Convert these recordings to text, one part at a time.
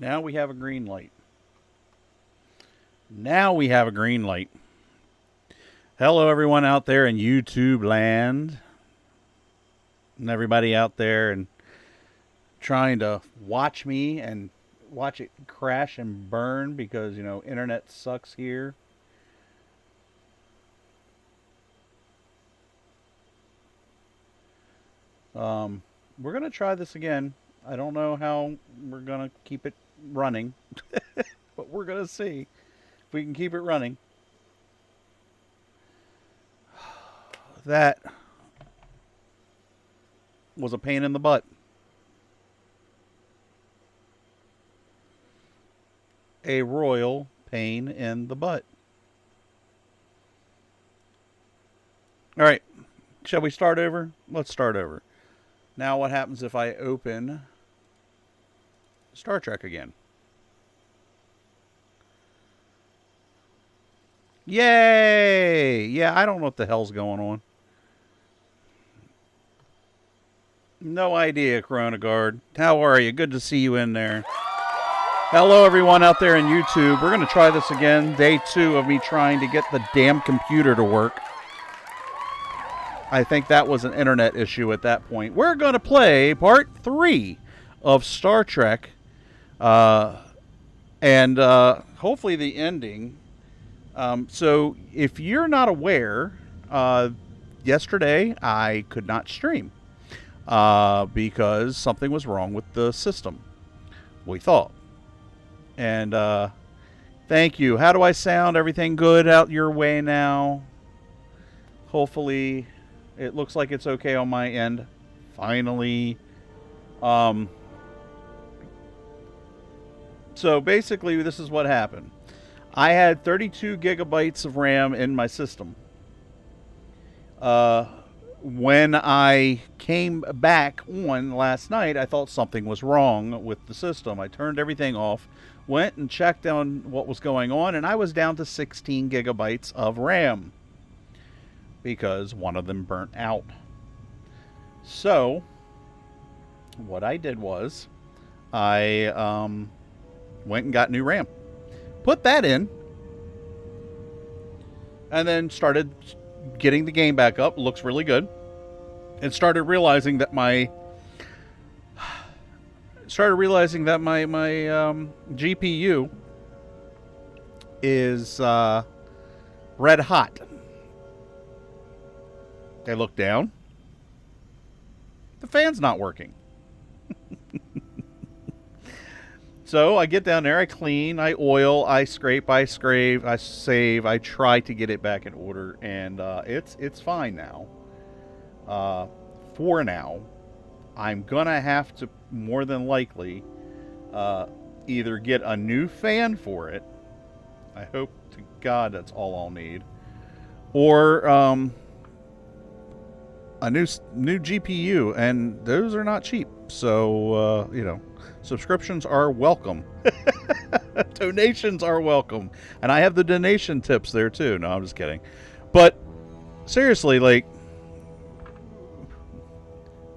Now we have a green light. Now we have a green light. Hello, everyone out there in YouTube land, and everybody out there and trying to watch me and watch it crash and burn because, internet sucks here. We're going to try this again. I don't know how we're going to keep it running, but we're going to see if we can keep it running. That was a pain in the butt. A royal pain in the butt. All right. Shall we start over? Let's start over. Now what happens if I open Star Trek again? Yay! Yeah, I don't know what the hell's going on. No idea, Corona Guard. How are you? Good to see you in there. Hello, everyone out there in YouTube. We're going to try this again. Day 2 of me trying to get the damn computer to work. I think that was an internet issue at that point. We're going to play part 3 of Star Trek. And hopefully the ending. So if you're not aware, yesterday I could not stream because something was wrong with the system, we thought. And thank you. How do I sound? Everything good out your way now? Hopefully it looks like it's okay on my end. Finally. So basically this is what happened. I had 32 gigabytes of RAM in my system. When I came back on last night, I thought something was wrong with the system. I turned everything off, went and checked on what was going on, and I was down to 16 gigabytes of RAM because one of them burnt out. So what I did was I went and got new RAM. Put that in, and then started getting the game back up. Looks really good. And started realizing that my GPU is red hot. I look down. The fan's not working. So I get down there, I clean, I oil, I scrape, I save, I try to get it back in order, and it's fine now. For now, I'm gonna have to more than likely either get a new fan for it. I hope to God that's all I'll need, or a new GPU, and those are not cheap. So subscriptions are welcome. Donations are welcome. And I have the donation tips there too. No, I'm just kidding. But seriously, like,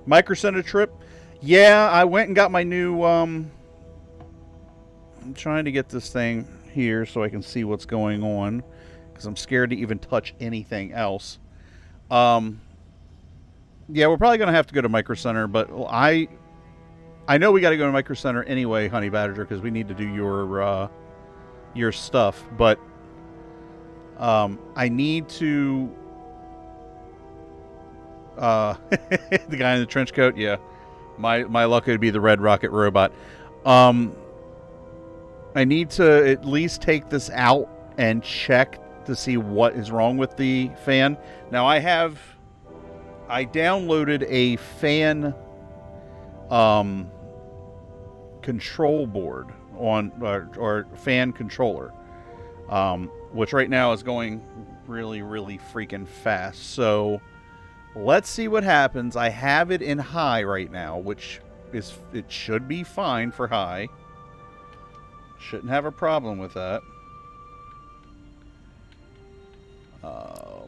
Micro Center trip. Yeah, I went and got my new I'm trying to get this thing here so I can see what's going on, because I'm scared to even touch anything else. Yeah, we're probably going to have to go to Micro Center, but I know we got to go to Micro Center anyway, Honey Badger, because we need to do your stuff. But I need to the guy in the trench coat. Yeah, my luck would be the Red Rocket Robot. I need to at least take this out and check to see what is wrong with the fan. Now I downloaded a fan control board on or fan controller, which right now is going really, really freaking fast. So let's see what happens. I have it in high right now, which is, it should be fine for high. Shouldn't have a problem with that. Are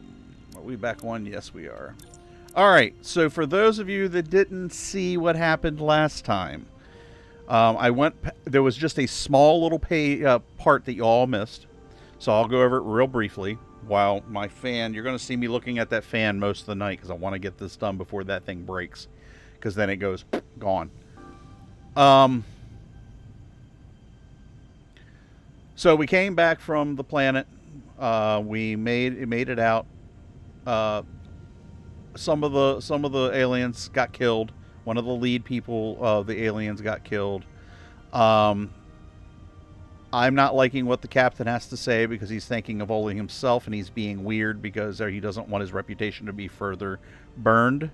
we back on? Yes, we are. All right. So for those of you that didn't see what happened last time, I went. There was just a small little part that you all missed, so I'll go over it real briefly. While my fan, you're going to see me looking at that fan most of the night because I want to get this done before that thing breaks, because then it goes gone. So we came back from the planet. We made it out. Some of the aliens got killed. One of the lead people of the aliens got killed. I'm not liking what the captain has to say because he's thinking of only himself, and he's being weird because he doesn't want his reputation to be further burned.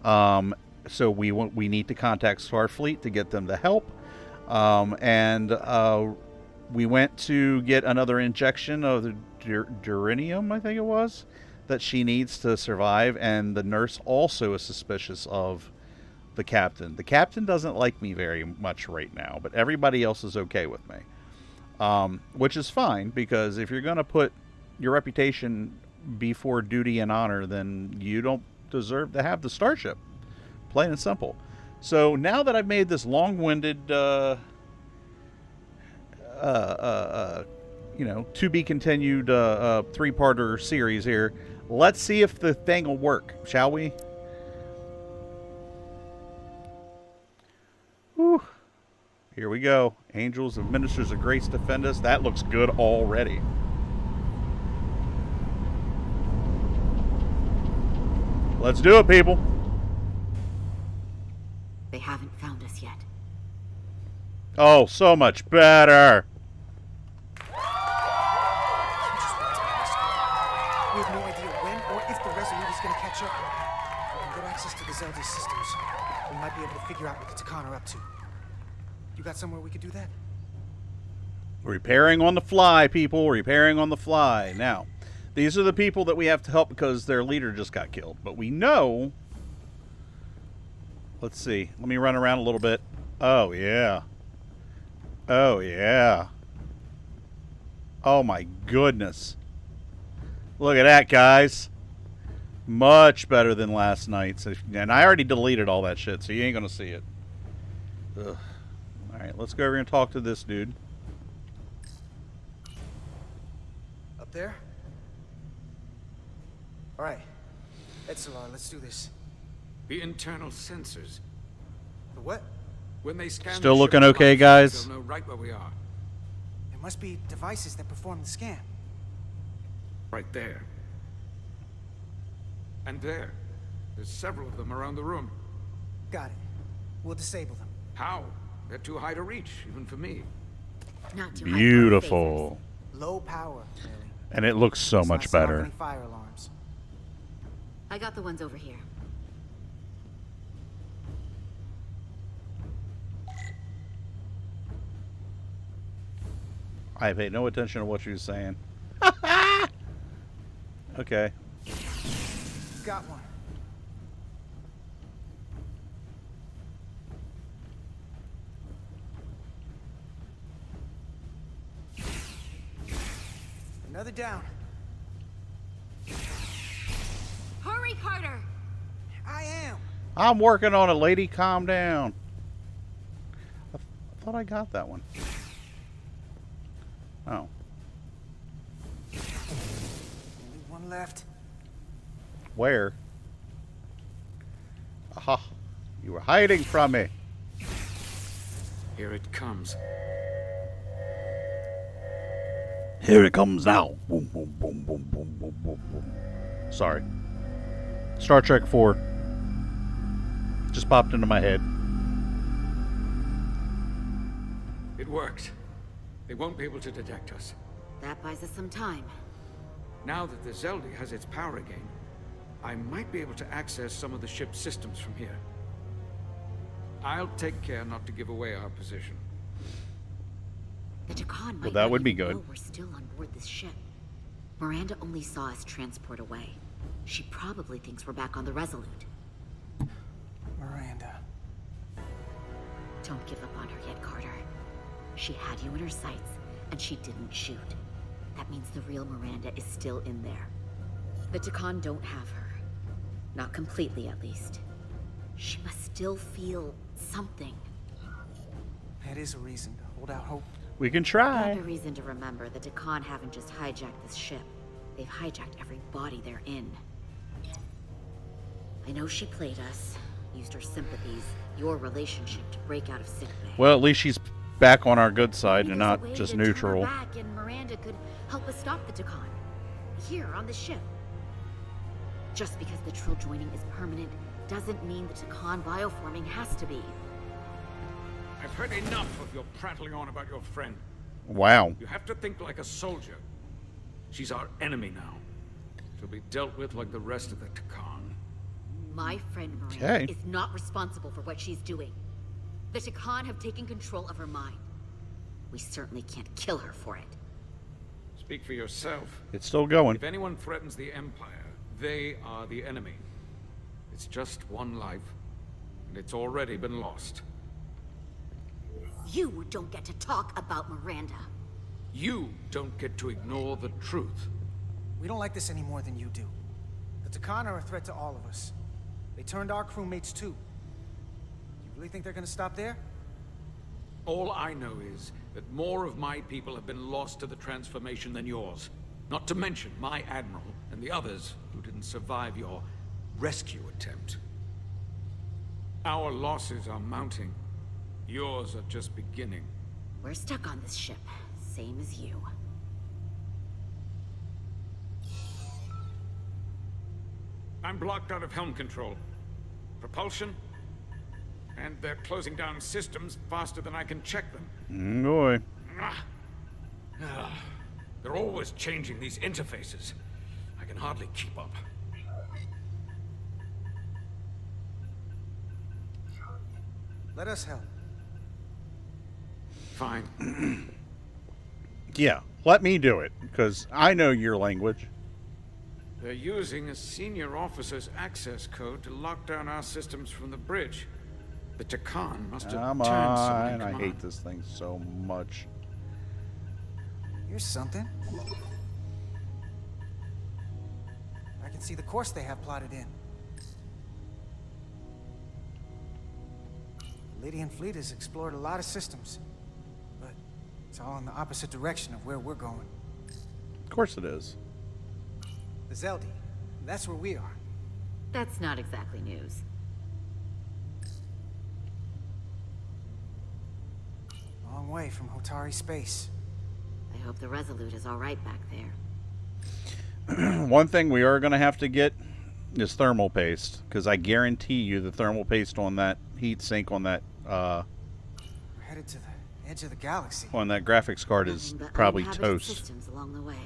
So we need to contact Starfleet to get them the help. We went to get another injection of the duranium, I think it was, that she needs to survive, and the nurse also is suspicious of the captain. The captain doesn't like me very much right now, but everybody else is okay with me. Which is fine, because if you're going to put your reputation before duty and honor, then you don't deserve to have the starship. Plain and simple. So now that I've made this long-winded, to be continued three-parter series here, let's see if the thing will work, shall we? Whew. Here we go. Angels and ministers of grace defend us. That looks good already. Let's do it, people. They haven't found us yet. Oh, so much better. We have no idea when or if the Resolute is going to catch up. We can get access to the Zelda systems. We might be able to figure out what the Takan are up to. You got somewhere we could do that? Repairing on the fly, people. Repairing on the fly. Now, these are the people that we have to help because their leader just got killed. But we know... Let's see. Let me run around a little bit. Oh, yeah. Oh, yeah. Oh, my goodness. Look at that, guys. Much better than last night. And I already deleted all that shit, so you ain't going to see it. Ugh. Alright, let's go over and talk to this dude. Up there? Alright. Etzelar, let's do this. The internal sensors. The what? When they scan Still the looking ship's okay, lights, guys? they'll know right where we are. There must be devices that perform the scan. Right there. And there. There's several of them around the room. Got it. We'll disable them. How? They're too high to reach, even for me. Not too high for Beautiful. Low power, really. And it looks so It's much not set off better. any fire alarms. phasers. I got the ones over here. I paid no attention to what she was saying. Okay. Got one. Another down. Hurry, Carter! I am. I'm working on it, lady. Calm down. I thought I got that one. Oh. Only one left. Where? Aha. You were hiding from me. Here it comes. Here it comes now. Boom, boom, boom, boom, boom, boom, boom, boom. Sorry. Star Trek 4. Just popped into my head. It worked. They won't be able to detect us. That buys us some time. Now that the Zelda has its power again, I might be able to access some of the ship's systems from here. I'll take care not to give away our position. The Takan might Well, that not would be even good. know we're still on board this ship. Miranda only saw us transport away. She probably thinks we're back on the Resolute. Miranda. Don't give up on her yet, Carter. She had you in her sights, and she didn't shoot. That means the real Miranda is still in there. The Takan don't have her. Not completely, at least. She must still feel something. that is a reason to hold out hope. We can I try. have a reason to remember the Takan haven't just hijacked this ship. They've hijacked every body they're in. I know she played us, used her sympathies, your relationship to break out of sickbay. Well, at least she's back on our good side Maybe and there's a not way just to turn her neutral. back and Miranda could help us stop the Takan. Here, on the ship. Just because the Trill joining is permanent doesn't mean the Takan bioforming has to be. I've heard enough of your prattling on about your friend. Wow. You have to think like a soldier. She's our enemy now. She'll be dealt with like the rest of the Takan. My friend Miranda Okay. is not responsible for what she's doing. The Takan have taken control of her mind. We certainly can't kill her for it. Speak for yourself. It's still going. If anyone threatens the Empire, they are the enemy. It's just one life, and it's already been lost. You don't get to talk about Miranda. You don't get to ignore the truth. We don't like this any more than you do. The Takan are a threat to all of us. They turned our crewmates too. You really think they're gonna stop there? All I know is that more of my people have been lost to the transformation than yours. Not to mention my admiral and the others who didn't survive your rescue attempt. Our losses are mounting. Yours are just beginning. We're stuck on this ship, same as you. I'm blocked out of helm control. Propulsion? And they're closing down systems faster than I can check them. Boy. They're always changing these interfaces. I can hardly keep up. Let us help. Fine. Yeah, let me do it, because I know your language. They're using a senior officer's access code to lock down our systems from the bridge. The Takan must have Come turned someone in on, I command. hate this thing so much. Here's something. I can see the course they have plotted in. The Lydian fleet has explored a lot of systems, but it's all in the opposite direction of where we're going. Of course it is. The Zeldi, that's where we are. That's not exactly news. Long way from Hotari space. I hope the Resolute is all right back there. One thing we are going to have to get is thermal paste, because I guarantee you the thermal paste on that heat sink on that We're headed to the edge of the galaxy. graphics card is Nothing but probably uninhabited toast. systems along the way.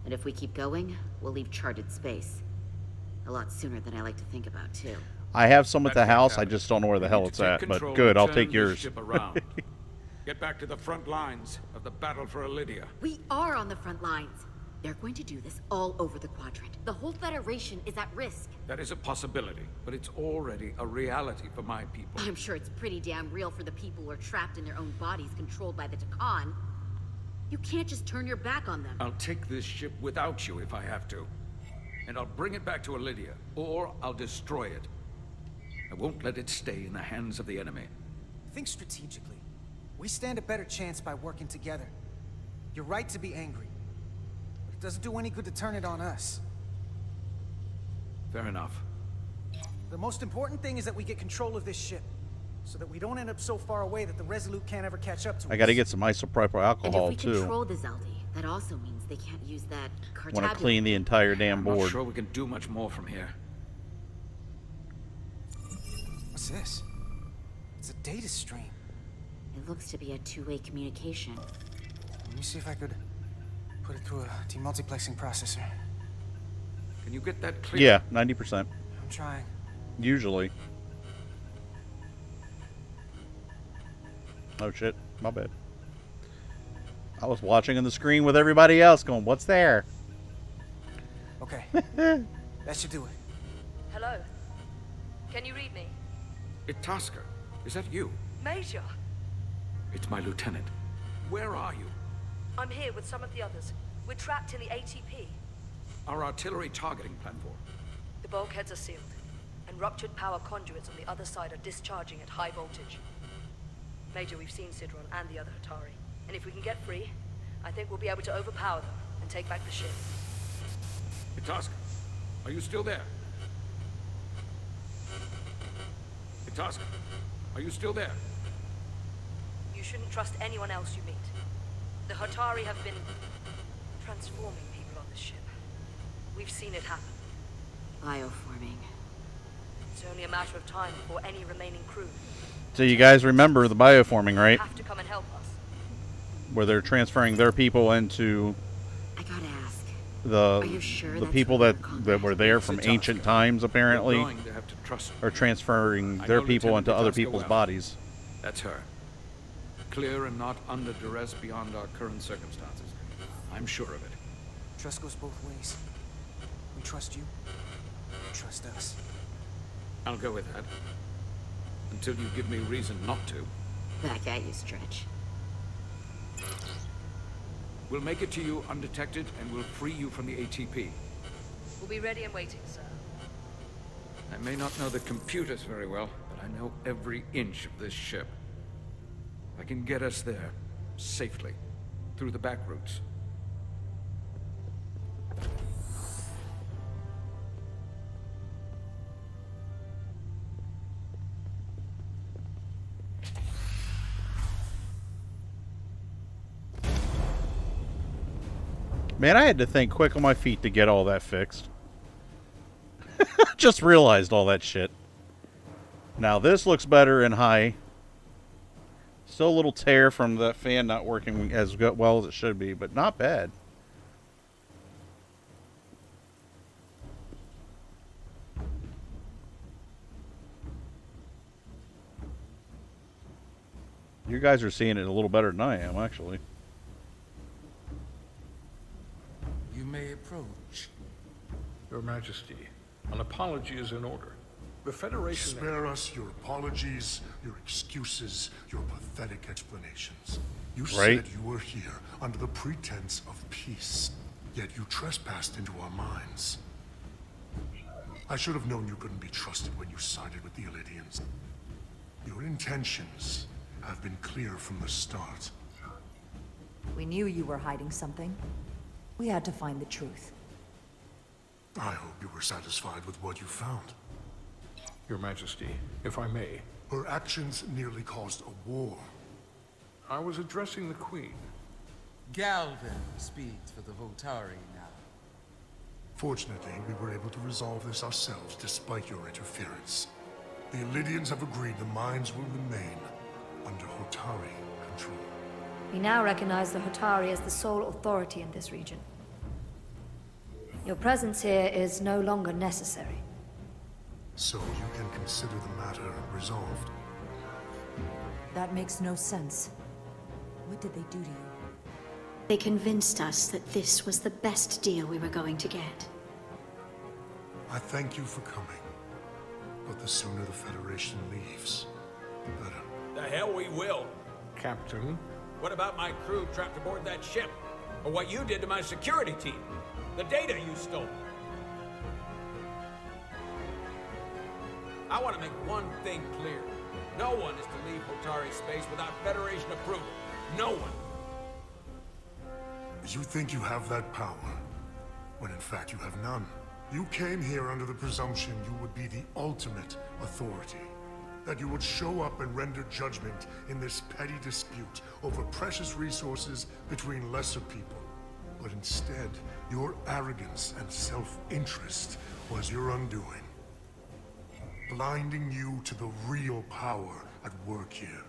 And if we keep going, we'll leave charted space. A lot sooner than I like to think about, too. I have some at That the can't house. I happen. just don't know where the We hell need it's to take at. But control good, and I'll turn take this yours. ship around. Get back to the front lines of the battle for Elydia. We are on the front lines. They're going to do this all over the quadrant. The whole Federation is at risk. That is a possibility, but it's already a reality for my people. I'm sure it's pretty damn real for the people who are trapped in their own bodies controlled by the Takan. You can't just turn your back on them. I'll take this ship without you if I have to. And I'll bring it back to Elydia, or I'll destroy it. I won't let it stay in the hands of the enemy. Think strategically. We stand a better chance by working together. You're right to be angry, but it doesn't do any good to turn it on us. Fair enough. The most important thing is that we get control of this ship, so that we don't end up so far away that the Resolute can't ever catch up to us. I got to get some isopropyl And alcohol if we too. control the Zeldi, that also means they can't use that Want to cartabulum. clean the entire damn I'm board. not sure we can do much more from here. What's this? It's a data stream. It looks to be a two-way communication. Let me see if I could put it through a demultiplexing processor. Can you get that clear? Yeah, 90%. I'm trying. Usually. Oh shit, my bad. I was watching on the screen with everybody else going, what's there? Okay. That should do it. Hello? Can you read me? Itasca, is that you? Major! It's my lieutenant. Where are you? I'm here with some of the others. We're trapped in the ATP. Our artillery targeting platform. The bulkheads are sealed, and ruptured power conduits on the other side are discharging at high voltage. Major, we've seen Sidron and the other Hatari. And if we can get free, I think we'll be able to overpower them and take back the ship. Itaska, are you still there? Itaska, are you still there? You shouldn't trust anyone else you meet. The Hatari have been transforming people on this ship. We've seen it happen. Bioforming. It's only a matter of time before any remaining crew So you guys remember the bioforming, right? have to come and help us. Where they're transferring their people into I gotta ask. the Are you sure the that's people what that, our that were there from Itaska. ancient times, apparently, You're going to have to trust me. are transferring I their know people Lieutenant into other Itaska people's well. bodies. That's her. Clear and not under duress beyond our current circumstances. I'm sure of it. Trust goes both ways. We trust you. You trust us. I'll go with that. Until you give me reason not to. Back at you, Stretch. We'll make it to you undetected, and we'll free you from the ATP. We'll be ready and waiting, sir. I may not know the computers very well, but I know every inch of this ship. I can get us there, safely, through the back routes. Man, I had to think quick on my feet to get all that fixed. Just realized all that shit. Now this looks better in high. Still a little tear from that fan not working as well as it should be, but not bad. You guys are seeing it a little better than I am, actually. You may approach. Your Majesty, an apology is in order. The Federation... Spare us your apologies, your excuses, your pathetic explanations. You Right. said you were here under the pretense of peace, yet you trespassed into our minds. I should have known you couldn't be trusted when you sided with the Illidians. Your intentions have been clear from the start. We knew you were hiding something. We had to find the truth. I hope you were satisfied with what you found. Your Majesty, if I may, Her actions nearly caused a war. I was addressing the Queen. Galvin speaks for the Hotari now. Fortunately, we were able to resolve this ourselves despite your interference. The Illidians have agreed the mines will remain under Hotari control. We now recognize the Hotari as the sole authority in this region. Your presence here is no longer necessary. So you can consider the matter resolved. That makes no sense. What did they do to you? They convinced us that this was the best deal we were going to get. I thank you for coming. But the sooner the Federation leaves, the better. The hell we will. Captain, What about my crew trapped aboard that ship? Or what you did to my security team? The data you stole? I want to make one thing clear. No one is to leave Hotari space without Federation approval. No one. You think you have that power, when in fact you have none. You came here under the presumption you would be the ultimate authority. That you would show up and render judgment in this petty dispute over precious resources between lesser people. But instead, your arrogance and self-interest was your undoing. Blinding you to the real power at work here.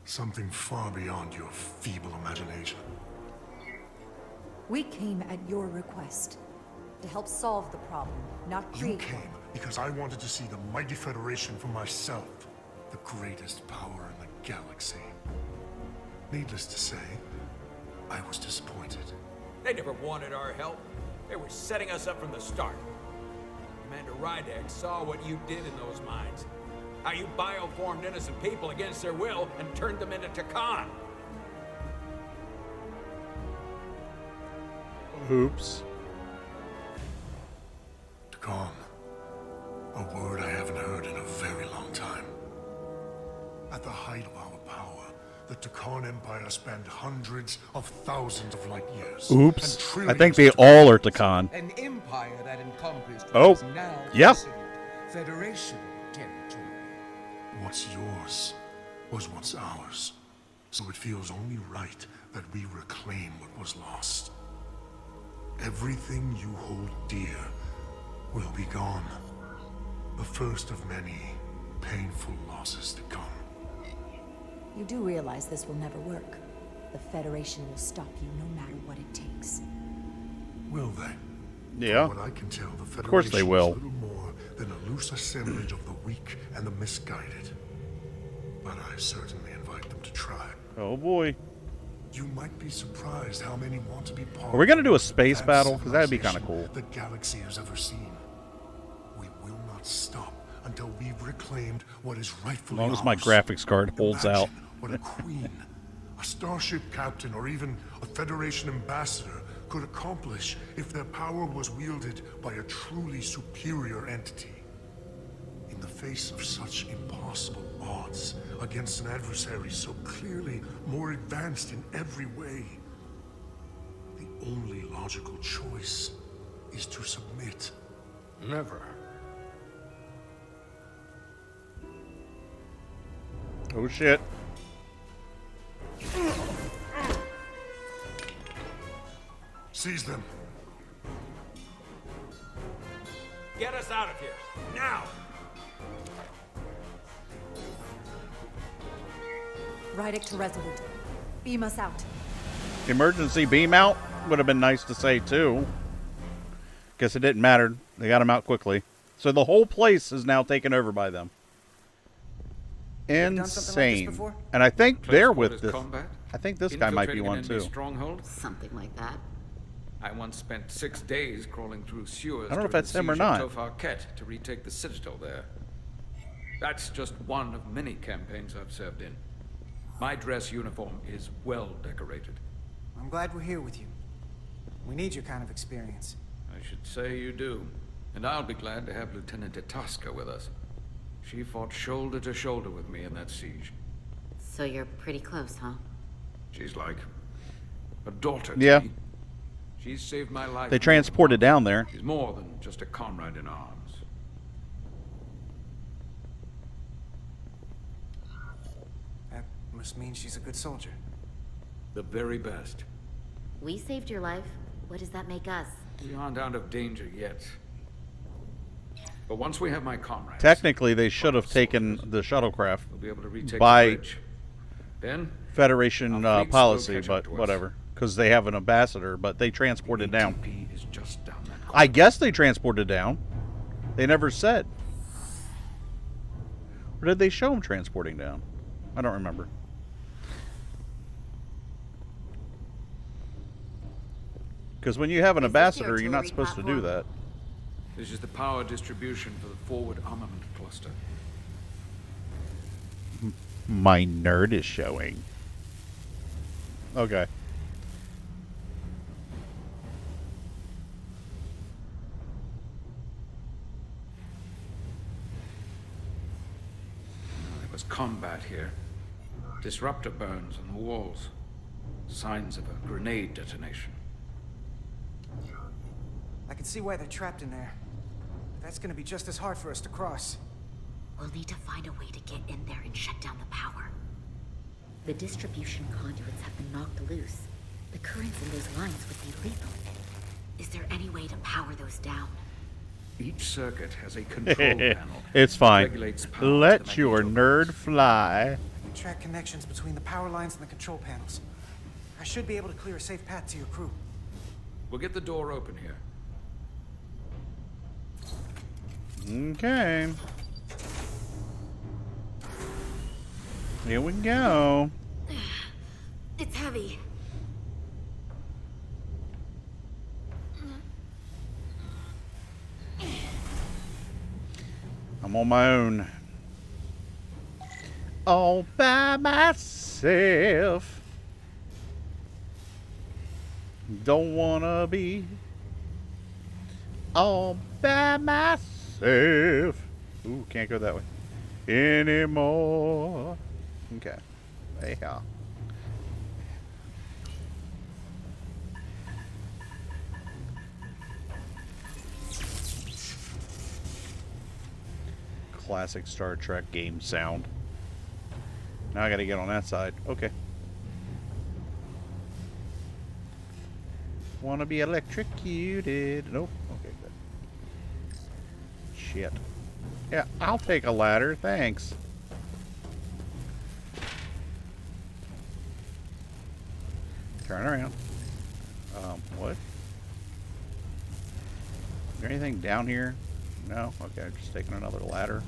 Something far beyond your feeble imagination. We came at your request. To help solve the problem, not You create came one. because I wanted to see the mighty Federation for myself. The greatest power in the galaxy. Needless to say, I was disappointed. They never wanted our help. They were setting us up from the start. Commander Rydek saw what you did in those mines. How you bioformed innocent people against their will and turned them into Takan. Oops. Gone. A word I haven't heard in a very long time. At the height of our power, The Takan Empire spanned hundreds of thousands of light years. Oops. And I trillions think they of all are Takan. An empire that encompassed Oh, what is now yep. considered Federation territory. What's yours was once ours. So it feels only right that we reclaim what was lost. Everything you hold dear will be gone. The first of many painful losses to come. You do realize this will never work. The Federation will stop you no matter what it takes. Will they? Yeah. From what I can tell, the Federation Of course they will. is little more than a loose assemblage of the weak and the misguided. But I certainly invite them to try. Oh boy. You might be surprised how many want to be part Are we going to do a of space the battle? Because that'd be kind of civilization cool. the galaxy has ever seen. We will not stop until we've reclaimed what is rightfully As long as ours. my graphics card holds out. Imagine what a queen, a starship captain, or even a Federation ambassador could accomplish if their power was wielded by a truly superior entity. In the face of such impossible odds against an adversary so clearly more advanced in every way, the only logical choice is to submit. Never. Oh shit. Seize them. Get us out of here, now! Rydick to Resolute. Beam us out. Emergency beam out would have been nice to say too. Guess it didn't matter. They got him out quickly. So the whole place is now taken over by them. done something like this Insane. before? And I think they're with this. Combat? I think this guy might be Infiltrating one an enemy too. Stronghold? Something like that. I once spent 6 days crawling through sewers I don't know if during that's the him or siege of not. Tofar Ket to retake the citadel there. That's just one of many campaigns I've served in. My dress uniform is well decorated. I'm glad we're here with you. We need your kind of experience. I should say you do. And I'll be glad to have Lieutenant Itaska with us. She fought shoulder to shoulder with me in that siege. So you're pretty close, huh? She's like a daughter to Yeah. me. She's saved my life. They transported down there. She's more than just a comrade in arms. That must mean she's a good soldier. The very best. We saved your life. What does that make us? We aren't out of danger yet. But once we have my comrades, Technically, they should have taken the shuttlecraft we'll be able to retake by the bridge. Then Federation our fleets will policy, catch up but to us. whatever. Because they have an ambassador, but they transported down. ATP is just down that corner. I guess they transported down. They never said. Or did they show them transporting down? I don't remember. Because when you have an Is this the ambassador, you're not artillery supposed to do platform? that. This is the power distribution for the forward armament cluster. My nerd is showing. Okay. There was combat here. Disruptor burns on the walls. Signs of a grenade detonation. I can see why they're trapped in there. That's gonna be just as hard for us to cross. We'll need to find a way to get in there and shut down the power. The distribution conduits have been knocked loose. The currents in those lines would be lethal. Is there any way to power those down? Each circuit has a control panel. It's that fine. regulates power to Let the your magneto- nerd fly. We track connections between the power lines and the control panels. I should be able to clear a safe path to your crew. We'll get the door open here. Okay. Here we go. It's heavy. I'm on my own. All by myself. Don't wanna be all by myself. Ooh, can't go that way anymore. Okay. Yeah. Classic Star Trek game sound. Now I gotta get on that side. Okay. Wanna be electrocuted. Nope. Okay, good. Shit. Yeah, I'll take a ladder. Thanks. Turn around. What? Is there anything down here? No? Okay, I'm just taking another ladder.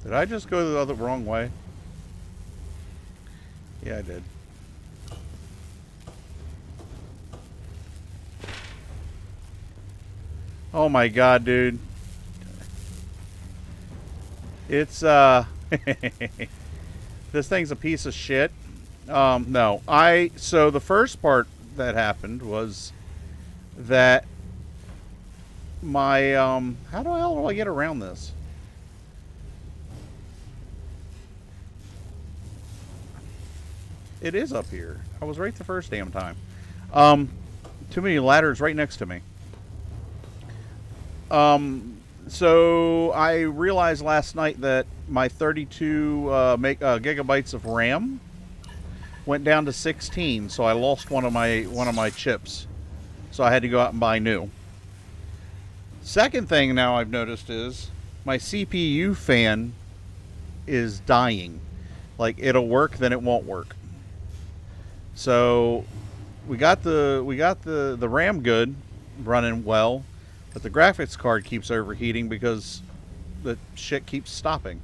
Did I just go the other wrong way? Yeah, I did. Oh my god, dude. It's, this thing's a piece of shit. No. So the first part that happened was that my, how the hell do I get around this? It is up here. I was right the first damn time. Too many ladders right next to me. So I realized last night that my 32 gigabytes of RAM went down to 16, so I lost one of my chips. So I had to go out and buy new. Second thing now I've noticed is my CPU fan is dying. Like, it'll work, then it won't work. So we got the RAM good, running well, but the graphics card keeps overheating because the shit keeps stopping.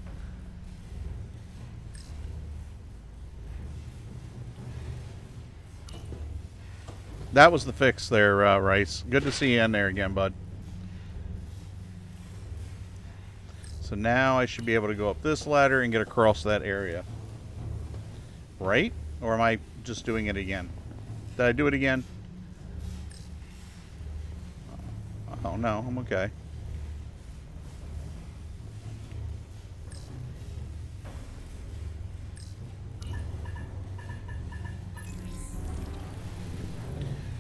That was the fix there, Rice. Good to see you in there again, bud. So now I should be able to go up this ladder and get across that area. Right? Or am I just doing it again? Did I do it again? Oh no, I'm okay.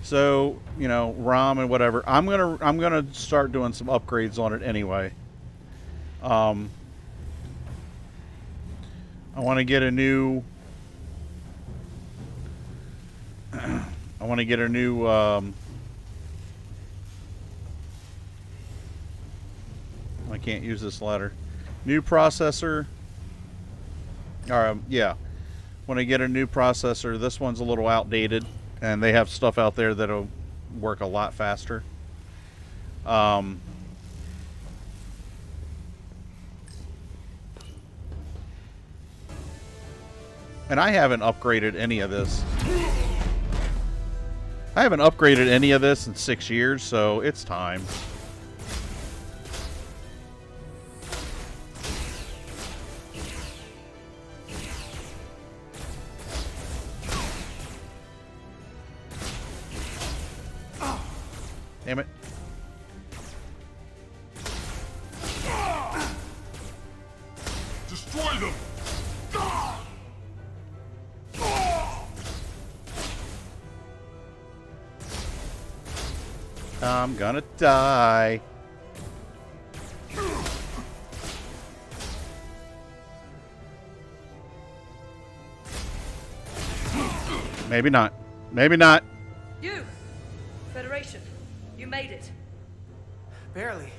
So, you know, ROM and whatever. I'm gonna start doing some upgrades on it anyway. I want to get a new. I want to get a new. I can't use this ladder. New processor. Yeah. When I get a new processor, this one's a little outdated, and they have stuff out there that'll work a lot faster. And I haven't upgraded any of this. I haven't upgraded any of this in 6 years, so it's time. Damn it. Destroy them! I'm gonna die. Maybe not. Maybe not. You! Federation, you made it. Barely.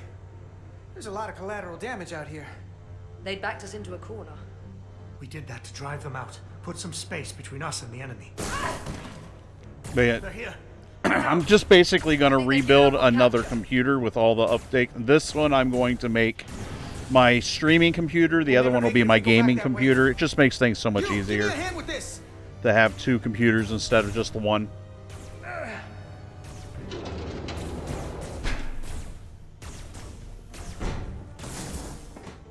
There's a lot of collateral damage out here. They backed us into a corner. We did that to drive them out. Put some space between us and the enemy. But They're here. I'm just basically going to rebuild another computer with all the updates. This one I'm going to make my streaming computer. The other one will be my gaming computer. It just makes things so much easier to have two computers instead of just the one.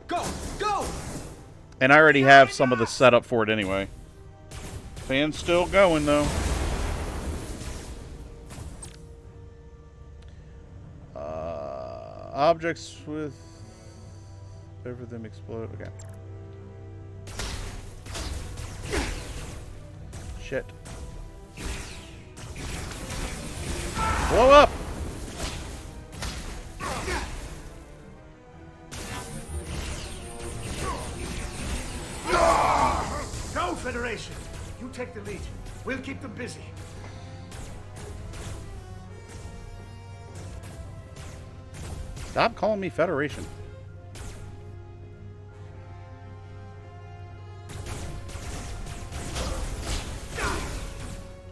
Go! Go! And I already have some of the setup for it anyway. Fan's still going though. Objects with everything explode. Okay. Shit. Blow up! Go, Federation! You take the lead. We'll keep them busy. Stop calling me Federation.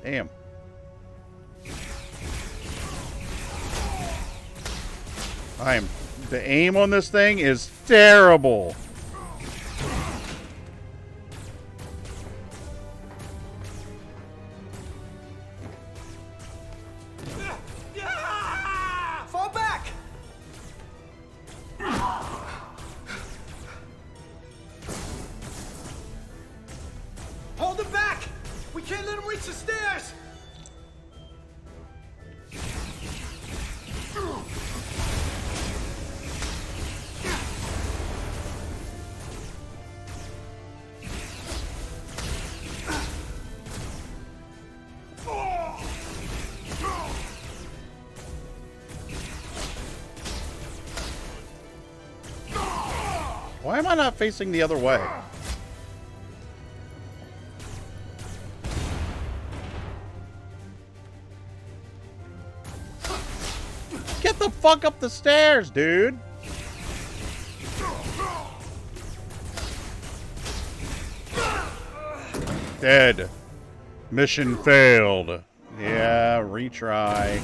Damn. The aim on this thing is terrible. Fall back! Hold them back! We can't let them reach the stairs! Why am I not facing the other way? Get the fuck up the stairs, dude! Dead. Mission failed. Yeah, retry.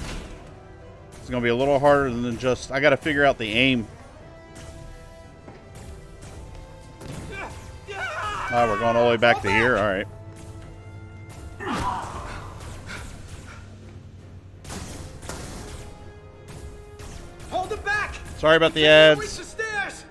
It's gonna be a little harder than just... I gotta figure out the aim. Oh, we're going all the way back to here? Alright. Hold them back! Sorry about the We can't reach ads. the stairs!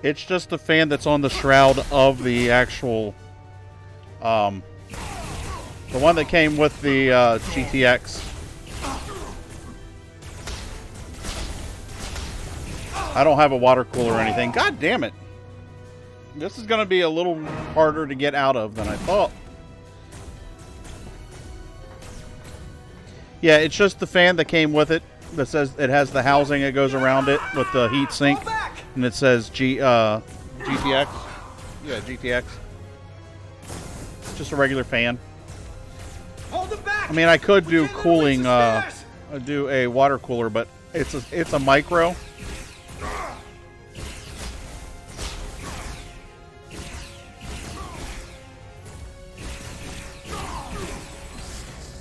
It's just the fan that's on the shroud of the actual, the one that came with the GTX. I don't have a water cooler or anything. God damn it. This is going to be a little harder to get out of than I thought. Yeah, it's just the fan that came with it that says it has the housing that goes around it with the heat sink. And it says GTX. Yeah, GTX. Just a regular fan. Hold them back! I mean, I could do We can't let them cooling, reach the stairs! do a water cooler, but it's a micro.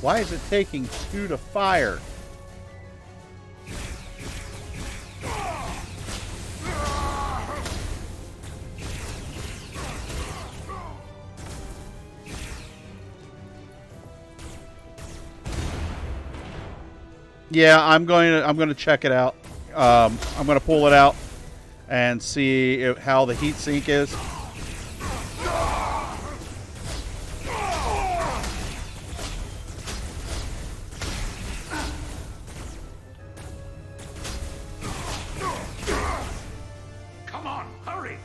Why is it taking 2 to fire? Yeah, I'm going to check it out. I'm going to pull it out and see how the heat sink is. Come on, hurry!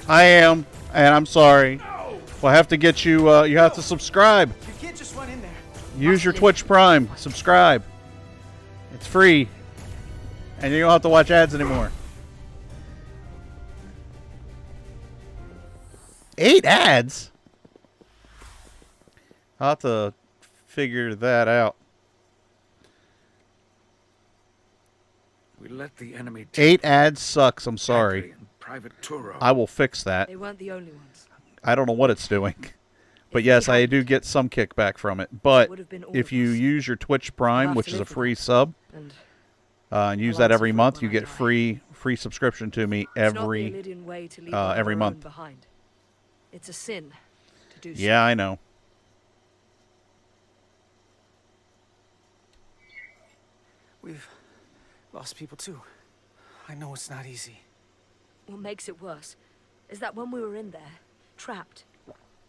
I am, and I'm sorry. We'll have to get you. You have to subscribe. You can't just run in there. Use your Twitch Prime. Subscribe. It's free, and you don't have to watch ads anymore. 8 ads? I'll have to figure that out. We let the enemy take 8 ads sucks. I'm sorry. Private Turo. I will fix that. They weren't the only ones. I don't know what it's doing. But yes, I do get some kickback from it. But if you use your Twitch Prime, which is a free sub, and use that every month, you get free subscription to me every month. It's a sin to do so. Yeah, I know. We've lost people too. I know it's not easy. What makes it worse is that when we were in there, trapped,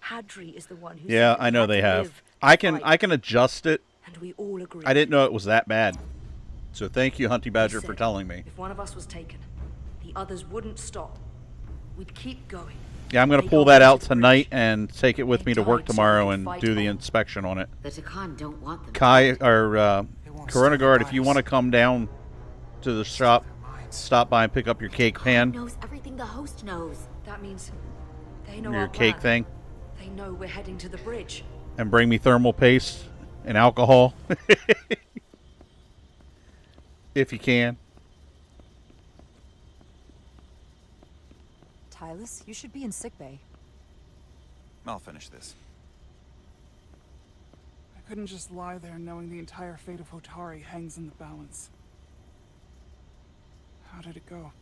Hadri is the one who Yeah, said that I we know had they to have. live I and can adjust it. And we all agreed. I didn't know it was that bad. So thank you, Hunty Badger, They for said telling me. If one of us was taken, the others wouldn't stop. We'd keep going. Yeah, I'm going to pull that out tonight and take it with me to work tomorrow and do the inspection on it. The Takan don't want them. Kai, or Corona Guard, if you want to come down to the shop, stop by and pick up your cake pan. Knows everything the host knows. That means they know Your our cake plan. thing. They know we're heading to the bridge. And bring me thermal paste and alcohol. If you can. Tylus, you should be in sickbay. I'll finish this. I couldn't just lie there knowing the entire fate of Hotari hangs in the balance. How did it go?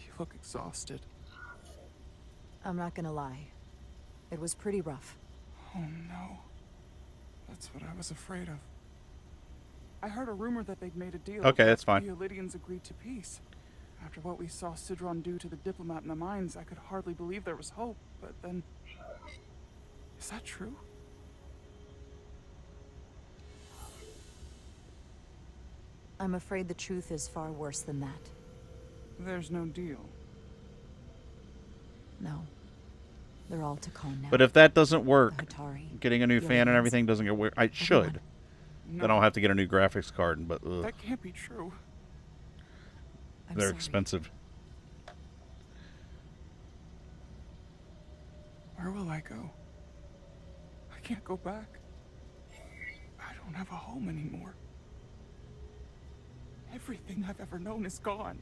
You look exhausted. I'm not gonna lie. It was pretty rough. Oh no. That's what I was afraid of. I heard a rumor that they'd made a deal. Okay, that's fine. The Lydians agreed to peace. After what we saw Sidron do to the diplomat in the mines, I could hardly believe there was hope, but then... Is that true? I'm afraid the truth is far worse than that. There's no deal. No. They're all Takan now. But if that doesn't work, Hotari, getting a new fan and everything doesn't get work. I should. No. Then I'll have to get a new graphics card, but ugh, That can't be true. they're expensive. Where will I go? I can't go back. I don't have a home anymore. Everything I've ever known is gone.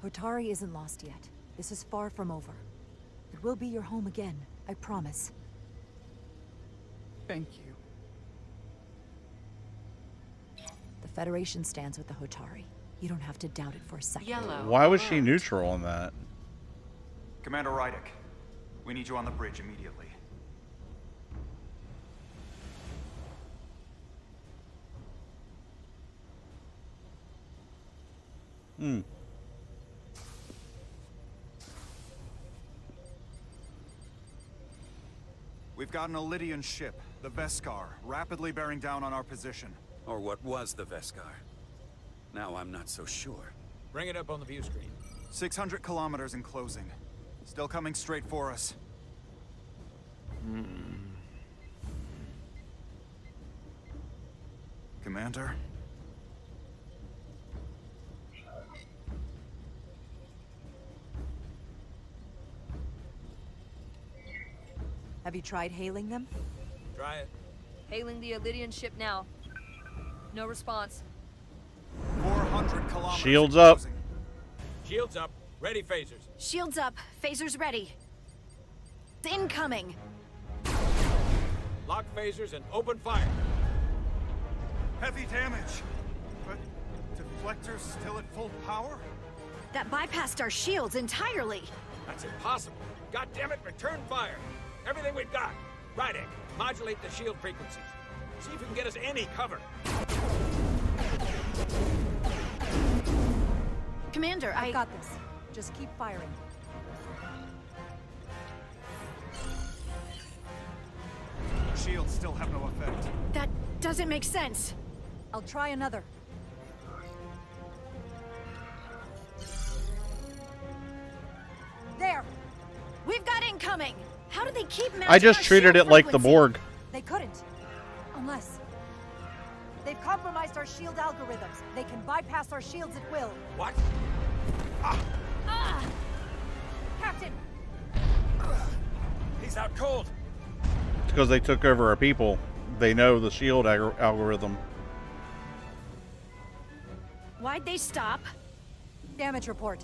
Hotari isn't lost yet. This is far from over. It will be your home again, I promise. Thank you. The Federation stands with the Hotari. You don't have to doubt it for a second. Why was she neutral on that? Commander Rydick, we need you on the bridge immediately. We've got an Lydian ship, the Veskar, rapidly bearing down on our position. Or what was the Veskar? Now I'm not so sure. Bring it up on the view screen. 600 kilometers in closing. Still coming straight for us. Commander? Have you tried hailing them? Try it. Hailing the Lydian ship now. No response. 400 kilometers. Shields up. Shields up. Ready phasers. Shields up. Phasers ready. Incoming. Lock phasers and open fire. Heavy damage. But deflectors still at full power? That bypassed our shields entirely. That's impossible. God damn it, return fire. Everything we've got. Rydick, modulate the shield frequencies. See if you can get us any cover. Commander, I've got this. Just keep firing. Shields still have no effect. That doesn't make sense. I'll try another. There! We've got incoming! How do they keep mounting I just our treated shield it like the frequency? Borg. They couldn't. Unless... They've compromised our shield algorithms. They can bypass our shields at will. What? Ah! Captain! He's out cold. It's because they took over our people. They know the shield algorithm. Why'd they stop? Damage report.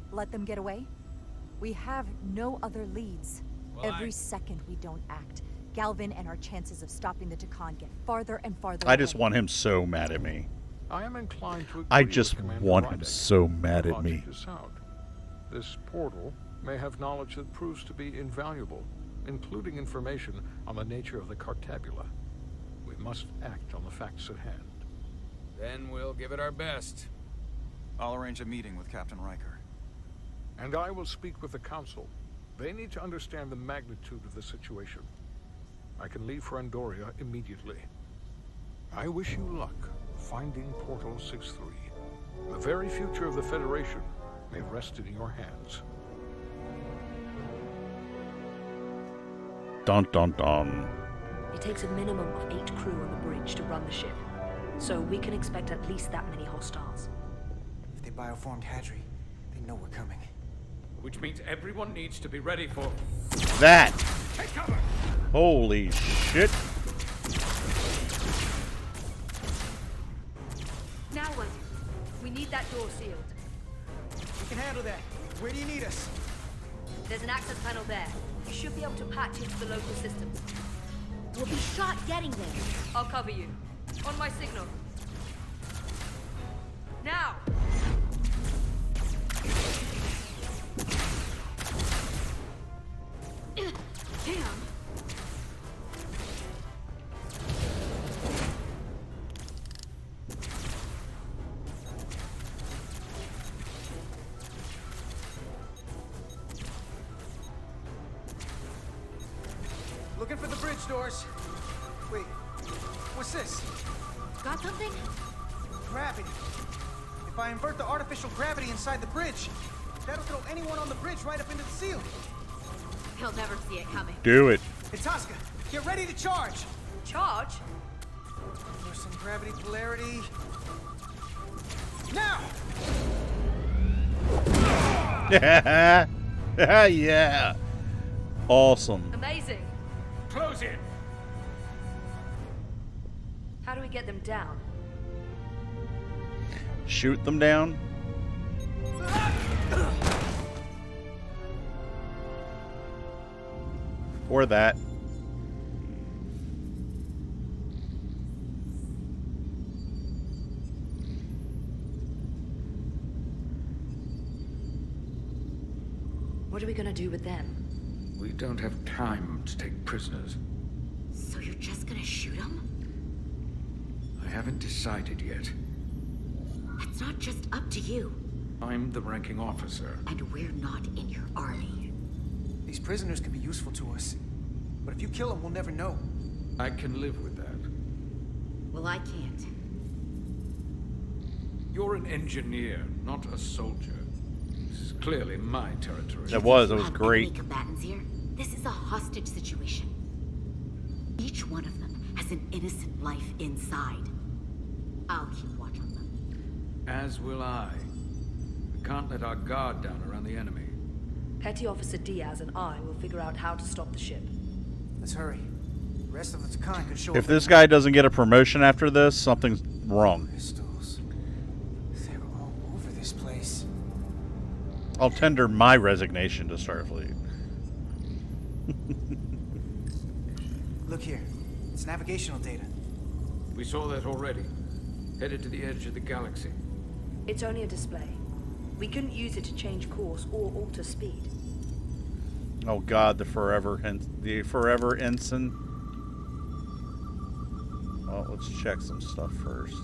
Let them get away? We have no other leads. Well, Every second we don't act, Galvin and our chances of stopping the Takan get farther and farther I just away. want him so mad at me. I am inclined to agree I just with Commander want him Rydick. so mad Your at me. logic is sound. This portal may have knowledge that proves to be invaluable, including information on the nature of the Cartabula. We must act on the facts at hand. Then we'll give it our best. I'll arrange a meeting with Captain Riker. And I will speak with the Council. They need to understand the magnitude of the situation. I can leave for Andoria immediately. I wish you luck finding Portal 6-3. The very future of the Federation may rest in your hands. Dun dun dun. It takes a minimum of 8 crew on the bridge to run the ship, so we can expect at least that many hostiles. If they bioformed Hadri, they know we're coming. Which means everyone needs to be ready for... That! Take cover! Holy shit. Now what? We need that door sealed. We can handle that. Where do you need us? There's an access panel there. You should be able to patch into the local systems. We'll be shot getting there. I'll cover you. On my signal. Now! Damn. Looking for the bridge doors. Wait, what's this? Got something? Gravity. If I invert the artificial gravity inside the bridge, that'll throw anyone on the bridge right up into the ceiling. He'll never see it coming. Do it. Itasca, get ready to charge. Charge? There's some gravity polarity. Now! Yeah. Awesome. Amazing. Close in! How do we get them down? Shoot them down. Or that. What are we gonna do with them? We don't have time to take prisoners. So you're just gonna shoot him? I haven't decided yet. That's not just up to you. I'm the ranking officer. And we're not in your army. These prisoners can be useful to us. But if you kill them, we'll never know. I can live with that. Well, I can't. You're an engineer, not a soldier. This is clearly my territory. It was Enemy great. combatants here. This is a hostage situation. Each one of them has an innocent life inside. I'll keep watch on them. As will I. We can't let our guard down around the enemy. Petty Officer Diaz and I will figure out how to stop the ship. Let's hurry. The rest of the Takan could show If up this anywhere. guy doesn't get a promotion after this, something's wrong. Pistols. They're all over this place. I'll tender my resignation to Starfleet. Look here. It's navigational data. We saw that already. Headed to the edge of the galaxy. It's only a display. We couldn't use it to change course or alter speed. Oh God, the forever ensign. Well, let's check some stuff first.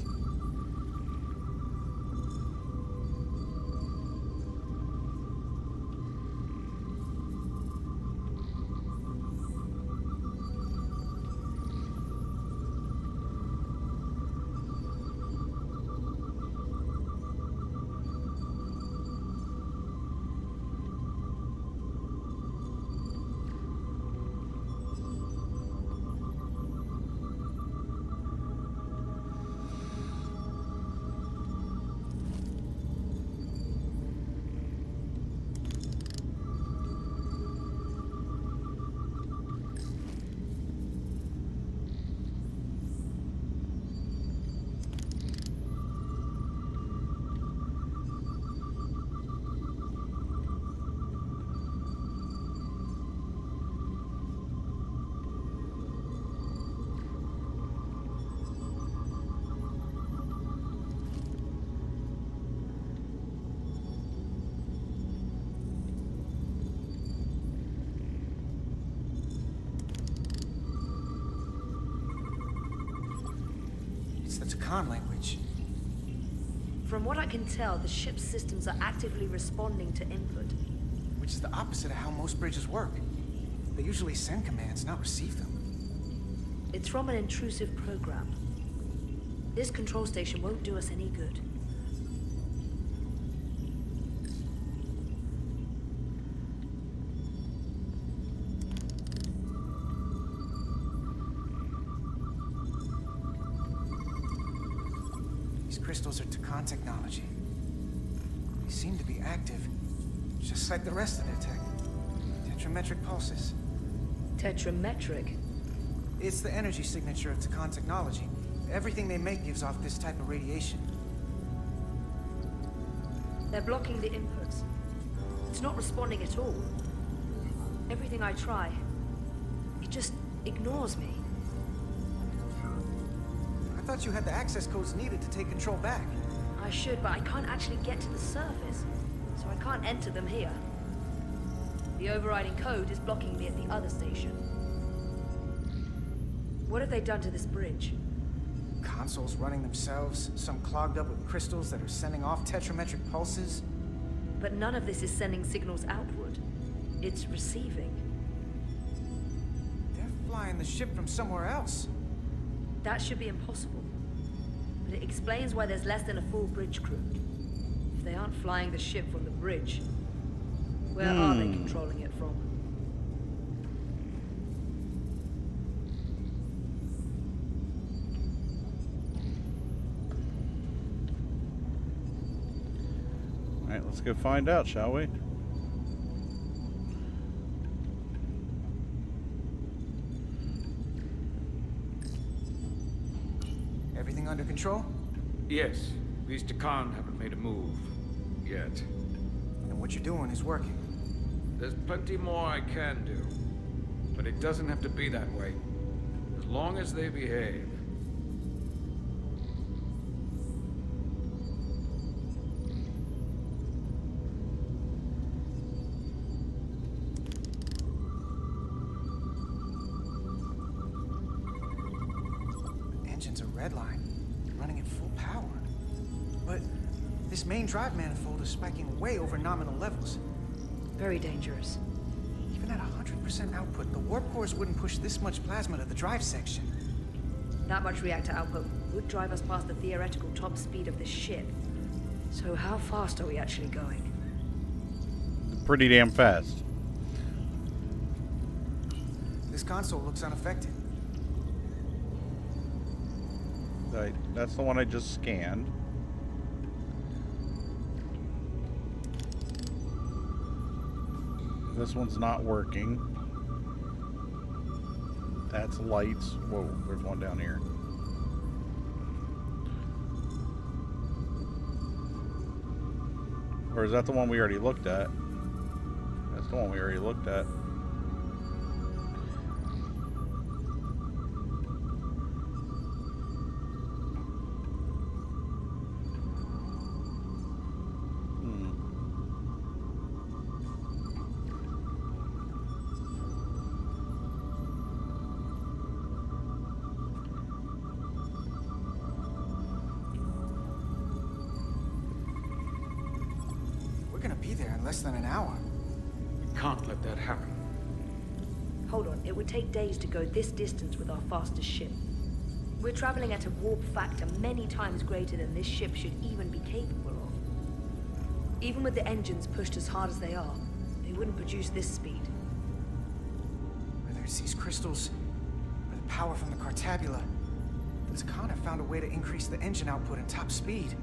Takan language. From what I can tell, the ship's systems are actively responding to input. Which is the opposite of how most bridges work. They usually send commands, not receive them. It's from an intrusive program. This control station won't do us any good. These crystals are Takan technology. They seem to be active, just like the rest of their tech. Tetrametric pulses. Tetrametric? It's the energy signature of Takan technology. Everything they make gives off this type of radiation. They're blocking the inputs. It's not responding at all. Everything I try, it just ignores me. I thought you had the access codes needed to take control back. I should, but I can't actually get to the surface, so I can't enter them here. The overriding code is blocking me at the other station. What have they done to this bridge? Consoles running themselves, some clogged up with crystals that are sending off tetrametric pulses. But none of this is sending signals outward. It's receiving. They're flying the ship from somewhere else. That should be impossible. But it explains why there's less than a full bridge crew. If they aren't flying the ship from the bridge, where are they controlling it from? Alright, let's go find out, shall we? Everything under control? Yes. These Takan haven't made a move. Yet. And what you're doing is working. There's plenty more I can do. But it doesn't have to be that way. As long as they behave. Engine's a red line, running at full power. But this main drive manifold is spiking way over nominal levels. Very dangerous. Even at 100% output, the warp cores wouldn't push this much plasma to the drive section. That much reactor output would drive us past the theoretical top speed of this ship. So how fast are we actually going? Pretty damn fast. This console looks unaffected. Right, that's the one I just scanned. This one's not working. That's lights. Whoa, there's one down here. Or is that the one we already looked at? That's the one we already looked at. We're gonna be there in less than an hour. We can't let that happen. Hold on, it would take days to go this distance with our fastest ship. We're traveling at a warp factor many times greater than this ship should even be capable of. Even with the engines pushed as hard as they are, they wouldn't produce this speed. Whether it's these crystals, or the power from the Cartabula, the Takan have found a way to increase the engine output and top speed.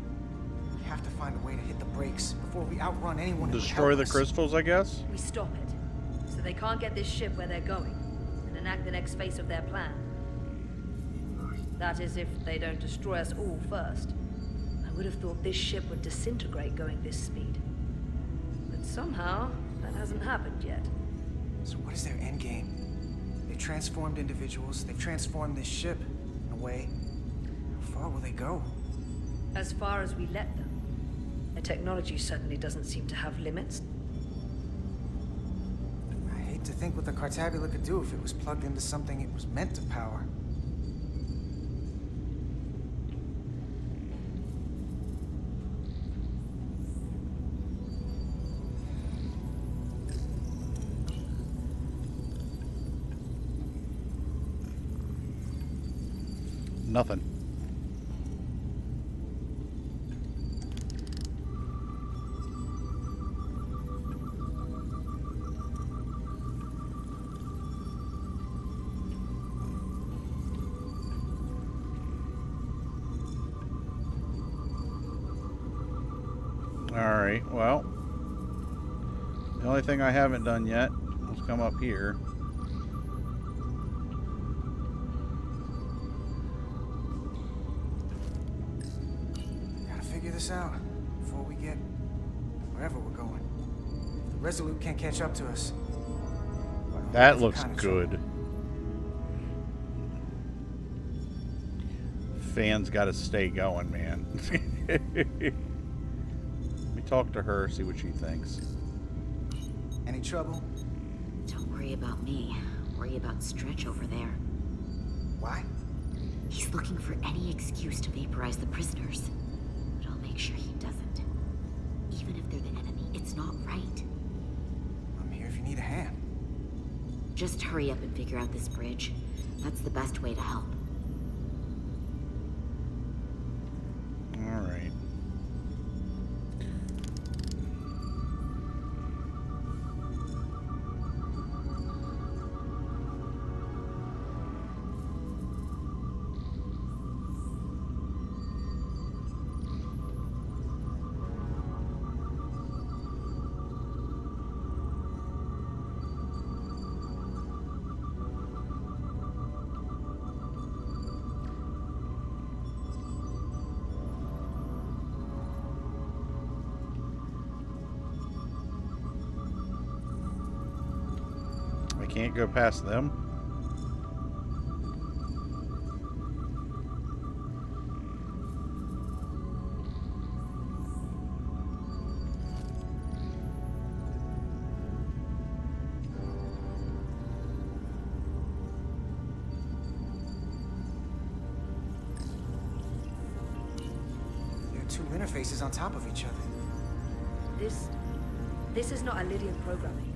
We have to find a way to hit the brakes before we outrun anyone who would Destroy help the us. crystals, I guess? We stop it, so they can't get this ship where they're going, and enact the next phase of their plan. That is, if they don't destroy us all first. I would have thought this ship would disintegrate going this speed. But somehow, that hasn't happened yet. So what is their end game? They've transformed individuals, they've transformed this ship, in a way. How far will they go? As far as we let them. Their technology certainly doesn't seem to have limits. I hate to think what the Cartabula could do if it was plugged into something it was meant to power. Nothing. Alright, well, the only thing I haven't done yet is come up here. Gotta figure this out before we get wherever we're going. If the Resolute can't catch up to us. Well, That looks good. Fan's got to stay going, man. Let me talk to her, see what she thinks. Any trouble? Don't worry about me. Worry about Stretch over there. Why? He's looking for any excuse to vaporize the prisoners. But I'll make sure he doesn't. Even if they're the enemy, it's not right. I'm here if you need a hand. Just hurry up and figure out this bridge. That's the best way to help. Alright. I can't go past them. There are two interfaces on top of each other. This is not Lydian programming.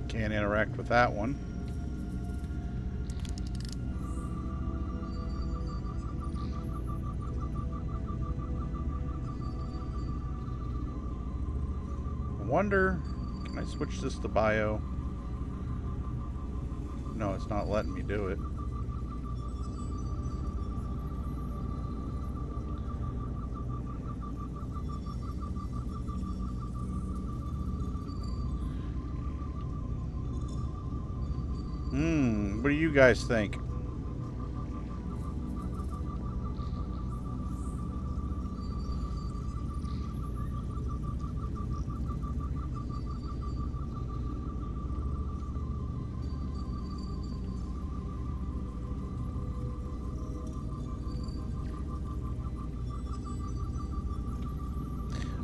Can't interact with that one. I wonder, can I switch this to bio? No, it's not letting me do it. What do you guys think?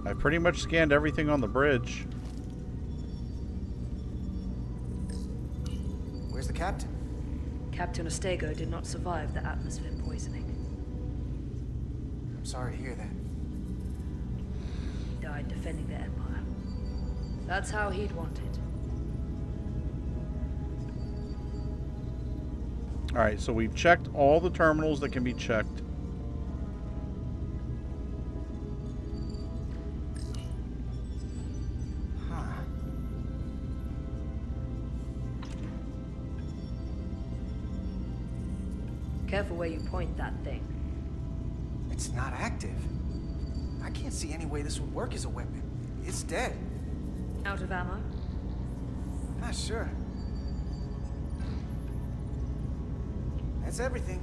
I pretty much scanned everything on the bridge. Where's the captain? Captain Ostego did not survive the atmosphere poisoning. I'm sorry to hear that. He died defending the Empire. That's how he'd want it. Alright, so we've checked all the terminals that can be checked. Careful where you point that thing. It's not active. I can't see any way this would work as a weapon. It's dead. Out of ammo? Not sure. That's everything.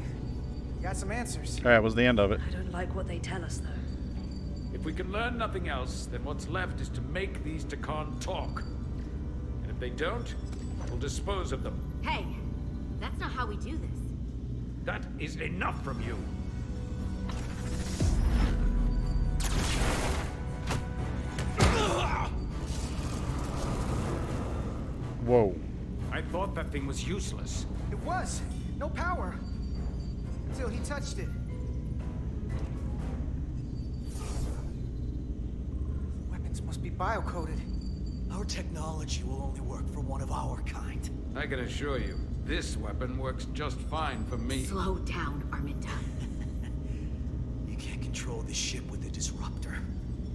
Got some answers. Alright, that was the end of it. I don't like what they tell us, though. If we can learn nothing else, then what's left is to make these Takan talk. And if they don't, we'll dispose of them. Hey, that's not how we do this. That is enough from you. Whoa. I thought that thing was useless. It was. No power. Until he touched it. Weapon's Must be biocoded. Our technology will only work for one of our kind. I can assure you, this weapon works just fine for me. Slow down, Arminta. You can't control this ship with a disruptor.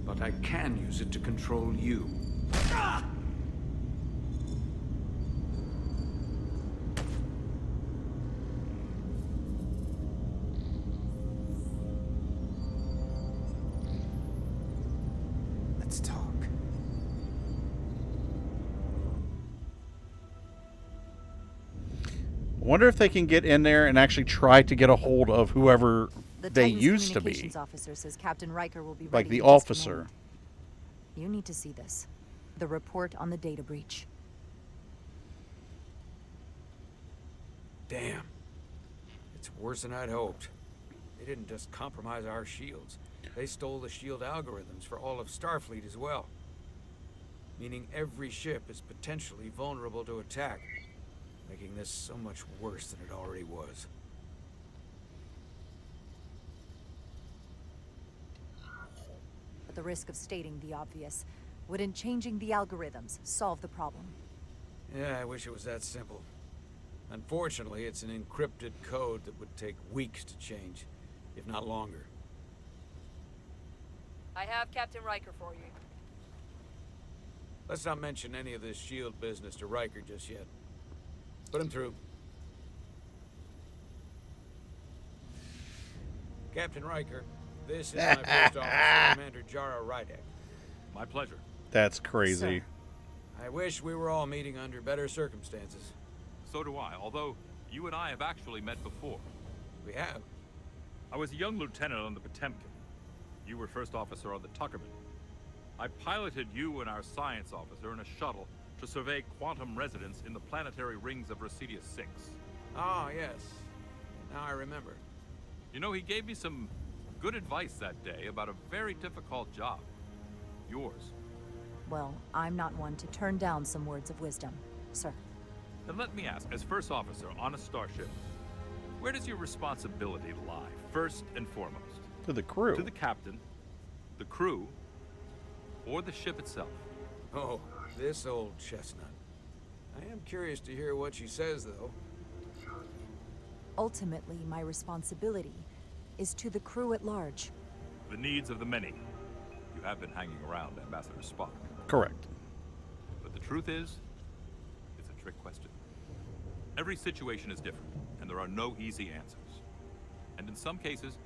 But I can use it to control you. Ah! Let's talk. I wonder if they can get in there and actually try to get a hold of whoever The they Titan's used to be. communications officer says Captain Riker will be Like ready the in just a officer. moment. You need to see this. The report on the data breach. Damn. It's worse than I'd hoped. They didn't just compromise our shields. They stole the shield algorithms for all of Starfleet as well. Meaning every ship is potentially vulnerable to attack, making this so much worse than it already was. At the risk of stating the obvious, wouldn't changing the algorithms solve the problem? Yeah, I wish it was that simple. Unfortunately, it's an encrypted code that would take weeks to change, if not longer. I have Captain Riker for you. Let's not mention any of this shield business to Riker just yet. Put him through. Captain Riker, this is my first officer, Commander Jara Rydek. My pleasure. That's crazy. I wish we were all meeting under better circumstances. So do I, although you and I have actually met before. We have? I was a young lieutenant on the Potemkin. You were first officer on the Tuckerman. I piloted you and our science officer in a shuttle to survey quantum resonance in the planetary rings of Resurgence 6. Ah, yes. Now I remember. You know, he gave me some good advice that day about a very difficult job. Yours. Well, I'm not one to turn down some words of wisdom, sir. Then let me ask, as first officer on a starship, where does your responsibility lie, first and foremost? To the crew. To the captain, the crew, or the ship itself? Oh, this old chestnut. I am curious to hear what she says, though. Ultimately, my responsibility is to the crew at large. The needs of the many. You have been hanging around Ambassador Spock. Correct. But the truth is, it's a trick question. Every situation is different, and there are no easy answers. And in some cases,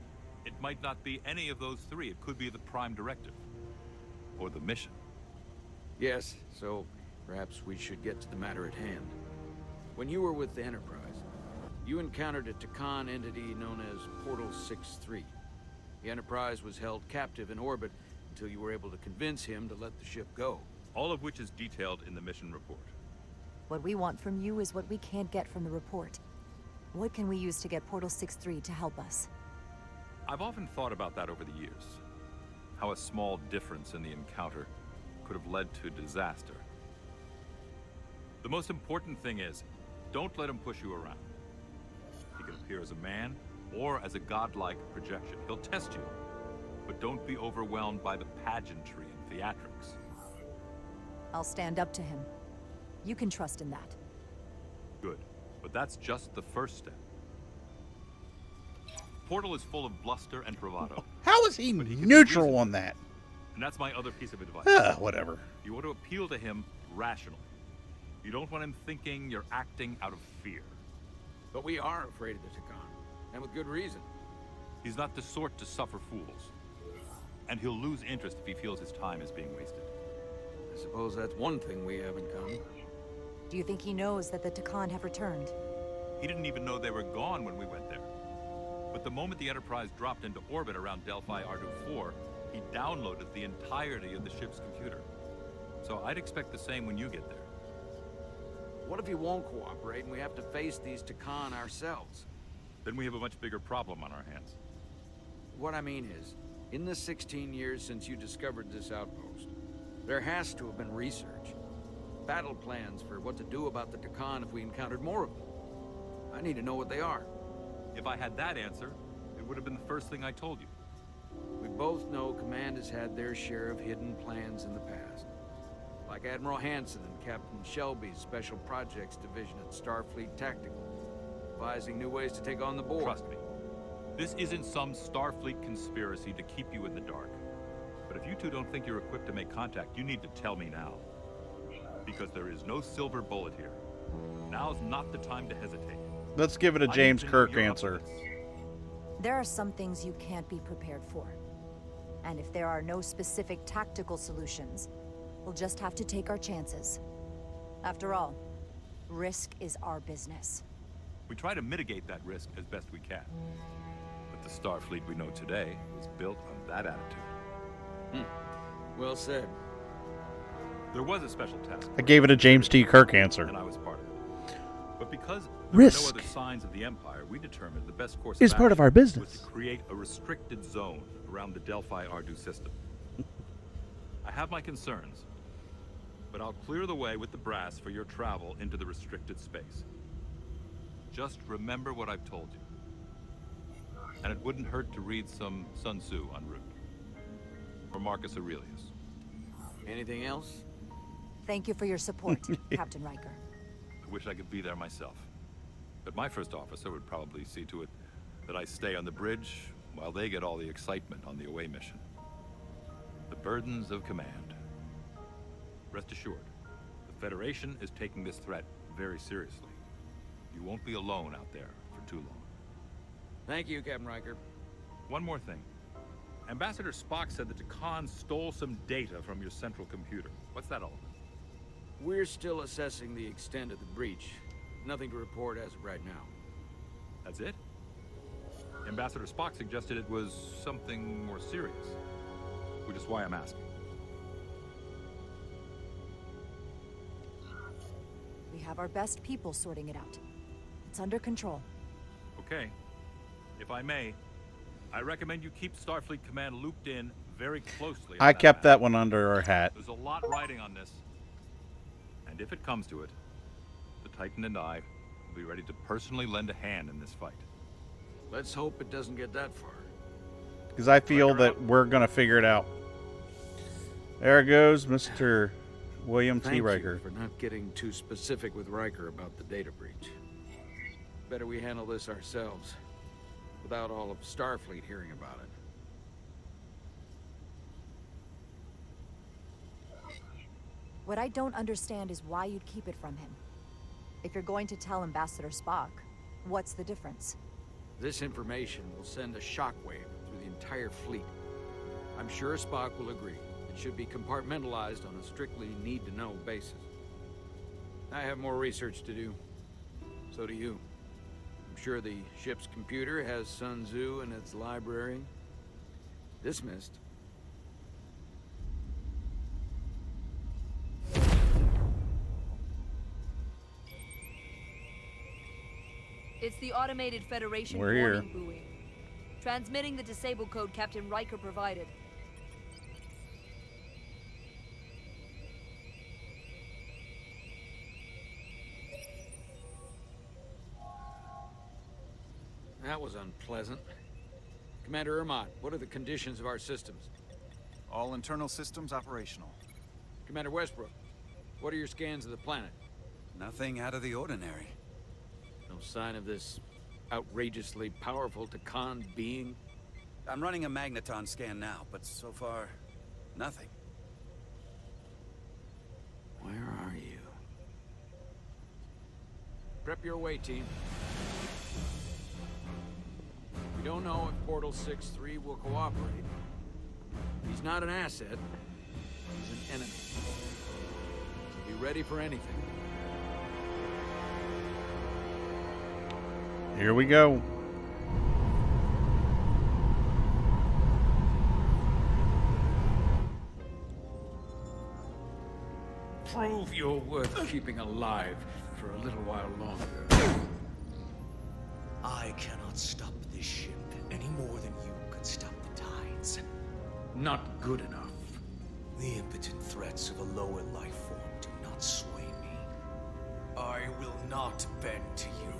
it might not be any of those three. It could be the prime directive. Or the mission. Yes, so perhaps we should get to the matter at hand. When you were with the Enterprise, you encountered a Takan entity known as Pt.3. The Enterprise was held captive in orbit until you were able to convince him to let the ship go. All of which is detailed in the mission report. What we want from you is what we can't get from the report. What can we use to get Pt.3 to help us? I've often thought about that over the years. How a small difference in the encounter could have led to disaster. The most important thing is, don't let him push you around. He can appear as a man or as a godlike projection. He'll test you, but don't be overwhelmed by the pageantry and theatrics. I'll stand up to him. You can trust in that. Good, but that's just the first step. Portal is full of bluster and bravado. How is he neutral on that? And that's my other piece of advice. Whatever. You want to appeal to him rationally. You don't want him thinking you're acting out of fear. But we are afraid of the Takan, and with good reason. He's not the sort to suffer fools. And he'll lose interest if he feels his time is being wasted. I suppose that's one thing we have in common. Do you think he knows that the Takan have returned? He didn't even know they were gone when we went there. But the moment the Enterprise dropped into orbit around Delphi Ardu-4, he downloaded the entirety of the ship's computer. So I'd expect the same when you get there. What if he won't cooperate and we have to face these Takan ourselves? Then we have a much bigger problem on our hands. What I mean is, in the 16 years since you discovered this outpost, there has to have been research. Battle plans for what to do about the Takan if we encountered more of them. I need to know what they are. If I had that answer, it would have been the first thing I told you. We'd both know Command has had their share of hidden plans in the past. Like Admiral Hansen and Captain Shelby's Special Projects Division at Starfleet Tactical, devising new ways to take on the Borg. Trust me, this isn't some Starfleet conspiracy to keep you in the dark. But if you two don't think you're equipped to make contact, you need to tell me now. Because there is no silver bullet here. Now's not the time to hesitate. Let's give it a James Kirk answer. There are some things you can't be prepared for. And if there are no specific tactical solutions, we'll just have to take our chances. After all, risk is our business. We try to mitigate that risk as best we can. But the Starfleet we know today was built on that attitude. Well said. There was a special task force. I gave it a James T. Kirk answer. And I was part of it. But because there were no Risk other signs of the Empire, we determined the best course is of part of action our business. was to create a restricted zone around the Delphi Ardu system. I have my concerns, but I'll clear the way with the brass for your travel into the restricted space. Just remember what I've told you. And it wouldn't hurt to read some Sun Tzu en route. Or Marcus Aurelius. Anything else? Thank you for your support, Captain Riker. I wish I could be there myself. But my first officer would probably see to it that I stay on the bridge while they get all the excitement on the away mission. The burdens of command. Rest assured, the Federation is taking this threat very seriously. You won't be alone out there for too long. Thank you, Captain Riker. One more thing. Ambassador Spock said that Khan stole some data from your central computer. What's that all about? We're still assessing the extent of the breach. Nothing to report as of right now. That's it? Ambassador Spock suggested it was something more serious. Which is why I'm asking. We have our best people sorting it out. It's under control. Okay. If I may, I recommend you keep Starfleet Command looped in very closely. I kept that one under our hat. There's a lot riding on this. And if it comes to it, the Titan and I will be ready to personally lend a hand in this fight. Let's hope it doesn't get that far. Because I feel that we're going to figure it out. There goes Mr. William T. Riker. Thank you for not getting too specific with Riker about the data breach. Better we handle this ourselves, without all of Starfleet hearing about it. What I don't understand is why you'd keep it from him. If you're going to tell Ambassador Spock, what's the difference? This information will send a shockwave through the entire fleet. I'm sure Spock will agree. It should be compartmentalized on a strictly need-to-know basis. I have more research to do. So do you. I'm sure the ship's computer has Sun Tzu in its library. Dismissed. It's the automated Federation We're here. warning buoy. Transmitting the disable code Captain Riker provided. That was unpleasant. Commander Ermont, what are the conditions of our systems? All internal systems operational. Commander Westbrook, what are your scans of the planet? Nothing out of the ordinary. No sign of this outrageously powerful Tkon being? I'm running a magneton scan now, but so far, nothing. Where are you? Prep your way, team. We don't know if Portal 6-3 will cooperate. He's not an asset. He's an enemy. So be ready for anything. Here we go. Prove you're worth keeping alive for a little while longer. I cannot stop this ship any more than you could stop the tides. Not good enough. The impotent threats of a lower life form do not sway me. I will not bend to you.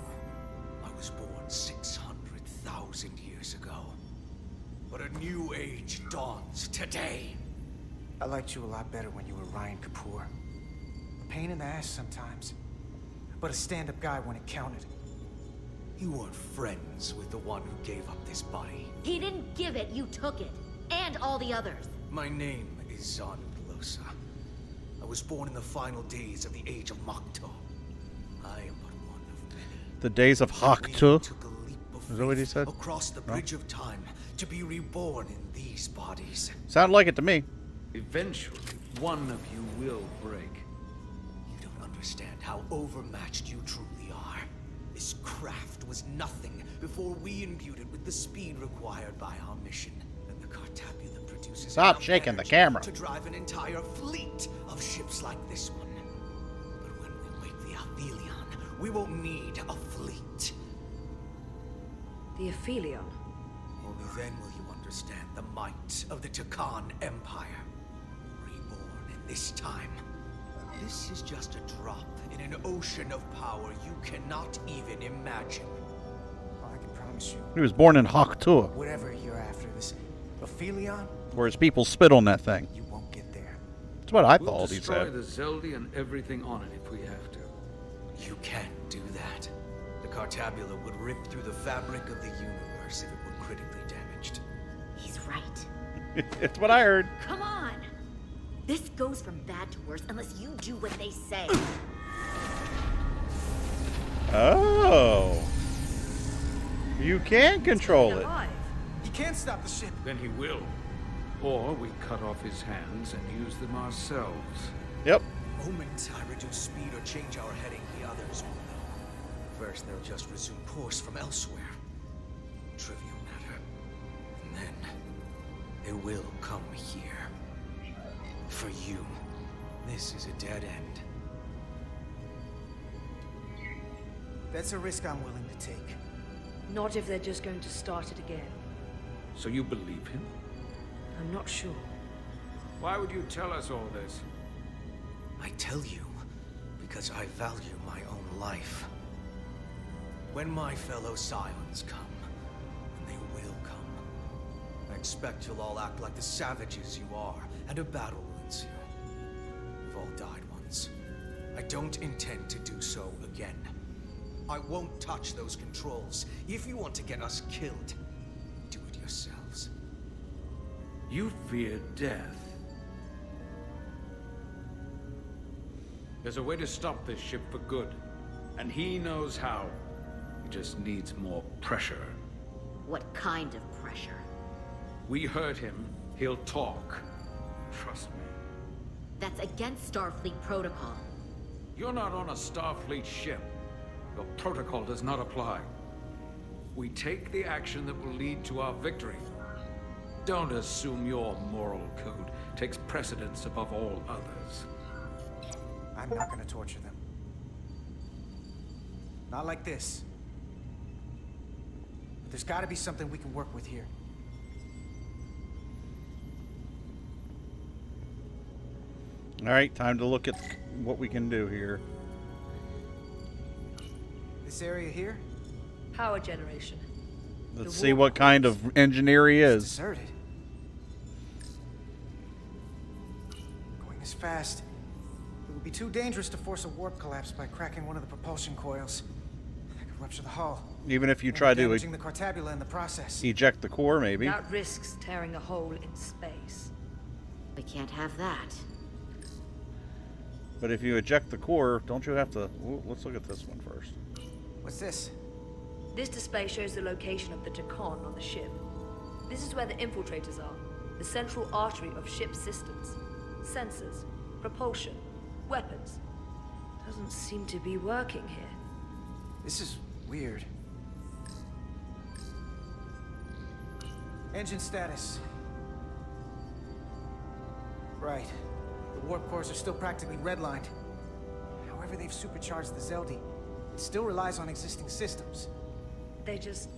I was born 600,000 years ago. but a new age dawns today. I liked you a lot better when you were Ryan Kapoor. A pain in the ass sometimes, but a stand-up guy when it counted. You weren't friends with the one who gave up this body. He didn't give it, you took it. And all the others. My name is Zon Glosa. I was born in the final days of the Age of Makto. I am but one of many. The days of Haktu. Took a leap of Is that what he faith said? across the bridge of time to be reborn in these bodies. Sounded like it to me. Eventually, one of you will break. You don't understand how overmatched you truly are. This craft was nothing before we imbued it with the speed required by our mission. And the Cartabula produces Stop enough shaking the energy camera. to drive an entire fleet of ships like this one. But when we wake the Aphelion, we won't need a fleet. The Aphelion? Only then will you understand the might of the Takan Empire. Reborn in this time. This is just a drop in an ocean of power you cannot even imagine. Well, I can promise you, He was born in Haktu, whatever you're after, this Aphelion, where his people spit on that thing. you won't get there. That's what I We'll thought he destroy said. the Zeldi and everything on it if we have to. You can't do that. The Cartabula would rip through the fabric of the universe if it were critically damaged. He's right. It's what I heard. Come on! This goes from bad to worse unless you do what they say. Oh. You can control it. He can't stop the ship. Then he will. Or we cut off his hands and use them ourselves. Yep. The moment I reduce speed or change our heading, the others will know. First, they'll just resume course from elsewhere. Trivial matter. And then, they will come here. For you, this is a dead end. That's a risk I'm willing to take. Not if they're just going to start it again. So you believe him? I'm not sure. Why would you tell us all this? I tell you, because I value my own life. When my fellow Scions come, and they will come, I expect you'll all act like the savages you are, and a battle will ensue. We've all died once. I don't intend to do so again. I won't touch those controls. If you want to get us killed, do it yourselves. You fear death. There's a way to stop this ship for good, and he knows how. He just needs more pressure. What kind of pressure? We hurt him, he'll talk. Trust me. That's against Starfleet protocol. You're not on a Starfleet ship. Your protocol does not apply. We take the action that will lead to our victory. Don't assume your moral code takes precedence above all others. I'm not gonna torture them. Not like this. But there's gotta be something we can work with here. All right, time to look at what we can do here. This area here? Power generation. Let's see what kind of engineer he is. Deserted. Going this fast, it would be too dangerous to force a warp collapse by cracking one of the propulsion coils. That could rupture the hull. Even if you try to damaging the Cartabula in the process. eject the core, maybe. That risks tearing a hole in space. We can't have that. But if you eject the core, don't you have to... Ooh, let's look at this one first. What's this? This display shows the location of the Takan on the ship. This is where the infiltrators are, the central artery of ship systems. Sensors, propulsion, weapons. Doesn't seem to be working here. This is weird. Engine status. Right. The warp cores are still practically redlined. However, they've supercharged the Zeldi. It still relies on existing systems. They just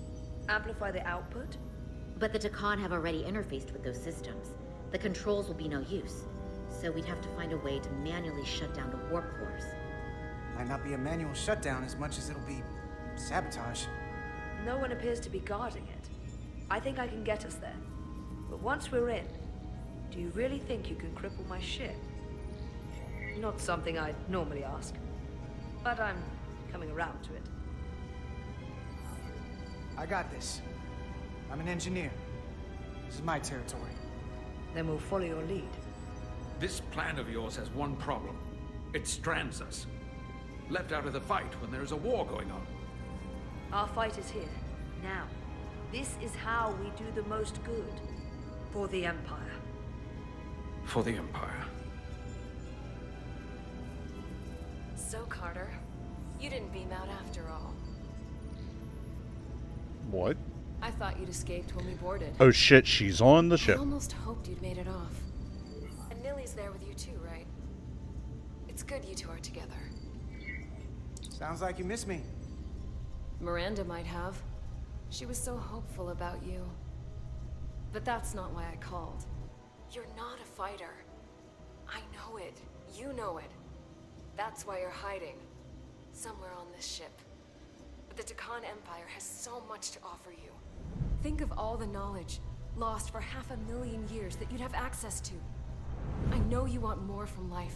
amplify the output? But the Takan have already interfaced with those systems. The controls will be no use. So we'd have to find a way to manually shut down the warp cores. Might not be a manual shutdown as much as it'll be sabotage. No one appears to be guarding it. I think I can get us there. But once we're in, do you really think you can cripple my ship? Not something I'd normally ask, but I'm coming around to it. I got this. I'm an engineer. This is my territory. Then we'll follow your lead. This plan of yours has one problem. It strands us. Left out of the fight when there is a war going on. Our fight is here, now. This is how we do the most good. For the Empire. For the Empire. So, Carter, you didn't beam out after all. What? I thought you'd escaped when we boarded. Oh shit, she's on the ship. I almost hoped you'd made it off. And Nilly's there with you too, right? It's good you two are together. Sounds like you miss me. Miranda might have. She was so hopeful about you. But that's not why I called. You're not a fighter. I know it. You know it. That's why you're hiding. Somewhere on this ship. But the Tkon Empire has so much to offer you. Think of all the knowledge lost for 500,000 years that you'd have access to. I know you want more from life,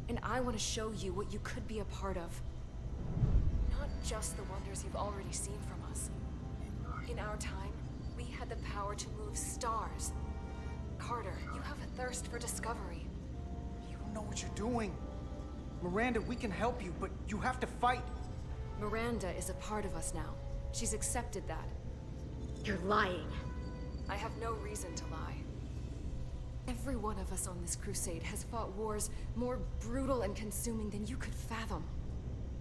and I want to show you what you could be a part of. Not just the wonders you've already seen from us. In our time, we had the power to move stars. Carter, you have a thirst for discovery. You don't know what you're doing. Miranda, we can help you, but you have to fight. Miranda is a part of us now. She's accepted that. You're lying. I have no reason to lie. Every one of us on this crusade has fought wars more brutal and consuming than you could fathom.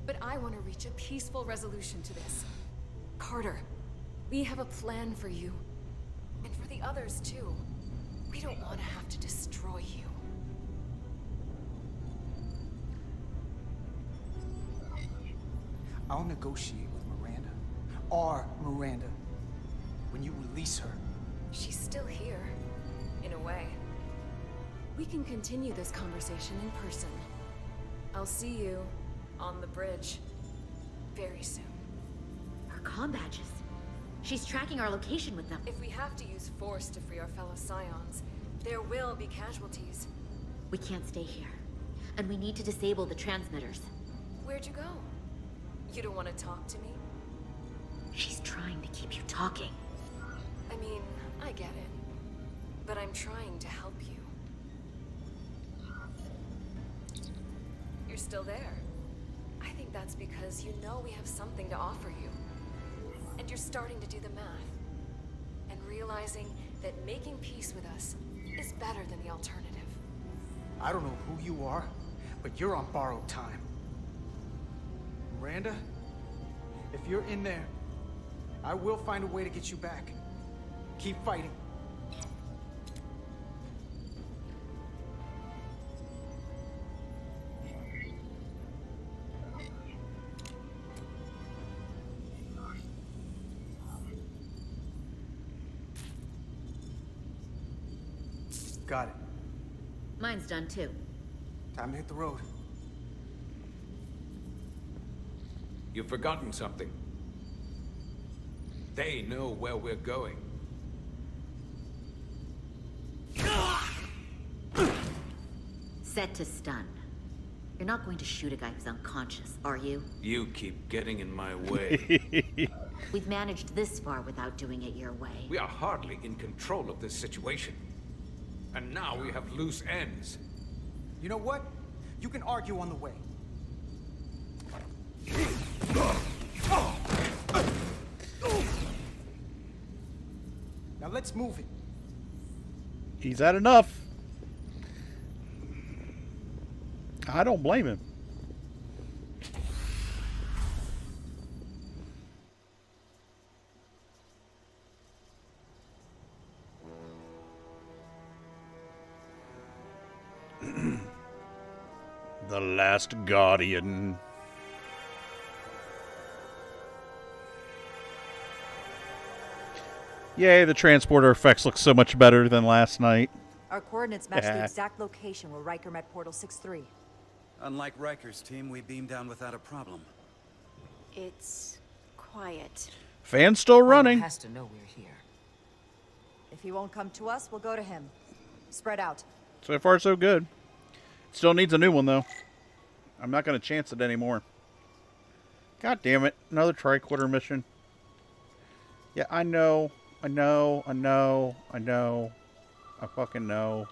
But I want to reach a peaceful resolution to this. Carter, we have a plan for you. And for the others, too. We don't want to have to destroy you. I'll negotiate with Miranda. Our Miranda. When you release her. She's still here, in a way. We can continue this conversation in person. I'll see you on the bridge very soon. Our comm badges. She's tracking our location with them. If we have to use force to free our fellow Scions, there will be casualties. We can't stay here. And we need to disable the transmitters. Where'd you go? You don't want to talk to me? She's trying to keep you talking. I mean, I get it. But I'm trying to help you. You're still there. I think that's because you know we have something to offer you. And you're starting to do the math. And realizing that making peace with us is better than the alternative. I don't know who you are, but you're on borrowed time. Miranda, if you're in there, I will find a way to get you back. Keep fighting. Got it. Mine's done too. Time to hit the road. You've forgotten something. They know where we're going. Set to stun. You're not going to shoot a guy who's unconscious, are you? You keep getting in my way. We've managed this far without doing it your way. We are hardly in control of this situation. And now we have loose ends. You know what? You can argue on the way. Now let's move it. He's had enough. I don't blame him. The Last Guardian. Yay, the transporter effects look so much better than last night. Our coordinates match the exact location where Riker met Portal 6-3. Unlike Riker's team, we beamed down without a problem. It's quiet. Fan's still running. Has to know we're here. If he won't come to us, we'll go to him. Spread out. So far, so good. Still needs a new one, though. I'm not going to chance it anymore. God damn it. Another tricorder mission. Yeah, I know. I fucking know.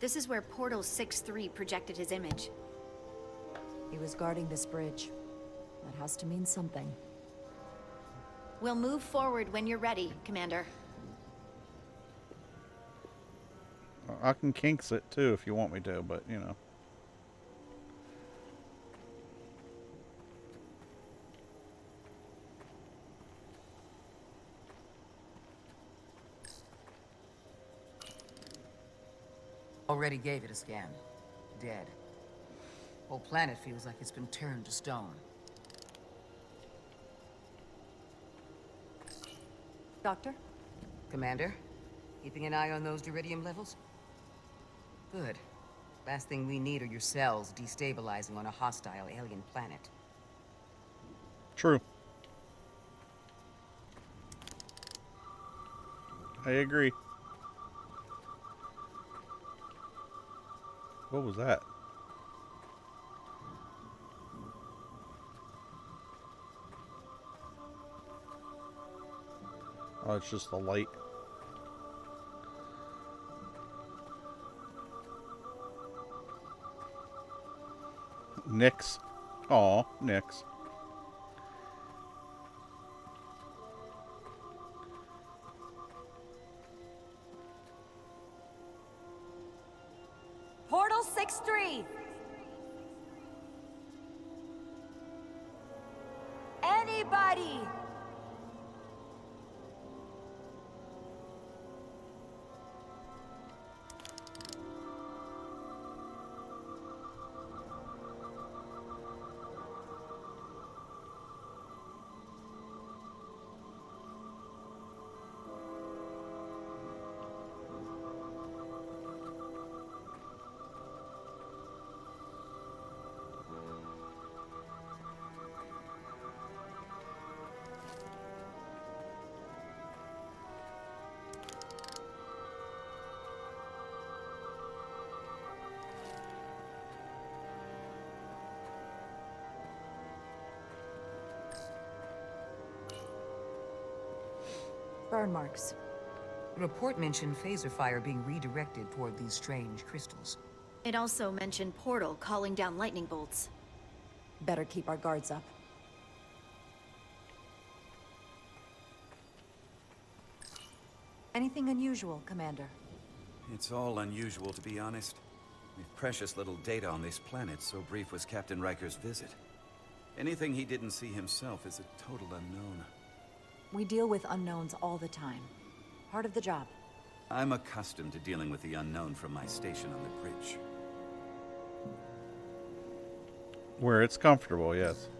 This is where Portal 6-3 projected his image. He was guarding this bridge. That has to mean something. We'll move forward when you're ready, Commander. I can kinks it, too, if you want me to, but, you know. Already gave it a scan. Dead. Whole planet feels like it's been turned to stone. Doctor? Commander? Keeping an eye on those duridium levels? Good. Last thing we need are your cells destabilizing on a hostile alien planet. True. I agree. What was that? Oh, it's just the light. Nyx. Aw, Nyx. Portal 6-3! Anybody! Burn marks. The report mentioned phaser fire being redirected toward these strange crystals. It also mentioned Portal calling down lightning bolts. Better keep our guards up. Anything unusual, Commander? It's all unusual, to be honest. We've precious little data on this planet, so brief was Captain Riker's visit. Anything he didn't see himself is a total unknown. We deal with unknowns all the time. Part of the job. I'm accustomed to dealing with the unknown from my station on the bridge. Where it's comfortable, yes.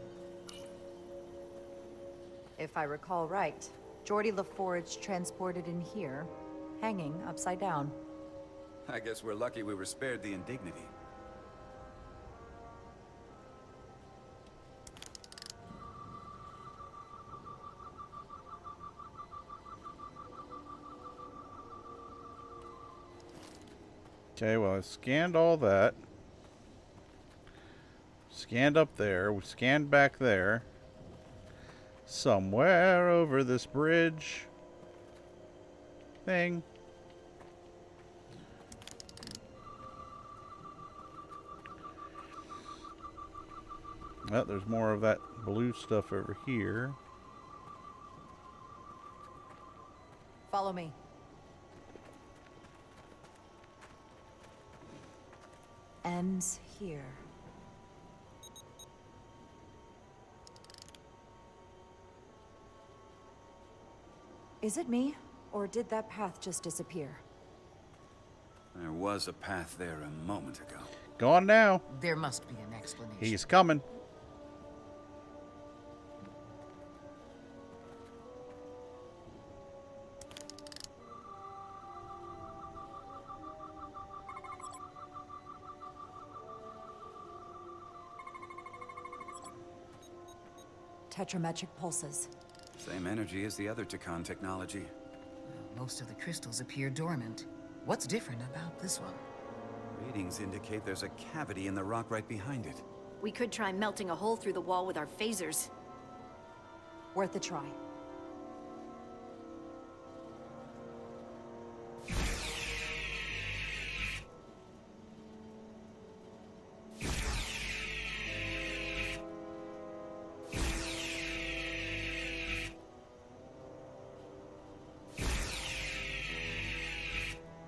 If I recall right, Geordi LaForge transported in here, hanging upside down. I guess we're lucky we were spared the indignity. Okay, well, I scanned all that. Scanned up there. We scanned back there. Somewhere over this bridge thing. Well, there's more of that blue stuff over here. Follow me. Ends here. Is it me, or did that path just disappear? There was a path there a moment ago. Gone now. There must be an explanation. He's coming. Tetrametric pulses. Same energy as the other Takan technology. Well, most of the crystals appear dormant. What's different about this one? Readings indicate there's a cavity in the rock right behind it. We could try melting a hole through the wall with our phasers. Worth a try.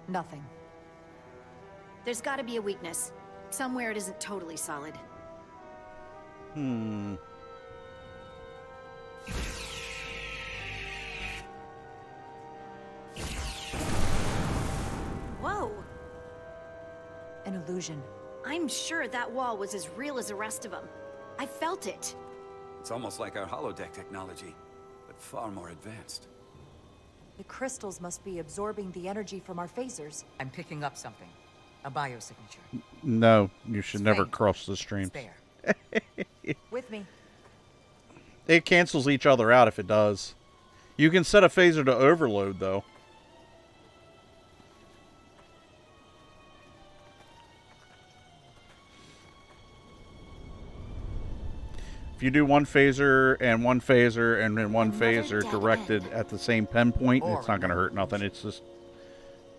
Nothing. There's gotta be a weakness. Somewhere it isn't totally solid. Whoa! An illusion. I'm sure that wall was as real as the rest of them. I felt it. It's almost like our holodeck technology, but far more advanced. The crystals must be absorbing the energy from our phasers. I'm picking up something. A biosignature. No, you should never cross the stream. With me. It cancels each other out if it does. You can set a phaser to overload, though. If you do one phaser and then one phaser directed at the same pinpoint, it's not going to hurt nothing. It's just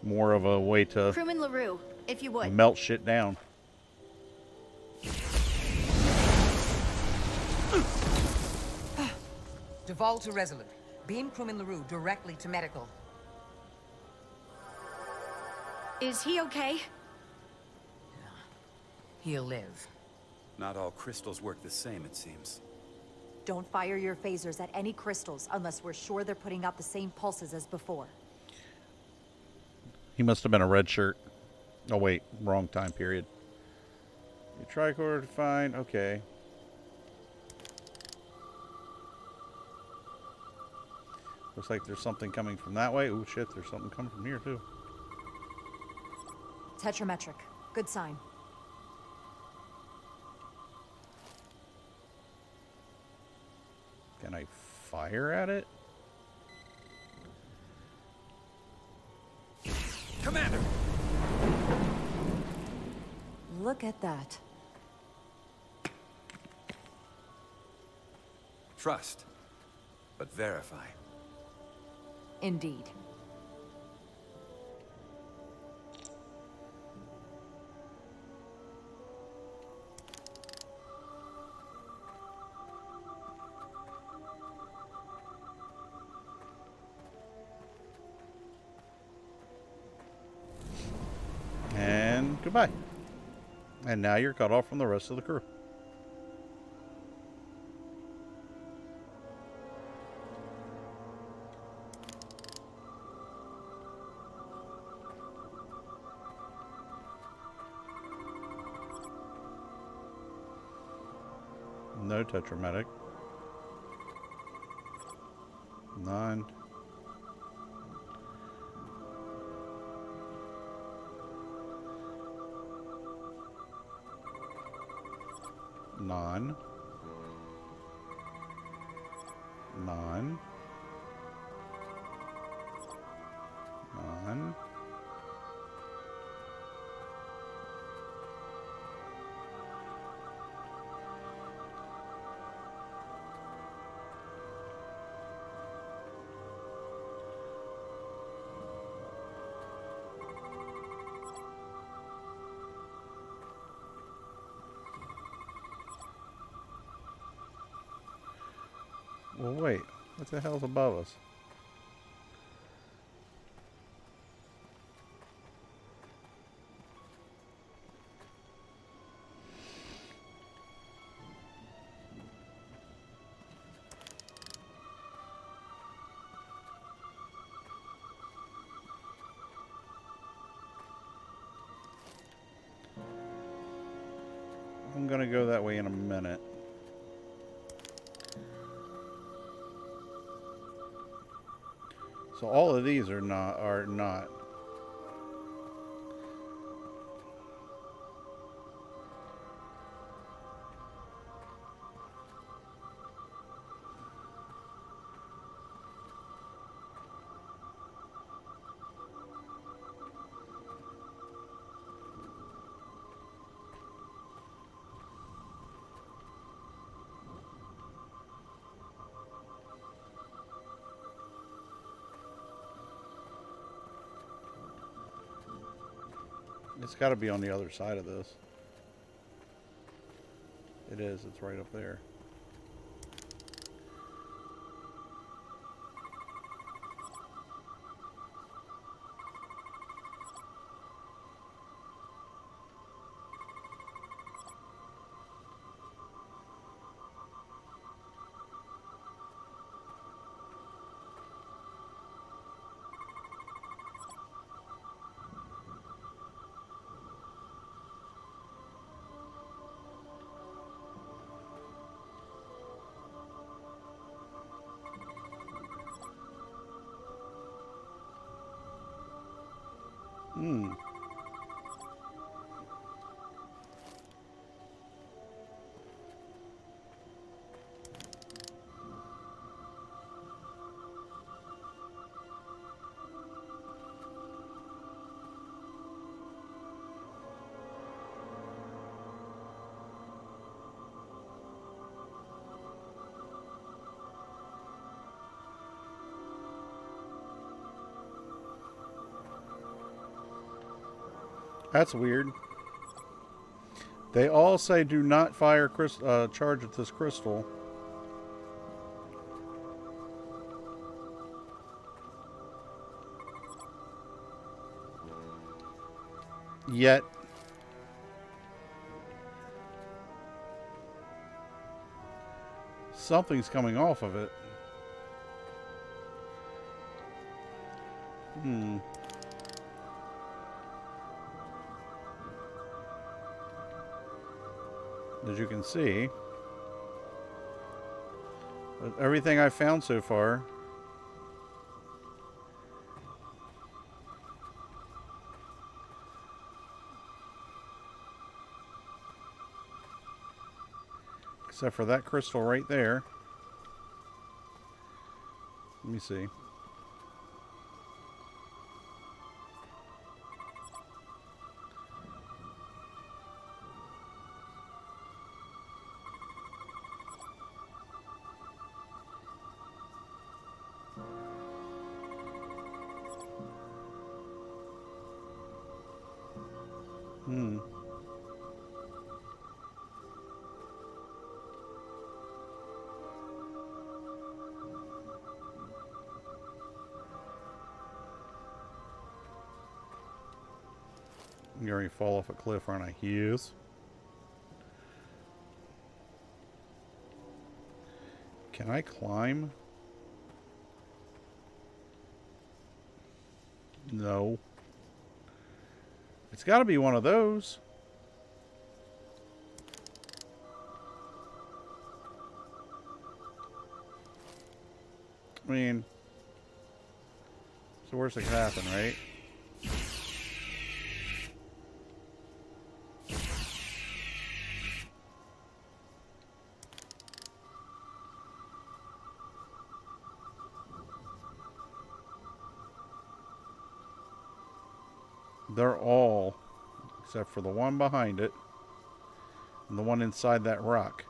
more of a way to Crewman LaRue, if you would. melt shit down. Duval to Resolute. Beam crewman LaRue directly to medical. Is he okay? He'll live. Not all crystals work the same, it seems. Don't fire your phasers at any crystals unless we're sure they're putting out the same pulses as before. He must have been a red shirt. Oh, wait. Wrong time period. Your tricorder defined. Okay. Looks like there's something coming from that way. Oh, shit. There's something coming from here, too. Tetrametric. Good sign. Can I fire at it? Commander! Look at that. Trust, but verify. Indeed. And goodbye. And now you're cut off from the rest of the crew. No tetrametic. None. None. None. None. Well, wait. What the hell's above us? I'm gonna go that way in a minute. So all of these are not. It's got to be on the other side of this. It is. It's right up there. Hmm. That's weird. They all say do not fire charge at this crystal. Yet something's coming off of it. Hmm. As you can see, everything I've found so far except for that crystal right there. Let me see. Hmm. I'm going to fall off a cliff, aren't I? Yes. Can I climb? No. It's got to be one of those. I mean, it's the worst that could happen, right? They're all, except for the one behind it, and the one inside that rock.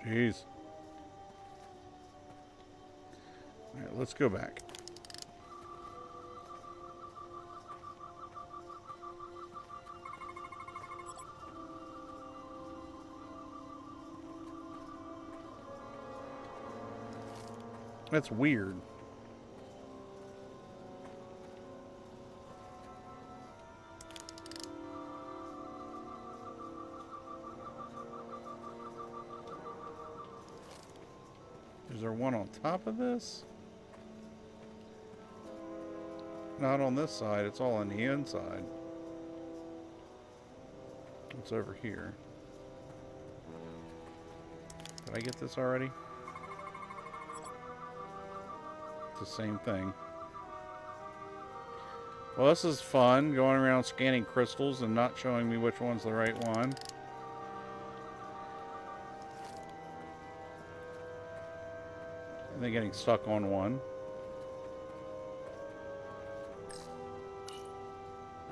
Jeez. Alright, let's go back. That's weird. Is there one on top of this? Not on this side, it's all on the inside. It's over here. Did I get this already? It's the same thing. Well, this is fun, going around scanning crystals and not showing me which one's the right one. And then getting stuck on one.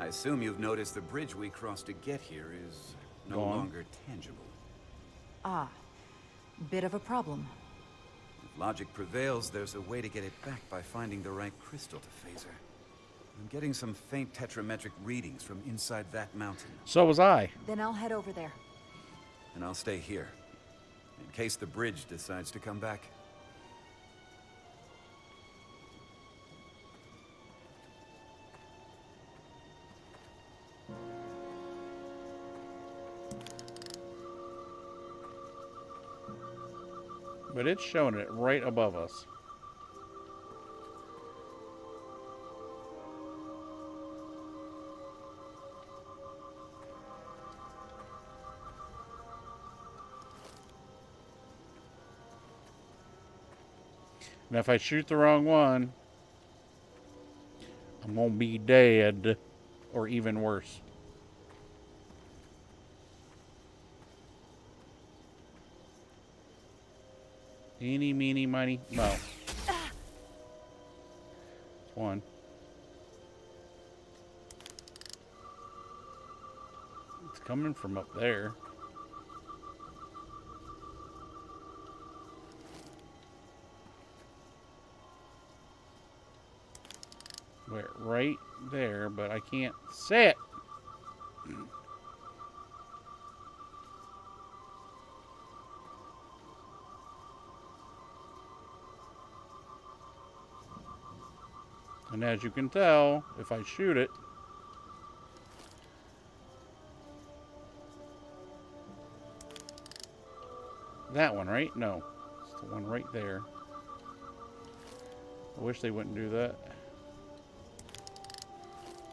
I assume you've noticed the bridge we crossed to get here is no Gone. longer tangible. Ah, bit of a problem. If logic prevails, there's a way to get it back by finding the right crystal to phaser. I'm getting some faint tetrametric readings from inside that mountain. So was I. Then I'll head over there. And I'll stay here, in case the bridge decides to come back. But it's showing it right above us. And if I shoot the wrong one, I'm gonna be dead, or even worse. Eeny, meeny, miny, mo. One. It's coming from up there. Wait, right there, but I can't see it. And as you can tell, if I shoot it, that one, right? No, it's the one right there. I wish they wouldn't do that.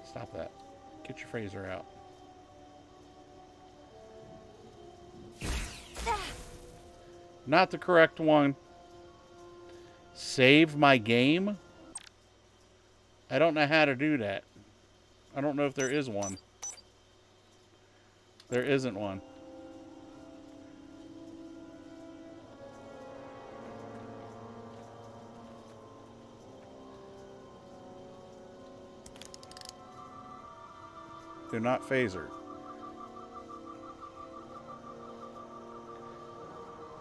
Stop that. Get your phaser out. Not the correct one. Save my game? I don't know how to do that. I don't know if there is one. There isn't one. Do not phaser.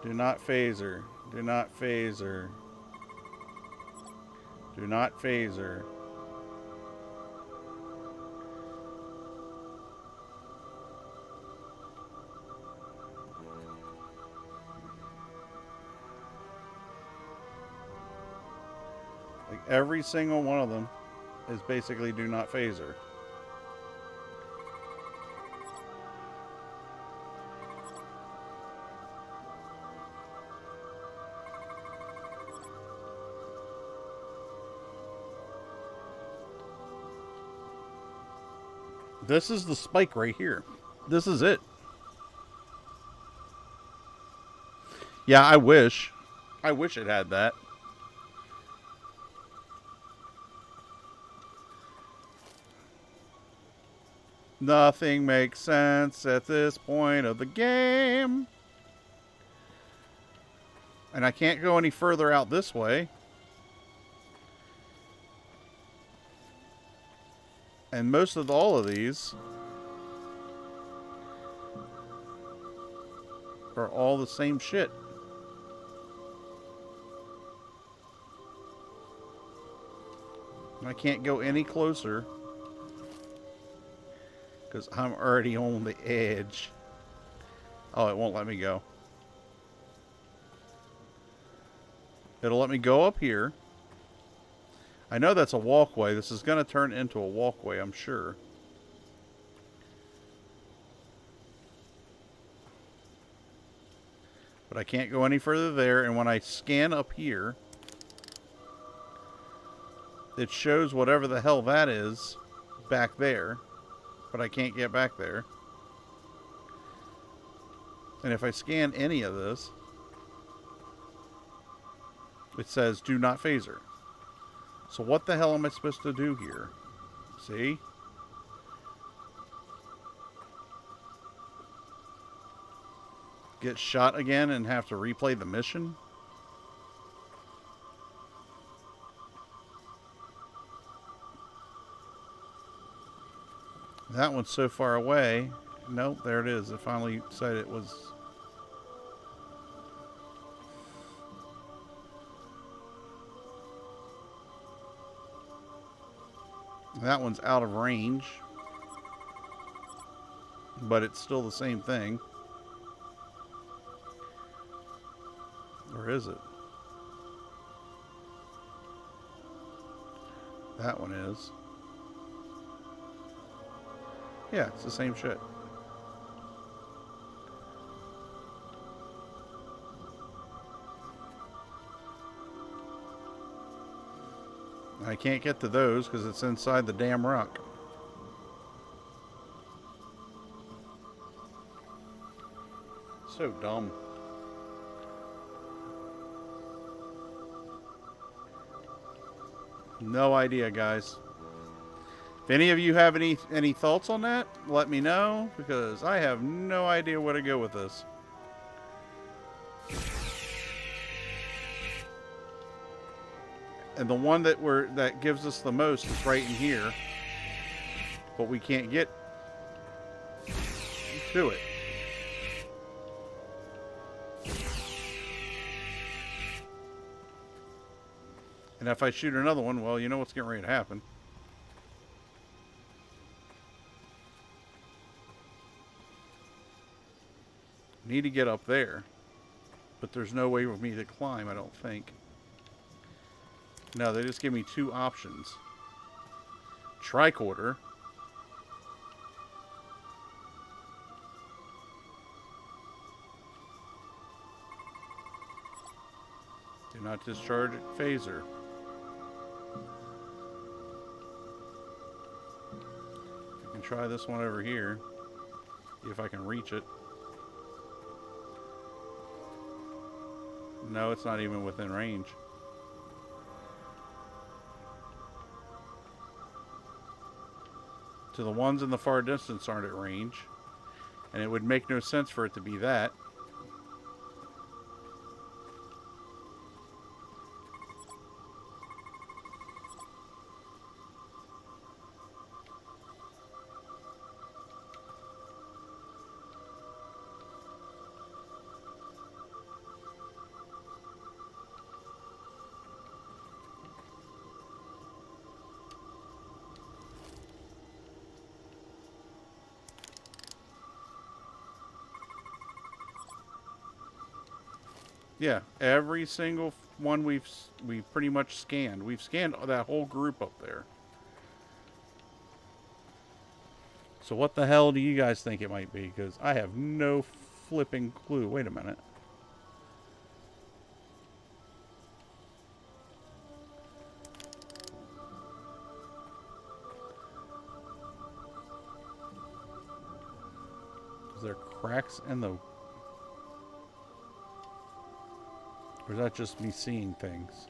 Do not phaser. Do not phaser. Do not phaser. Like every single one of them is basically do not phaser. This is the spike right here. This is it. Yeah, I wish. I wish it had that. Nothing makes sense at this point of the game. And I can't go any further out this way. And most of all of these are all the same shit. And I can't go any closer because I'm already on the edge. Oh, it won't let me go. It'll let me go up here. I know that's a walkway. This is going to turn into a walkway, I'm sure. But I can't go any further there. And when I scan up here, it shows whatever the hell that is back there. But I can't get back there. And if I scan any of this, it says do not phaser. So what the hell am I supposed to do here? See? Get shot again and have to replay the mission? That one's so far away. Nope, there it is. It finally said it was... That one's out of range. But it's still the same thing. Or is it? That one is. Yeah, it's the same shit. I can't get to those because it's inside the damn rock. So dumb. No idea, guys. If any of you have any thoughts on that, let me know, because I have no idea where to go with this. And the one that gives us the most is right in here, but we can't get to it. And if I shoot another one, well, you know what's getting ready to happen. Need to get up there, but there's no way for me to climb, I don't think. No, they just give me two options. Tricorder. Do not discharge phaser. I can try this one over here. See if I can reach it. No, it's not even within range. So the ones in the far distance aren't at range. And it would make no sense for it to be that. Yeah, every single one we've pretty much scanned. We've scanned that whole group up there. So what the hell do you guys think it might be? Because I have no flipping clue. Wait a minute. Is there cracks in the... Or is that just me seeing things?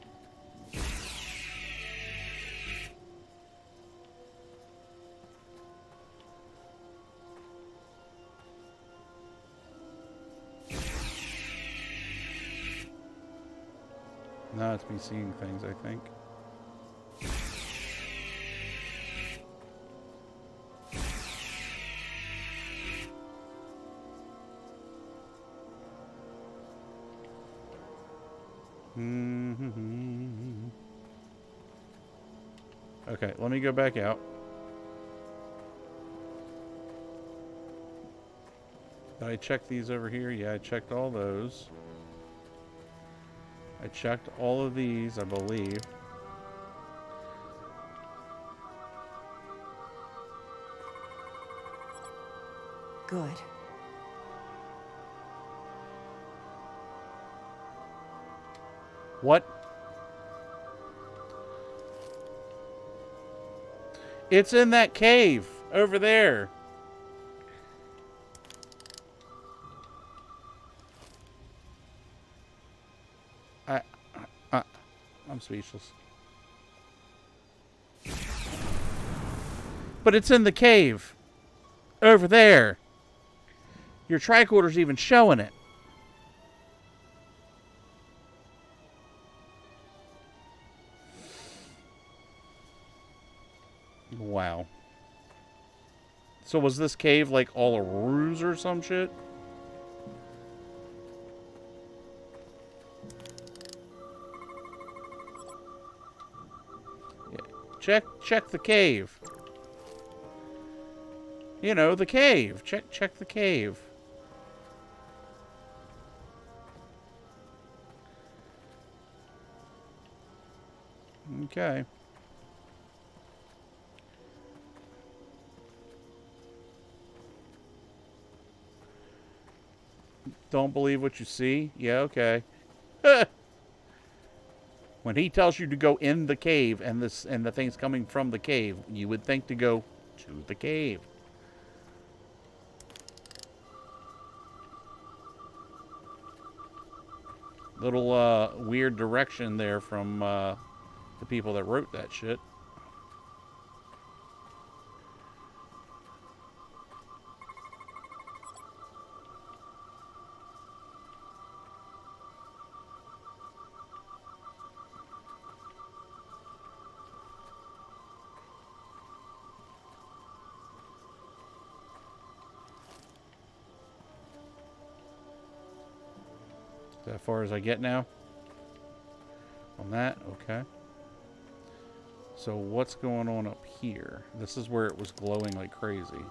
No, it's me seeing things, I think. Okay, let me go back out. Did I check these over here? Yeah, I checked all those. I checked all of these, I believe. Good. What? It's in that cave over there. I'm speechless. But it's in the cave over there. Your tricorder's even showing it. Wow. So was this cave like all a ruse or some shit? Yeah. Check the cave. You know, the cave. Check the cave. Okay. Don't believe what you see? Yeah, okay. When he tells you to go in the cave and the thing's coming from the cave, you would think to go to the cave. Little weird direction there from the people that wrote that shit. Is that as far as I get now? On that? Okay. So what's going on up here? This is where it was glowing like crazy.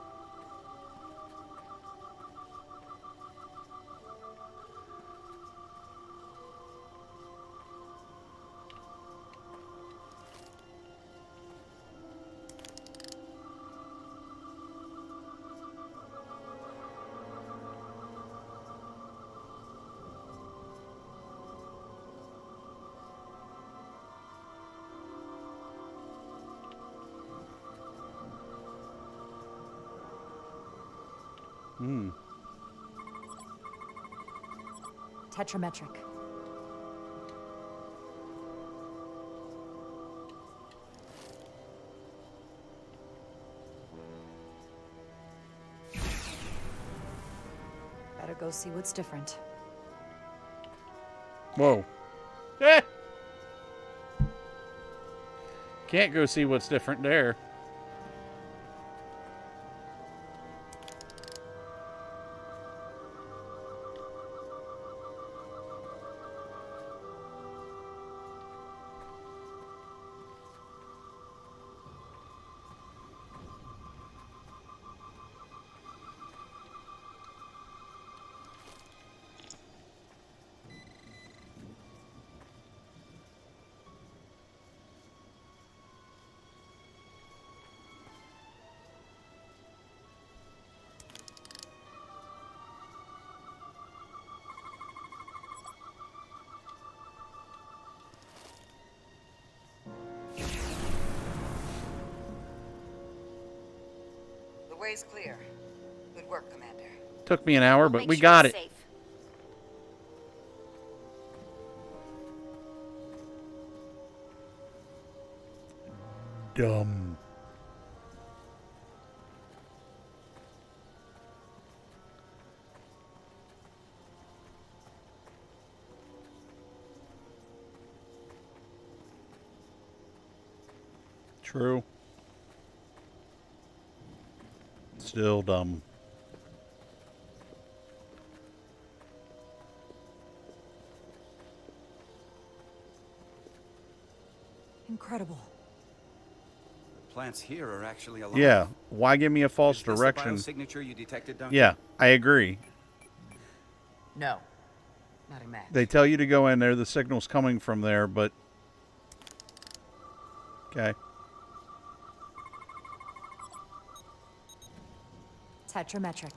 Tetrametric. Better go see what's different. Whoa. Eh! Can't go see what's different there. The way's clear. Good work, Commander. Took me an hour, but we got it. Safe. Dumb. True. Still dumb. Incredible. The plants here are actually alive. Yeah. Why give me a false Is this direction? the biosignature you detected, Doctor? Yeah, I agree. No. Not a match. They tell you to go in there. The signal's coming from there, but... Okay. Tetrametric.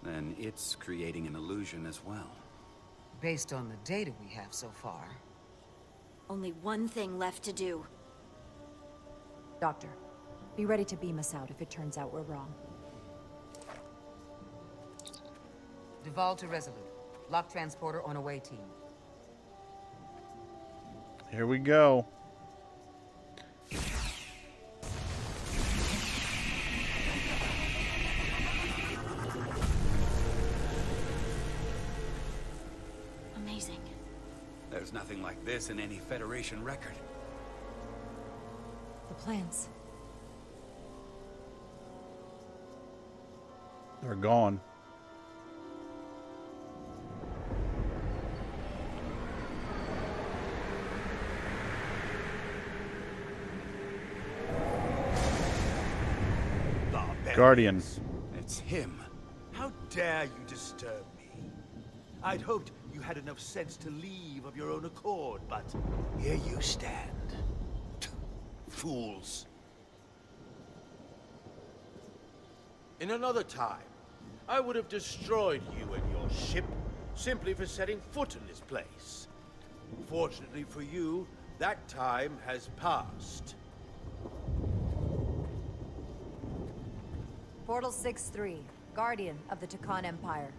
Then it's creating an illusion as well. Based on the data we have so far. Only one thing left to do. Doctor, be ready to beam us out if it turns out we're wrong. Duval to Resolute. Lock transporter on away team. Here we go. Amazing. There's nothing like this in any Federation record. The plans. They're gone. Guardian. It's him. How dare you disturb me? I'd hoped you had enough sense to leave of your own accord, but here you stand. Fools. In another time, I would have destroyed you and your ship simply for setting foot in this place. Fortunately for you, that time has passed. Portal 6-3, Guardian of the Tkon Empire.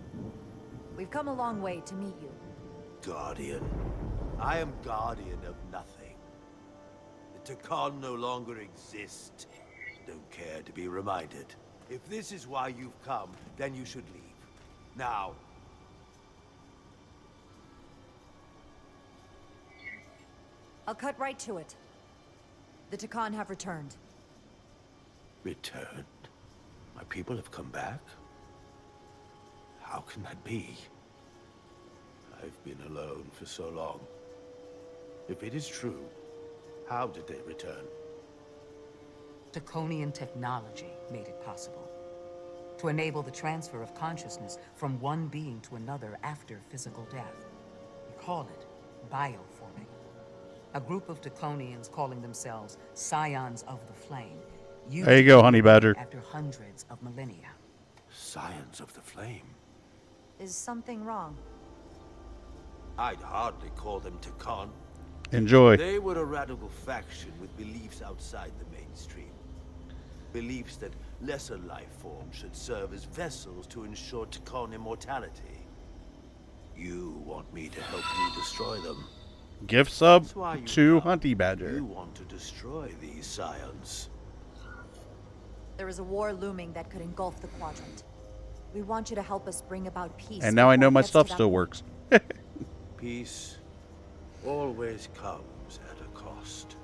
We've come a long way to meet you. Guardian? I am guardian of nothing. The Tkon no longer exist. Don't care to be reminded. If this is why you've come, then you should leave. Now. I'll cut right to it. The Tkon have returned. Returned? My people have come back? How can that be? I've been alone for so long. If it is true, how did they return? Draconian technology made it possible. To enable the transfer of consciousness from one being to another after physical death. We call it bioforming. A group of Draconians calling themselves Scions of the Flame. There you go, honey badger. After hundreds of millennia. Scions of the Flame? Is something wrong? I'd hardly call them Tkon. Enjoy. They were a radical faction with beliefs outside the mainstream. Beliefs that lesser life forms should serve as vessels to ensure Tkon immortality. You want me to help you destroy them? Gift sub to Hunty Badger. You want to destroy these scions. There is a war looming that could engulf the quadrant. We want you to help us bring about peace. And now I know my before it stuff gets to still that works. Peace always comes at a cost.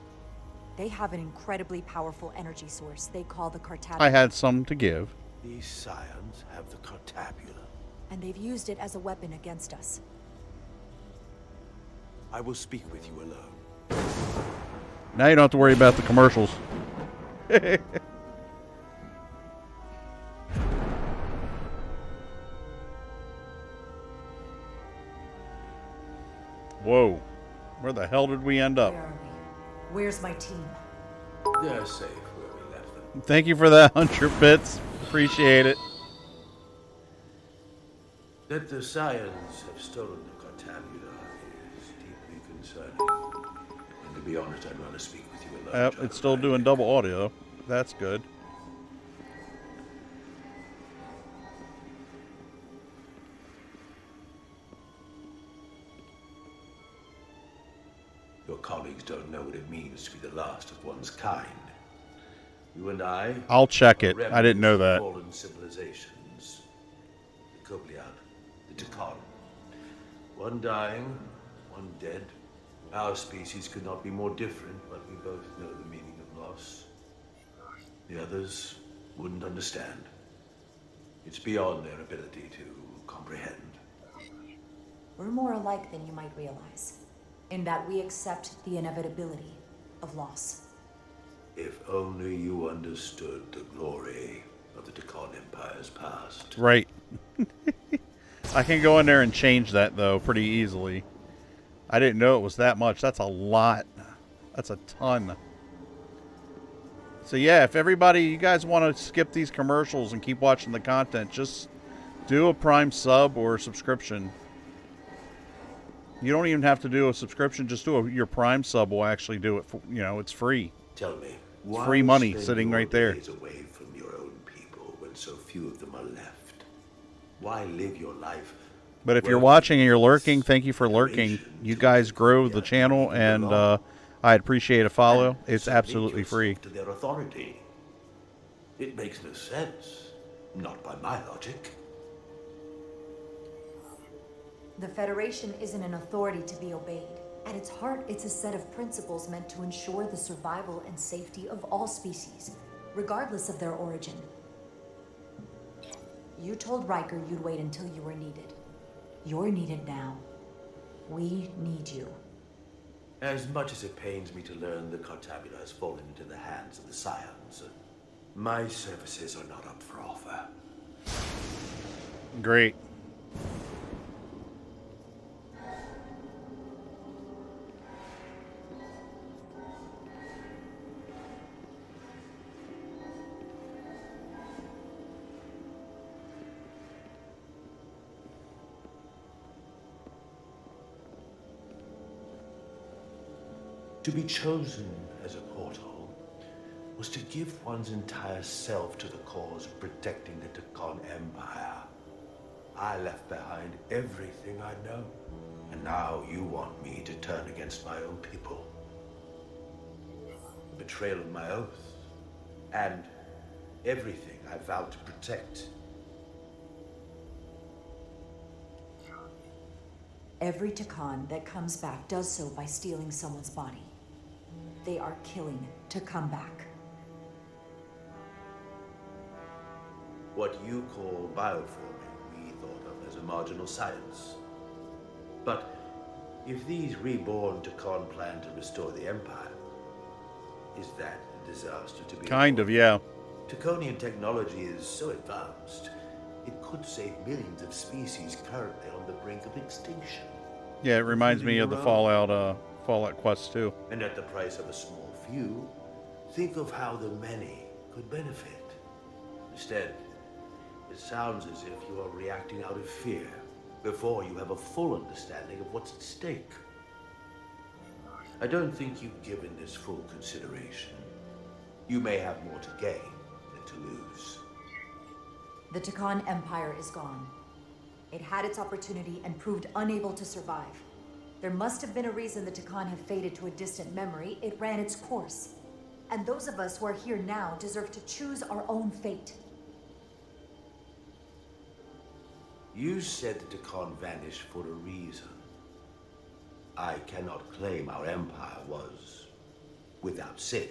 They have an incredibly powerful energy source they call the Cartabula. I had some to give. These scions have the Cartabula. And they've used it as a weapon against us. I will speak with you alone. Now you don't have to worry about the commercials. Whoa. Where the hell did we end up? Where are we? Where's my team? They're safe where we left them. Thank you for that 100 bits. Appreciate it. That the scions have stolen the Cartabula is deeply concerning. And to be honest, I'd rather speak with you alone. Yep, it's still doing double audio. That's good. Your colleagues don't know what it means to be the last of one's kind. You and I. I'll check it. I didn't know that. Fallen civilizations. The Kobliad, the Tkon. One dying, one dead. Our species could not be more different, but we both know the meaning of loss. The others wouldn't understand. It's beyond their ability to comprehend. We're more alike than you might realize, in that we accept the inevitability of loss. If only you understood the glory of the Tkon Empire's past. Right. I can go in there and change that, though, pretty easily. I didn't know it was that much. That's a lot. That's a ton. So yeah, if everybody, you guys want to skip these commercials and keep watching the content, just do a Prime sub or subscription. You don't even have to do a subscription. Just do your Prime sub will actually do it. For, you know, it's free. Tell me, it's free money sitting right there. Days away from your own people when so few of them are left? Why live your life? But if you're watching and you're lurking, thank you for lurking. You guys grow the channel, and I'd appreciate a follow. It's absolutely free. To their authority. It makes no sense. Not by my logic. The Federation isn't an authority to be obeyed. At its heart, it's a set of principles meant to ensure the survival and safety of all species, regardless of their origin. You told Riker you'd wait until you were needed. You're needed now. We need you. As much as it pains me to learn the Cartabula has fallen into the hands of the Scions, my services are not up for offer. Great. To be chosen as a portal was to give one's entire self to the cause of protecting the Tkon Empire. I left behind everything I know, and now you want me to turn against my own people. The betrayal of my oath, and everything I vowed to protect. Every Tkon that comes back does so by stealing someone's body. They are killing to come back. What you call bioforming, we thought of as a marginal science. But if these reborn Tkon plan to restore the Empire, is that a disaster to be Kind of, yeah. Tkonian technology is so advanced, it could save millions of species currently on the brink of extinction. Yeah, it reminds me of the Fallout Quest 2. And at the price of a small few, think of how the many could benefit. Instead, it sounds as if you are reacting out of fear before you have a full understanding of what's at stake. I don't think you've given this full consideration. You may have more to gain than to lose. The Tkon Empire is gone. It had its opportunity and proved unable to survive. There must have been a reason the Tkon have faded to a distant memory. It ran its course. And those of us who are here now deserve to choose our own fate. You said the Tkon vanished for a reason. I cannot claim our empire was without sin.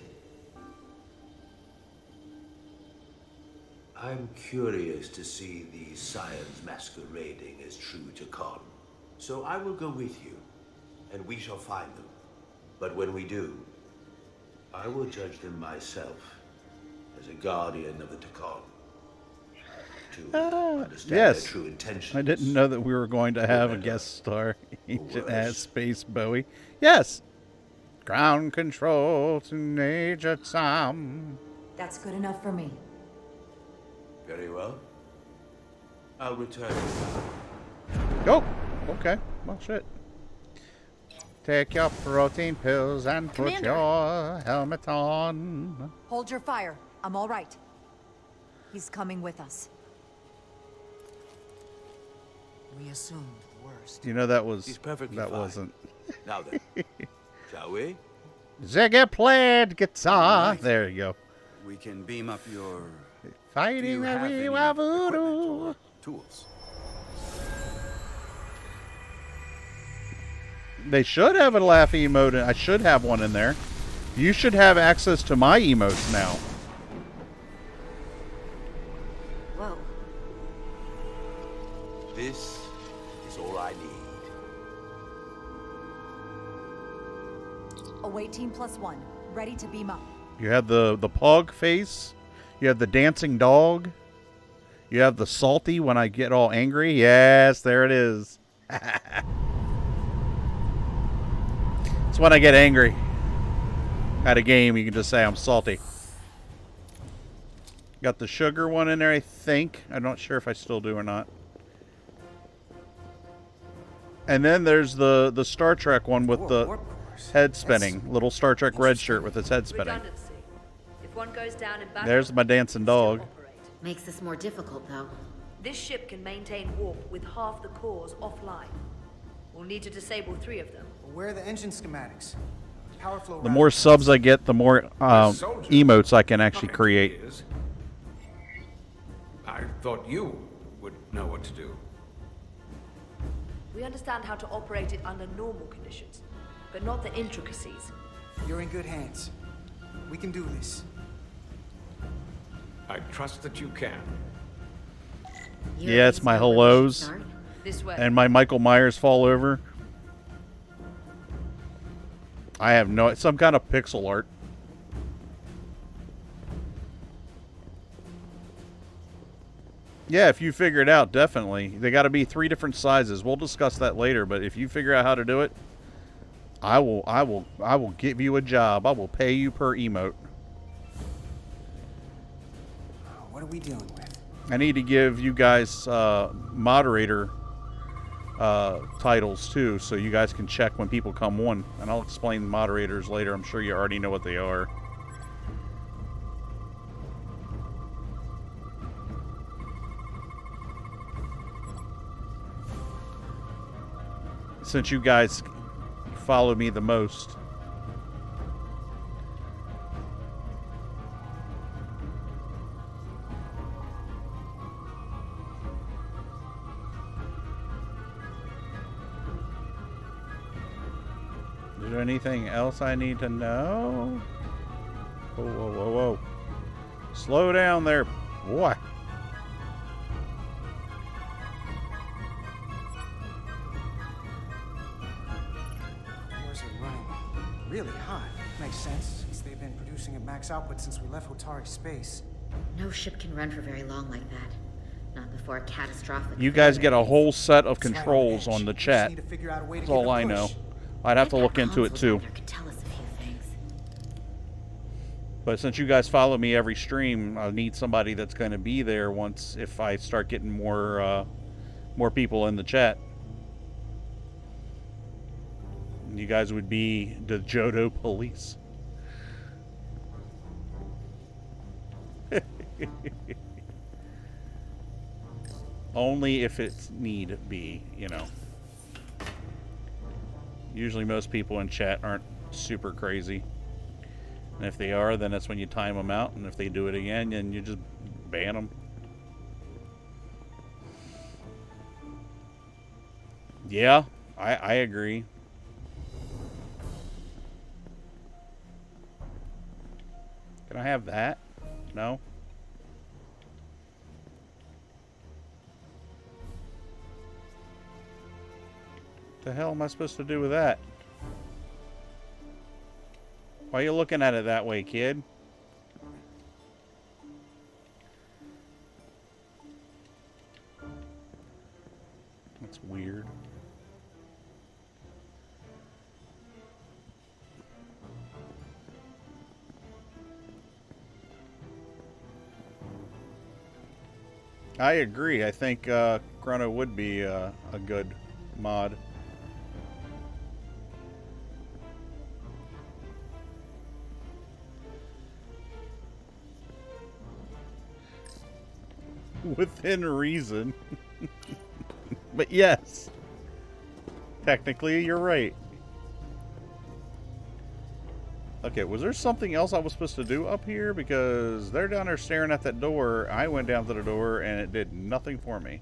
I'm curious to see these Scions masquerading as true Tkon. So I will go with you, and we shall find them. But when we do, I will judge them myself as a guardian of the Tkon. To understand Yes. their true intentions. I didn't know that we were going to have a guest star, Ancient Ass Space Bowie. Yes. Ground control to Major Tom. That's good enough for me. Very well. I'll return. Oh, okay. Well, shit. Take your protein pills and put Commander. your helmet on. Hold your fire. I'm all right. He's coming with us. We assumed the worst. You know that was He's perfectly that fine. wasn't. Now then, shall we? Ziggy played guitar. Right. There you go. We can beam up your... Fighting Do you the have wee any wa equipment voodoo. or tools? They should have a laugh emote. I should have one in there. You should have access to my emotes now. Whoa. This is all I need. Await team +1. Ready to beam up. You have the pog face. You have the dancing dog. You have the salty when I get all angry. Yes, there it is. It's when I get angry. At a game, you can just say I'm salty. Got the sugar one in there, I think. I'm not sure if I still do or not. And then there's the Star Trek one with the head spinning. Little Star Trek red shirt with its head spinning. Redundancy. If one goes down in battle, There's my dancing dog. Makes this more difficult, though. this ship can maintain warp with half the cores offline. We'll need to disable 3 of them. Where are the engine schematics? Power flow The more subs I get, the more emotes I can actually create. I thought you would know what to do. We understand how to operate it under normal conditions, but not the intricacies. You're in good hands. We can do this. I trust that you can. Yeah, it's my hellos. This way. And my Michael Myers fall over. I have no... Some kind of pixel art. Yeah, if you figure it out, definitely. They got to be 3 different sizes. We'll discuss that later, but if you figure out how to do it, I will give you a job. I will pay you per emote. What are we dealing with? I need to give you guys moderator titles too, so you guys can check when people come on, and I'll explain moderators later. I'm sure you already know what they are. Since you guys follow me the most. Is there anything else I need to know? Whoa, whoa, whoa, whoa. Slow down there, boy. Really hot. Makes sense, since they've been producing at max output since we left Hotari space. No ship can run for very long like that. Not before a catastrophic... You guys get a whole set of controls on the chat. That's all I know. I'd have to look into it too. But since you guys follow me every stream, I need somebody that's going to be there once if I start getting more people in the chat. You guys would be the Johto police. Only if it's need be, you know. Usually most people in chat aren't super crazy. And if they are, then that's when you time them out. And if they do it again, then you just ban them. Yeah, I agree. Can I have that? No? What the hell am I supposed to do with that? Why are you looking at it that way, kid? That's weird. I agree. I think Chrono would be a good mod. Within reason. But yes. Technically, you're right. Okay, was there something else I was supposed to do up here? Because they're down there staring at that door. I went down to the door and it did nothing for me.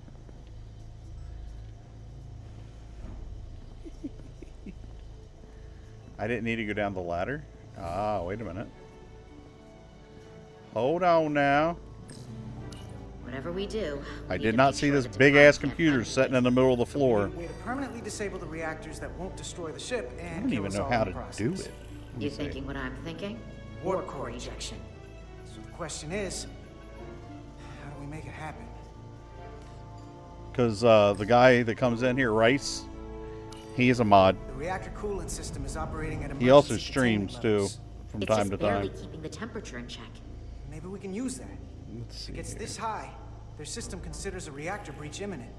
I didn't need to go down the ladder. Ah, wait a minute. Hold on now. Whatever we do, I did not see this big ass computer sitting in the middle of the floor. Way to permanently disable the reactors that won't destroy the ship and I don't even know how to do it. You thinking what I'm thinking? Warp core ejection. So the question is, how do we make it happen? Because the guy that comes in here, Rice, he is a mod. The reactor coolant system is operating at He also streams too, from time to time. It's just barely keeping the temperature in check. Maybe we can use that. If it gets this high, their system considers a reactor breach imminent.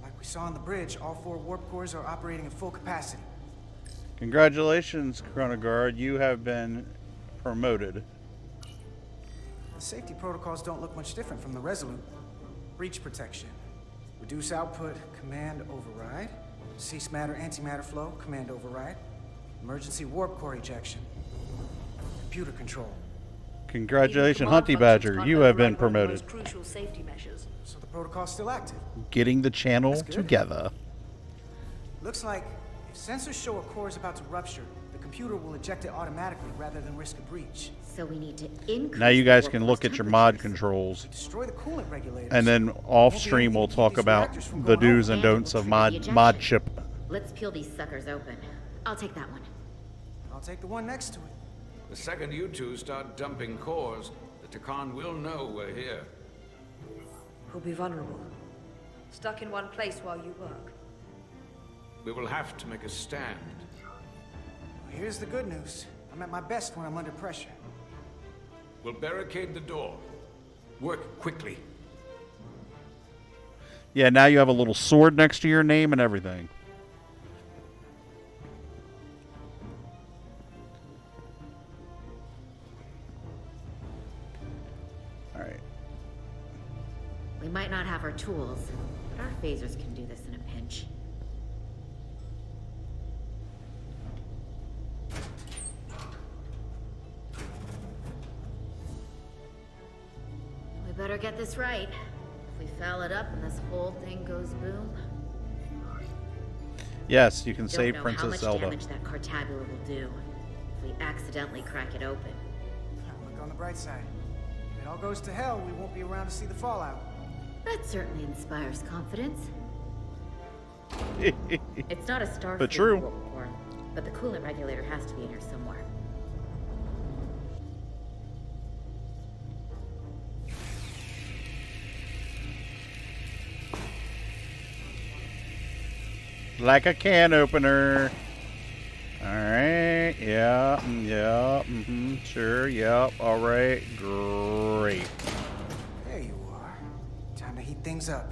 Like we saw on the bridge, all 4 warp cores are operating at full capacity. Congratulations, Chronogard. You have been promoted. The safety protocols don't look much different from the Resolute. Breach protection. Reduce output, command override. Cease matter, antimatter flow, command override. Emergency warp core ejection. Computer control. Congratulations, Hunty Badger. You have been promoted. Crucial safety measures. So the protocol's still active. Getting the channel together. Looks like if sensors show a core is about to rupture, the computer will eject it automatically rather than risk a breach. So we need to increase. Now you guys can look at your mod controls. Destroy the coolant regulators. And then off stream we'll talk about the do's and don'ts of mod chip. Let's peel these suckers open. I'll take that one. I'll take the one next to it. The second you two start dumping cores, the Takan will know we're here. We'll be vulnerable. Stuck in one place while you work. We will have to make a stand. Here's the good news. I'm at my best when I'm under pressure. We'll barricade the door. Work quickly. Yeah, now you have a little sword next to your name and everything. Alright. We might not have our tools, but our phasers can do this in a pinch. We better get this right. If we foul it up and this whole thing goes boom. Yes, you can Don't save know Princess how much Zelda. damage that Cartabula will do if we accidentally crack it open. Look on the bright side. If it all goes to hell, we won't be around to see the fallout. That certainly inspires confidence. It's not a Starfleet But true. core, but the coolant regulator has to be in here somewhere. Like a can opener. Alright, yeah, sure, yep, alright, great. There you are. Time to heat things up.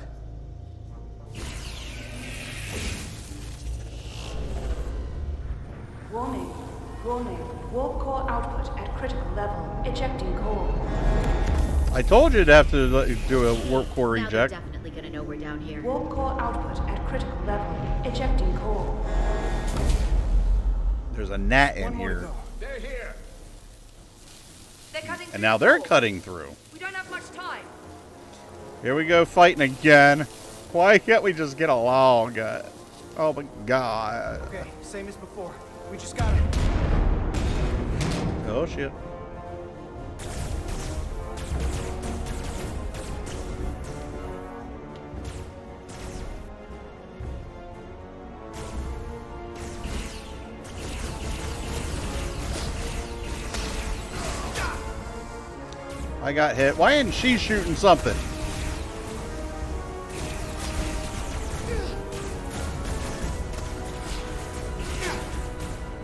Warning. Warning. Warp core output at critical level. Ejecting core. I told you to have to do a warp core Now reject. they're definitely gonna know we're down here. Warp core output at critical level. Ejecting core. There's a gnat in here. They're here. They're cutting And now they're cutting through. We don't have much time. Here we go fighting again. Why can't we just get along? Oh my god. Okay, same as before. We just gotta. Oh shit. I got hit. Why isn't she shooting something?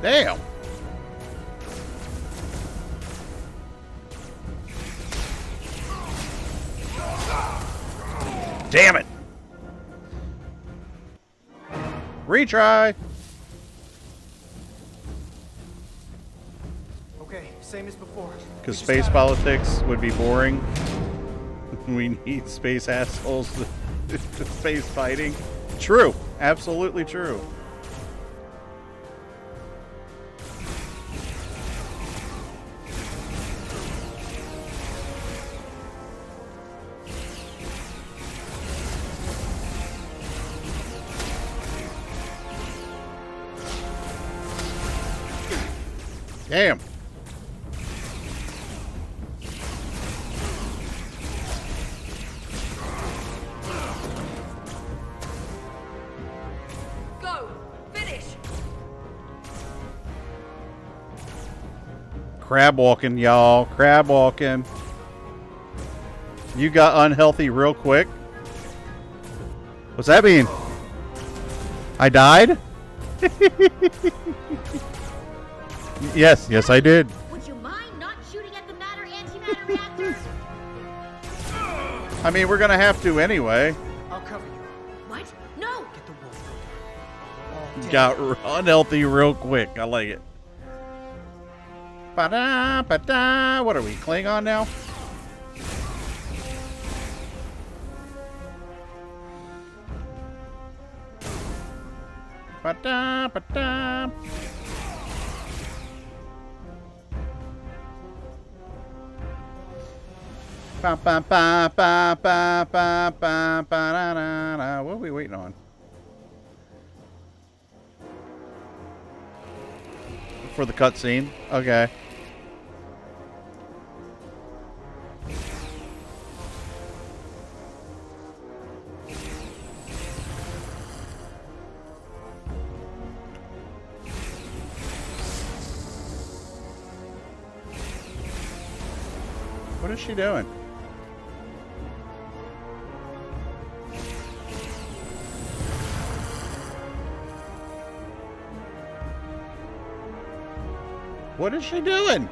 Damn. Damn it. Retry. Okay, same as before. Because space politics would be boring. We need space assholes to space fighting. True. Absolutely true. Damn. Go. Finish. Crab walking, y'all. Crab walking. You got unhealthy real quick. What's that mean? I died? Yes, I did. Would you mind not shooting at the matter antimatter reactor? I mean, we're gonna have to anyway. I'll cover you. What? No! Get the wolf. Got unhealthy real quick. I like it. Ba-da, ba-da. What are we, Klingon now? Ba-da, ba-da. Ba, ba, ba, ba, ba, ba, ba, ba, da, da, da. What are we waiting on? For the cutscene? Okay. What is she doing? What is she doing?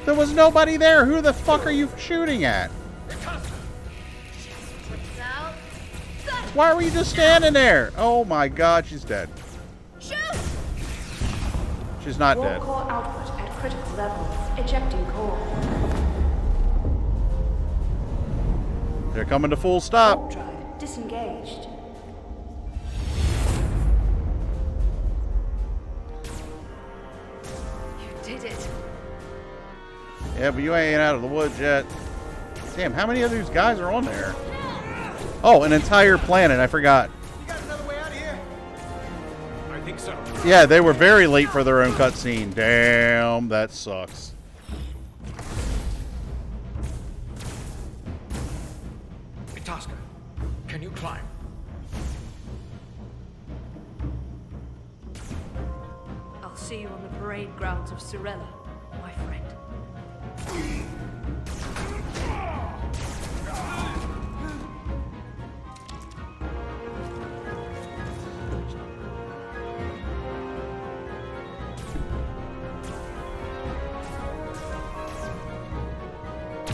There was nobody there. Who the fuck are you shooting at? Why were you just standing there? Oh my god, she's dead. Shoot! She's not Warp dead. core output at critical levels. Ejecting core. They're coming to full stop. Warp drive disengaged. You did it. Yeah, but you ain't out of the woods yet. Damn, how many of these guys are on there? Oh, an entire planet. I forgot. I think so. Yeah, they were very late for their own cutscene. Damn, that sucks. Itasca, can you climb? I'll see you on the parade grounds of Sorella, my friend.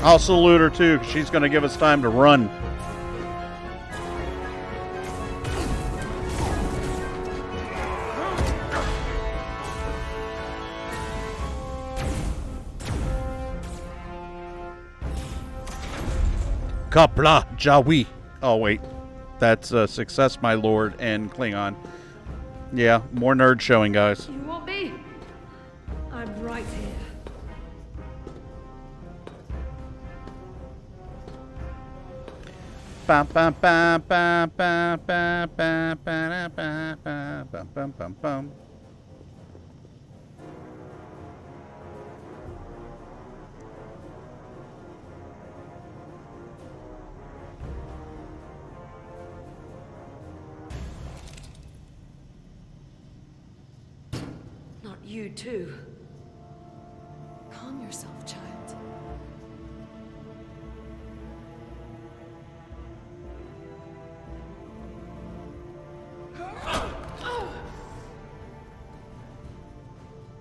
I'll salute her too, because she's going to give us time to run. Kapla Jawi. Oh, wait. That's success, my lord, and Klingon. Yeah, more nerd showing, guys. You want me? I'm right here. Bum, bum, bum, bum, bum, bum, bum, bum, bum, bum, bum, bum, bum. Not you too. Calm yourself, child.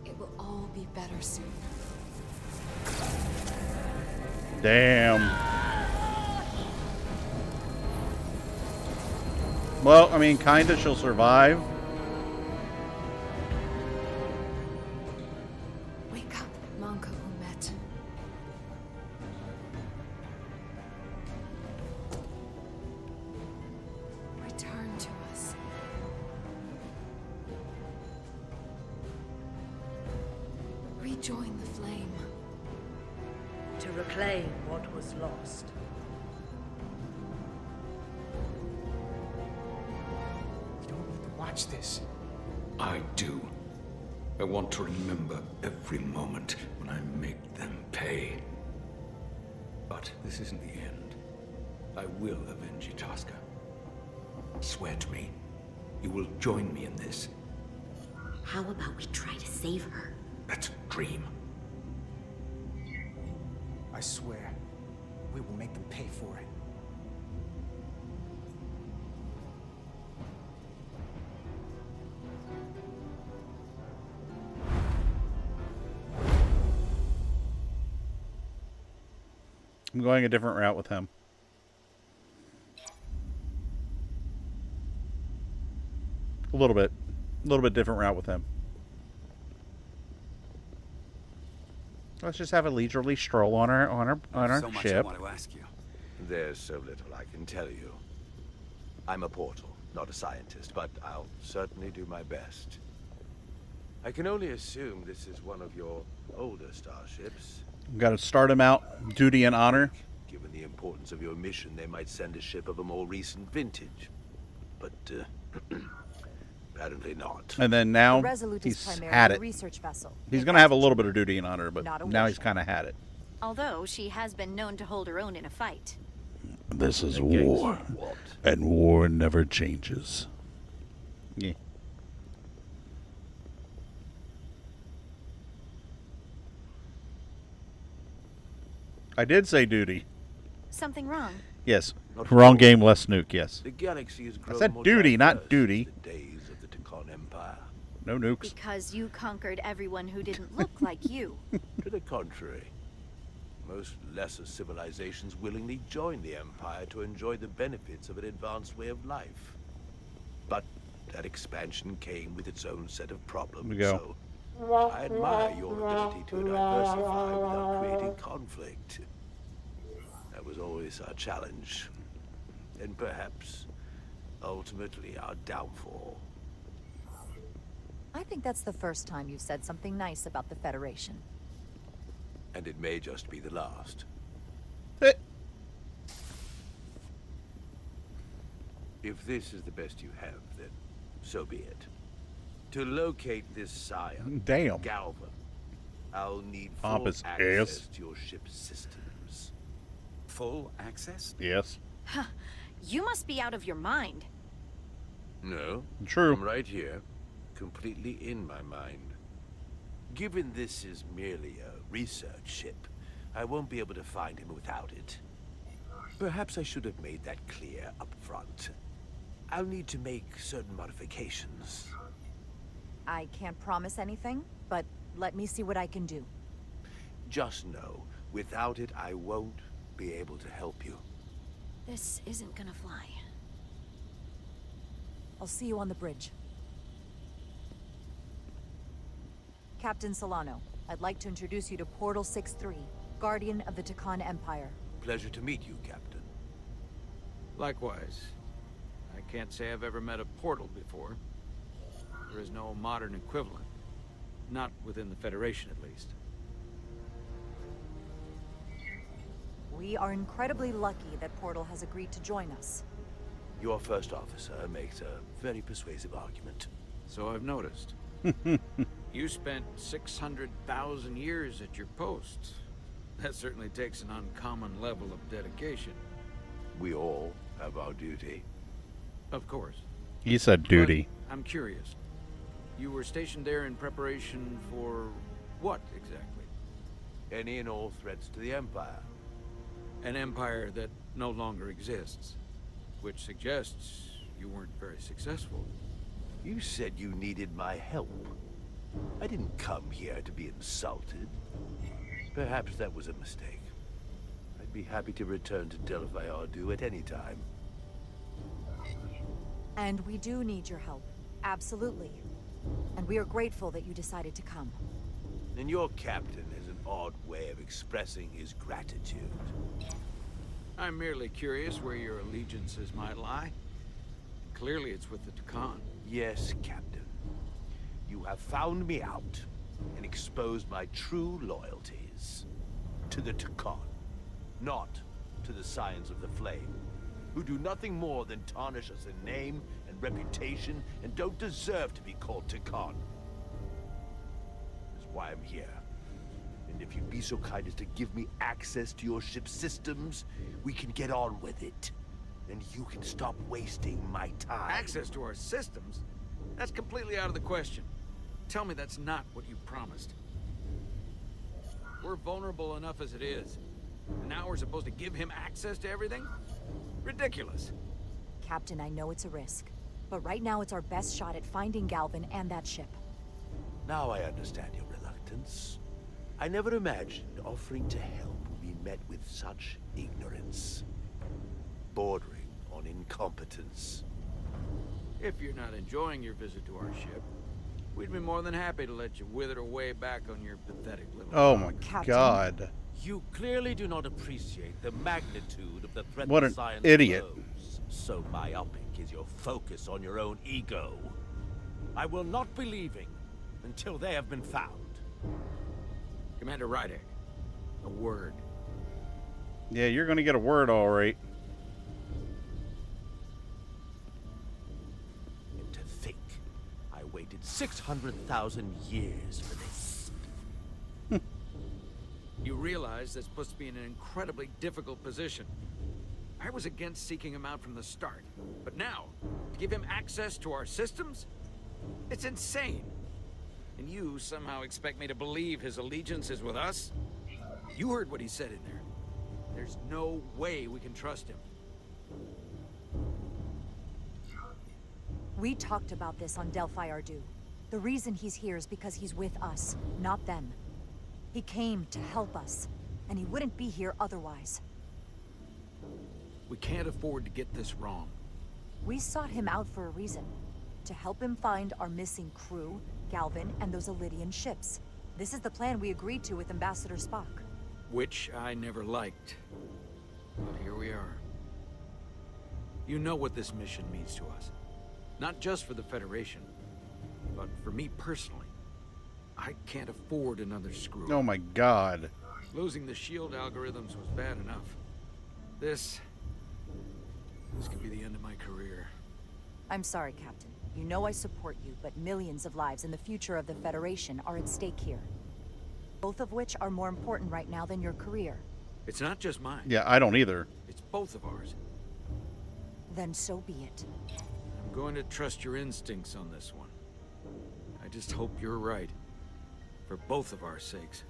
It will all be better soon. Damn. Well, I mean, kinda, she'll survive. Wake up, Manka Umet. Return to us. Rejoin the flame. To reclaim what was lost. You don't need to watch this. I do. I want to remember every moment when I make them pay. But this isn't the end. I will avenge Itasca. Swear to me, you will join me in this. How about we try to save her? That's a dream. I swear, we will make them pay for it. I'm going a different route with him. A little bit different route with him. Let's just have a leisurely stroll on our So much I ship. want to ask you. There's so little I can tell you. I'm a portal, not a scientist, but I'll certainly do my best. I can only assume this is one of your older starships. We've got to start him out, duty and honor. Given the importance of your mission, they might send a ship of a more recent vintage. But Apparently not. And then The now Resolute is he's primarily had a it. research vessel. He's going to have a little bit of duty on her, but Not a now he's warship. kind of had it. Although she has been known to hold her own in a fight. This is Against war, what? and war never changes. Yeah. I did say duty. Something wrong? Yes. Not Wrong at all. game, less nuke, yes. The galaxy has I grown said more duty, not diverse duty. since the days of the Tekon Empire. No nukes. Because you conquered everyone who didn't look like you. To the contrary, most lesser civilizations willingly join the Empire to enjoy the benefits of an advanced way of life. But that expansion came with its own set of problems, We go. so I admire your ability to diversify without creating conflict. That was always our challenge, and perhaps, ultimately, our downfall. I think that's the first time you've said something nice about the Federation. And it may just be the last. If this is the best you have, then so be it. To locate this scion, Damn. Galva, I'll need full Pompous access ass. to your ship's systems. Full access? Yes. Huh. You must be out of your mind. No. True. I'm right here, completely in my mind. Given this is merely a research ship, I won't be able to find him without it. Perhaps I should have made that clear up front. I'll need to make certain modifications. I can't promise anything, but let me see what I can do. Just know, without it, I won't be able to help you. This isn't gonna fly. I'll see you on the bridge. Captain Solano, I'd like to introduce you to Pt.3, Guardian of the Tekon Empire. Pleasure to meet you, Captain. Likewise. I can't say I've ever met a portal before. There is no modern equivalent. Not within the Federation, at least. We are incredibly lucky that Portal has agreed to join us. Your first officer makes a very persuasive argument. So I've noticed. You spent 600,000 years at your post. That certainly takes an uncommon level of dedication. We all have our duty. Of course. He said duty. But I'm curious. You were stationed there in preparation for what exactly? Any and all threats to the Empire. An empire that no longer exists. Which suggests you weren't very successful. You said you needed my help. I didn't come here to be insulted. Perhaps that was a mistake. I'd be happy to return to Delphi Ardu at any time. And we do need your help. Absolutely. And we are grateful that you decided to come. And your captain has an odd way of expressing his gratitude. I'm merely curious where your allegiances might lie. Clearly it's with the Tekon. Yes, Captain. You have found me out and exposed my true loyalties to the Tekon, not to the Scions of the Flame, who do nothing more than tarnish us in name and reputation and don't deserve to be called Tekon. That's why I'm here. And if you'd be so kind as to give me access to your ship's systems, we can get on with it. And you can stop wasting my time. Access to our systems? That's completely out of the question. Tell me that's not what you promised. We're vulnerable enough as it is. And now we're supposed to give him access to everything? Ridiculous. Captain, I know it's a risk. But right now it's our best shot at finding Galvin and that ship. Now I understand your reluctance. I never imagined offering to help would be met with such ignorance. Bordering on incompetence. If you're not enjoying your visit to our ship, we'd be more than happy to let you wither away back on your pathetic little... Oh my Captain. God. You clearly do not appreciate the magnitude of the threat What the an science idiot. pose. So myopic is your focus on your own ego. I will not be leaving until they have been found. Commander Ryder, a word. Yeah, you're going to get a word all right. And to think 600,000 years for this. You realize this puts me in an incredibly difficult position. I was against seeking him out from the start, but now, to give him access to our systems? It's insane. And you somehow expect me to believe his allegiance is with us? You heard what he said in there. There's no way we can trust him. We talked about this on Delphi Ardu. The reason he's here is because he's with us, not them. He came to help us, and he wouldn't be here otherwise. We can't afford to get this wrong. We sought him out for a reason. To help him find our missing crew, Galvin, and those Elydian ships. This is the plan we agreed to with Ambassador Spock. Which I never liked. But here we are. You know what this mission means to us. Not just for the Federation, but for me personally. I can't afford another screw. Oh my god. Losing the shield algorithms was bad enough. This could be the end of my career. I'm sorry, Captain. You know I support you, but millions of lives and the future of the Federation are at stake here. Both of which are more important right now than your career. It's not just mine. Yeah, I don't either. It's both of ours. Then so be it. I'm going to trust your instincts on this one. I just hope you're right. For both of our sakes.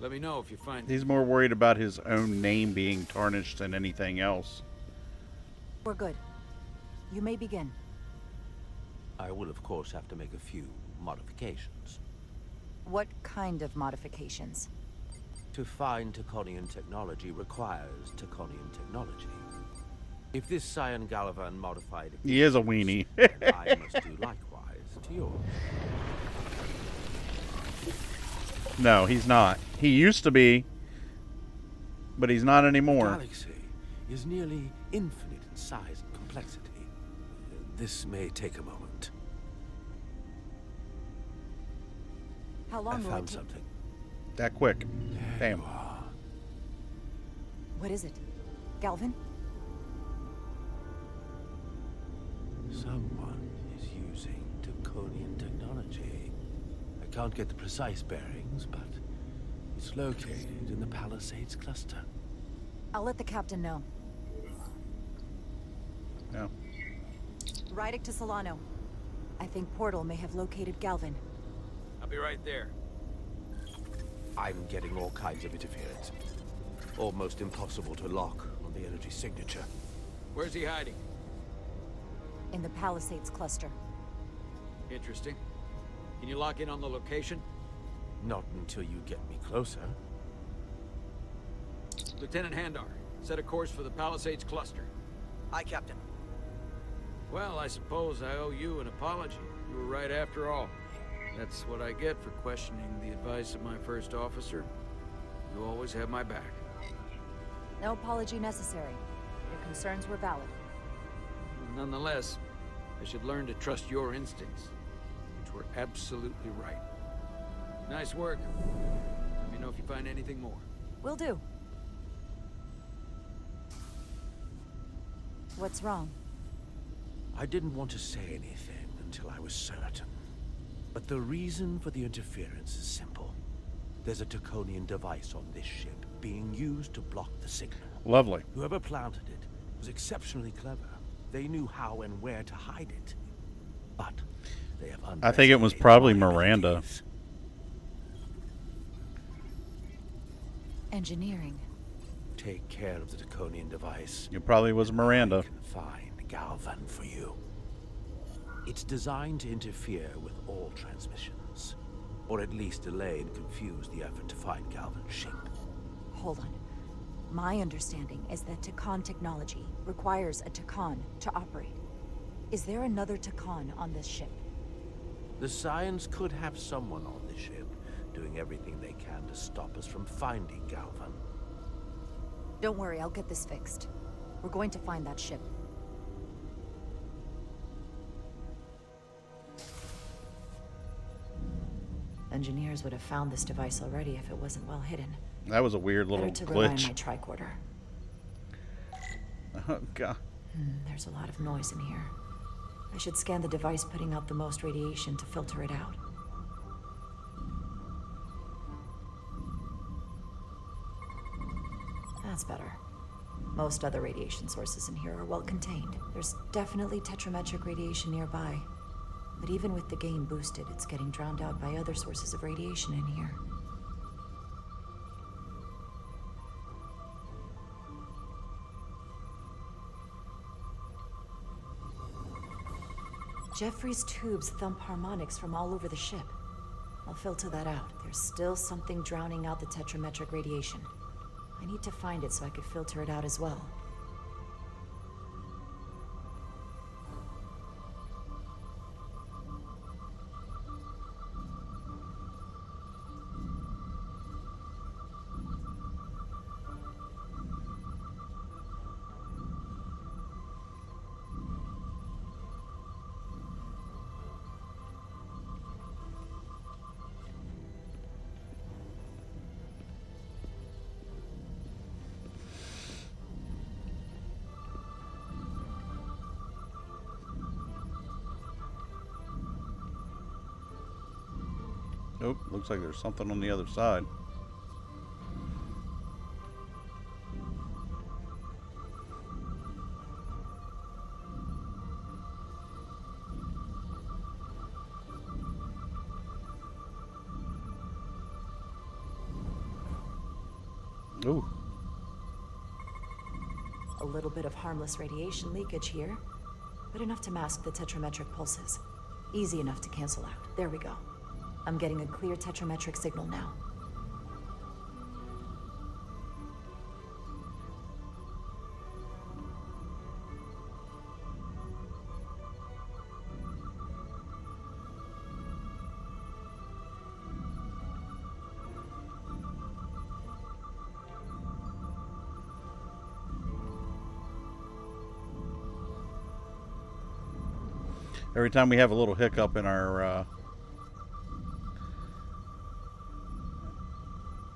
Let me know if you find... He's more worried about his own name being tarnished than anything else. We're good. You may begin. I will, of course, have to make a few modifications. What kind of modifications? To find Taconian technology requires Taconian technology. If this Cyan Galvan modified... He is a weenie. I must do likewise to yours. No, he's not. He used to be, but he's not anymore. The galaxy is nearly infinite in size and complexity. This may take a moment. How long I will it found take? something. That quick. Damn. What is it? Galvin? Someone is using Taconian technology. I can't get the precise bearings, but it's located in the Palisades cluster. I'll let the captain know. No. Rydick to Solano. I think Portal may have located Galvin. I'll be right there. I'm getting all kinds of interference. Almost impossible to lock on the energy signature. Where's he hiding? In the Palisades cluster. Interesting. Can you lock in on the location? Not until you get me closer. Lieutenant Handar, set a course for the Palisades cluster. Aye, Captain. Well, I suppose I owe you an apology. You were right after all. That's what I get for questioning the advice of my first officer. You always have my back. No apology necessary. Your concerns were valid. Nonetheless, I should learn to trust your instincts, which were absolutely right. Nice work. Let me know if you find anything more. Will do. What's wrong? I didn't want to say anything until I was certain. But the reason for the interference is simple. There's a Taconian device on this ship being used to block the signal. Lovely. Whoever planted it was exceptionally clever. They knew how and where to hide it. But they have I think it was probably Miranda. Engineering. Take care of the Taconian device. It probably was Miranda. I can find Galvan for you. It's designed to interfere with all transmissions, or at least delay and confuse the effort to find Galvan's ship. Hold on. My understanding is that Takan technology requires a Takan to operate. Is there another Takan on this ship? The Scions could have someone on the ship, doing everything they can to stop us from finding Galvan. Don't worry, I'll get this fixed. We're going to find that ship. Engineers would have found this device already if it wasn't well hidden. That was a weird little Better to rely on glitch. my tricorder. Oh, God. There's a lot of noise in here. I should scan the device putting out the most radiation to filter it out. That's better. Most other radiation sources in here are well contained. There's definitely tetrametric radiation nearby. But even with the gain boosted, it's getting drowned out by other sources of radiation in here. Jeffrey's tubes thump harmonics from all over the ship. I'll filter that out. There's still something drowning out the tetrametric radiation. I need to find it so I could filter it out as well. Nope, looks like there's something on the other side. Ooh. A little bit of harmless radiation leakage here, but enough to mask the tetrametric pulses. Easy enough to cancel out. There we go. I'm getting a clear tetrametric signal now. Every time we have a little hiccup in our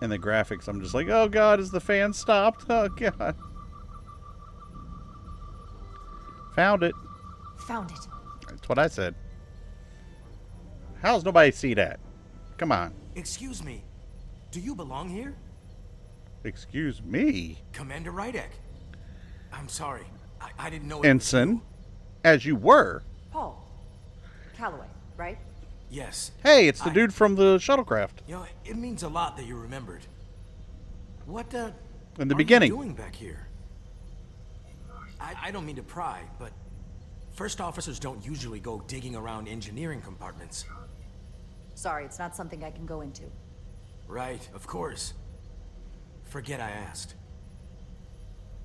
in the graphics, I'm just like, oh god, is the fan stopped? Oh god. Found it. Found it. That's what I said. How's nobody see that? Come on. Excuse me. Do you belong here? Excuse me? Commander Rydek. I'm sorry. I didn't know Ensign, as you were. Paul. Calloway, right? Yes. Hey, it's the dude from the shuttlecraft. You know, it means a lot that you remembered. What, in the are beginning. You doing back here? I don't mean to pry, but first officers don't usually go digging around engineering compartments. Sorry, it's not something I can go into. Right, of course. Forget I asked.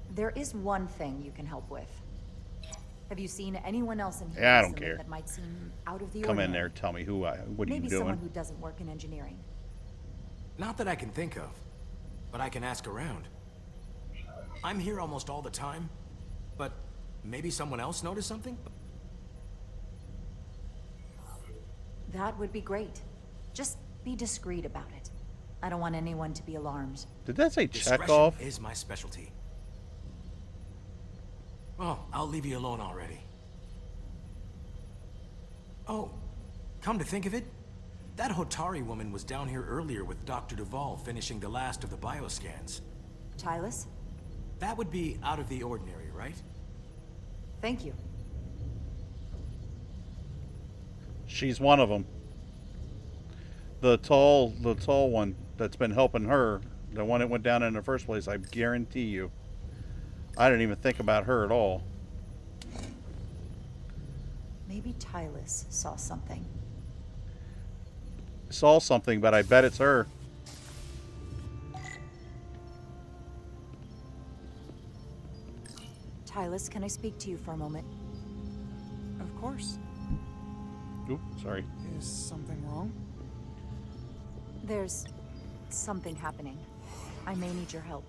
There is one thing you can help with. Have you seen anyone else in here Yeah, I don't recently care. that might seem out of the Come ordinary? in there, tell me what are Maybe you someone doing? who doesn't work in engineering. Not that I can think of, but I can ask around. I'm here almost all the time, but maybe someone else noticed something? That would be great. Just be discreet about it. I don't want anyone to be alarmed. Did that say Discretion Chekhov? is my specialty. Well, I'll leave you alone already. Oh, come to think of it, that Hotari woman was down here earlier with Dr. Duvall finishing the last of the bioscans. Tylus? That would be out of the ordinary, right? Thank you. She's one of them. The tall one that's been helping her, the one that went down in the first place, I guarantee you. I didn't even think about her at all. Maybe Tylus saw something. Saw something, but I bet it's her. Tylus, can I speak to you for a moment? Of course. Oop, sorry. Is something wrong? There's something happening. I may need your help.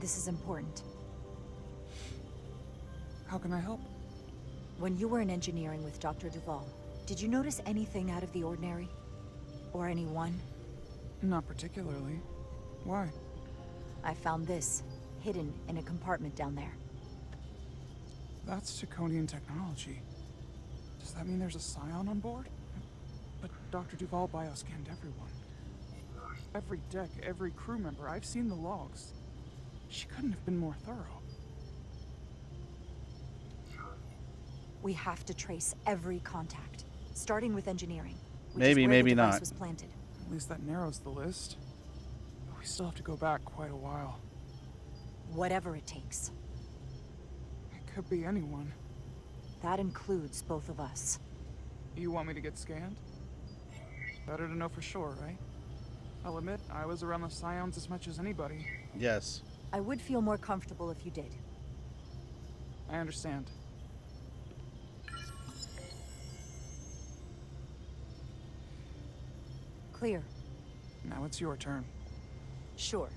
This is important. How can I help? When you were in engineering with Dr. Duvall, did you notice anything out of the ordinary? Or anyone? Not particularly. Why? I found this, hidden in a compartment down there. That's Taconian technology. Does that mean there's a Scion on board? But Dr. Duval bioscanned everyone. Every deck, every crew member. I've seen the logs. She couldn't have been more thorough. We have to trace every contact, starting with engineering. Maybe, maybe not. Was planted. At least that narrows the list. But we still have to go back quite a while. Whatever it takes. It could be anyone. That includes both of us. You want me to get scanned? Better to know for sure, right? I'll admit, I was around the Scions as much as anybody. Yes. I would feel more comfortable if you did. I understand. Clear. Now it's your turn. Sure.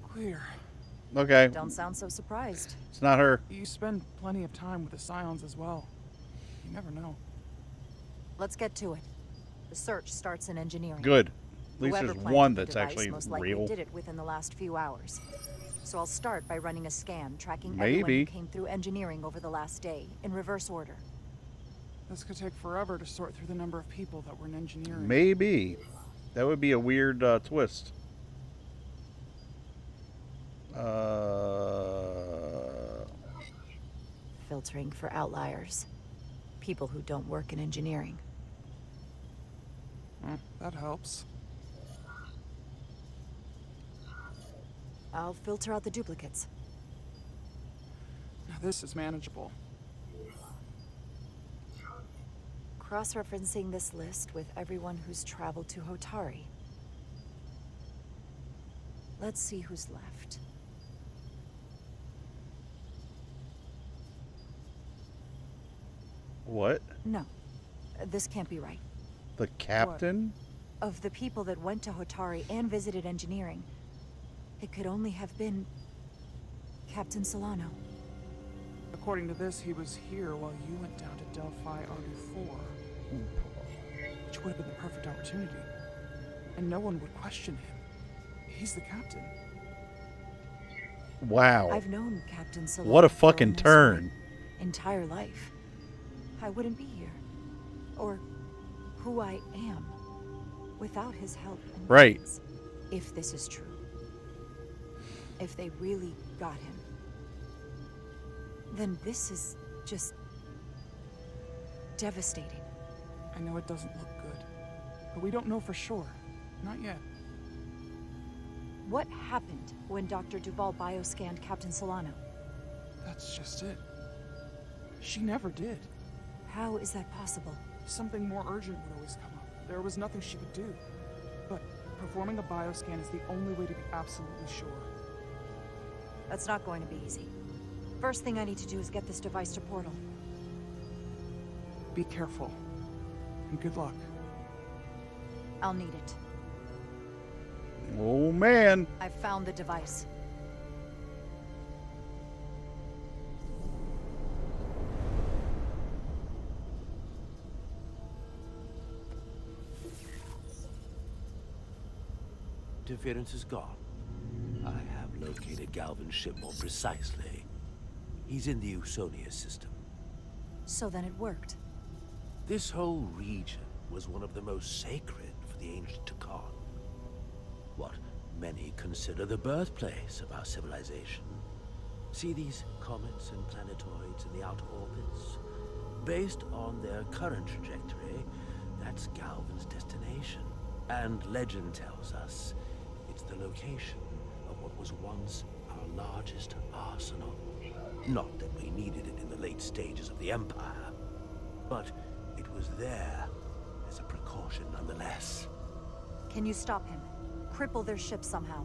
Clear. Okay. Don't sound so surprised. It's not her. You spend plenty of time with the Scions as well. You never know. Let's get to it. The search starts in engineering. Good. At least Whoever there's planted one the that's device actually most likely real. did it within the last few hours. So I'll start by running a scan, tracking Maybe. everyone who came through engineering over the last day, in reverse order. This could take forever to sort through the number of people that were in engineering. Maybe. That would be a weird twist. Filtering for outliers. People who don't work in engineering. That helps. I'll filter out the duplicates. Now this is manageable. Cross-referencing this list with everyone who's traveled to Hotari. Let's see who's left. What? No, this can't be right. The captain? Of the people that went to Hotari and visited engineering, it could only have been Captain Solano. According to this, he was here while you went down to Delphi RD4. Which would have been the perfect opportunity. And no one would question him. He's the captain. Wow. I've known Captain Solano what a for fucking almost turn. my entire life. I wouldn't be here. Or who I am without his help and Right. guidance. If this is true. If they really got him. Then this is just devastating. I know it doesn't look good, but we don't know for sure. Not yet. What happened when Dr. Duval bioscanned Captain Solano? That's just it. She never did. How is that possible? Something more urgent would always come up. There was nothing she could do. But performing a bioscan is the only way to be absolutely sure. That's not going to be easy. First thing I need to do is get this device to Portal. Be careful. And good luck. I'll need it. Oh, man. I've found the device. Interference is gone. I have located Galvin's ship more precisely. He's in the Usonia system. So then it worked. This whole region was one of the most sacred for the ancient Takan. What many consider the birthplace of our civilization. See these comets and planetoids in the outer orbits? Based on their current trajectory, that's Galvin's destination. And legend tells us it's the location of what was once our largest arsenal. Not that we needed it in the late stages of the Empire, but it was there as a precaution nonetheless. Can you stop him? Cripple their ship somehow?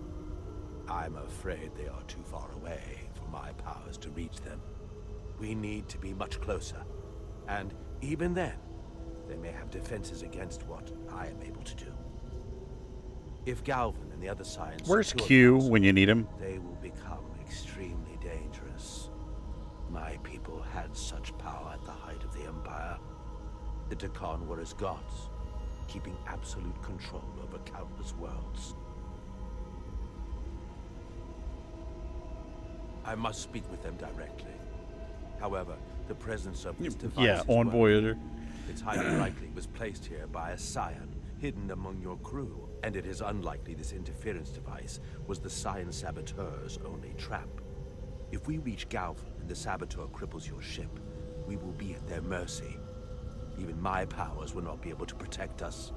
I'm afraid they are too far away for my powers to reach them. We need to be much closer. And even then, they may have defenses against what I am able to do. If Galvin and the other Scions... Where's Q when you need him? They will become extremely dangerous. My people had such power at the height of the Empire. The Takan were as gods, keeping absolute control over countless worlds. I must speak with them directly. However, the presence of this device Yeah, is on Voyager. it's highly likely it was placed here by a scion hidden among your crew, and it is unlikely this interference device was the scion saboteur's only trap. If we reach Galvan and the saboteur cripples your ship, we will be at their mercy. Even my powers will not be able to protect us.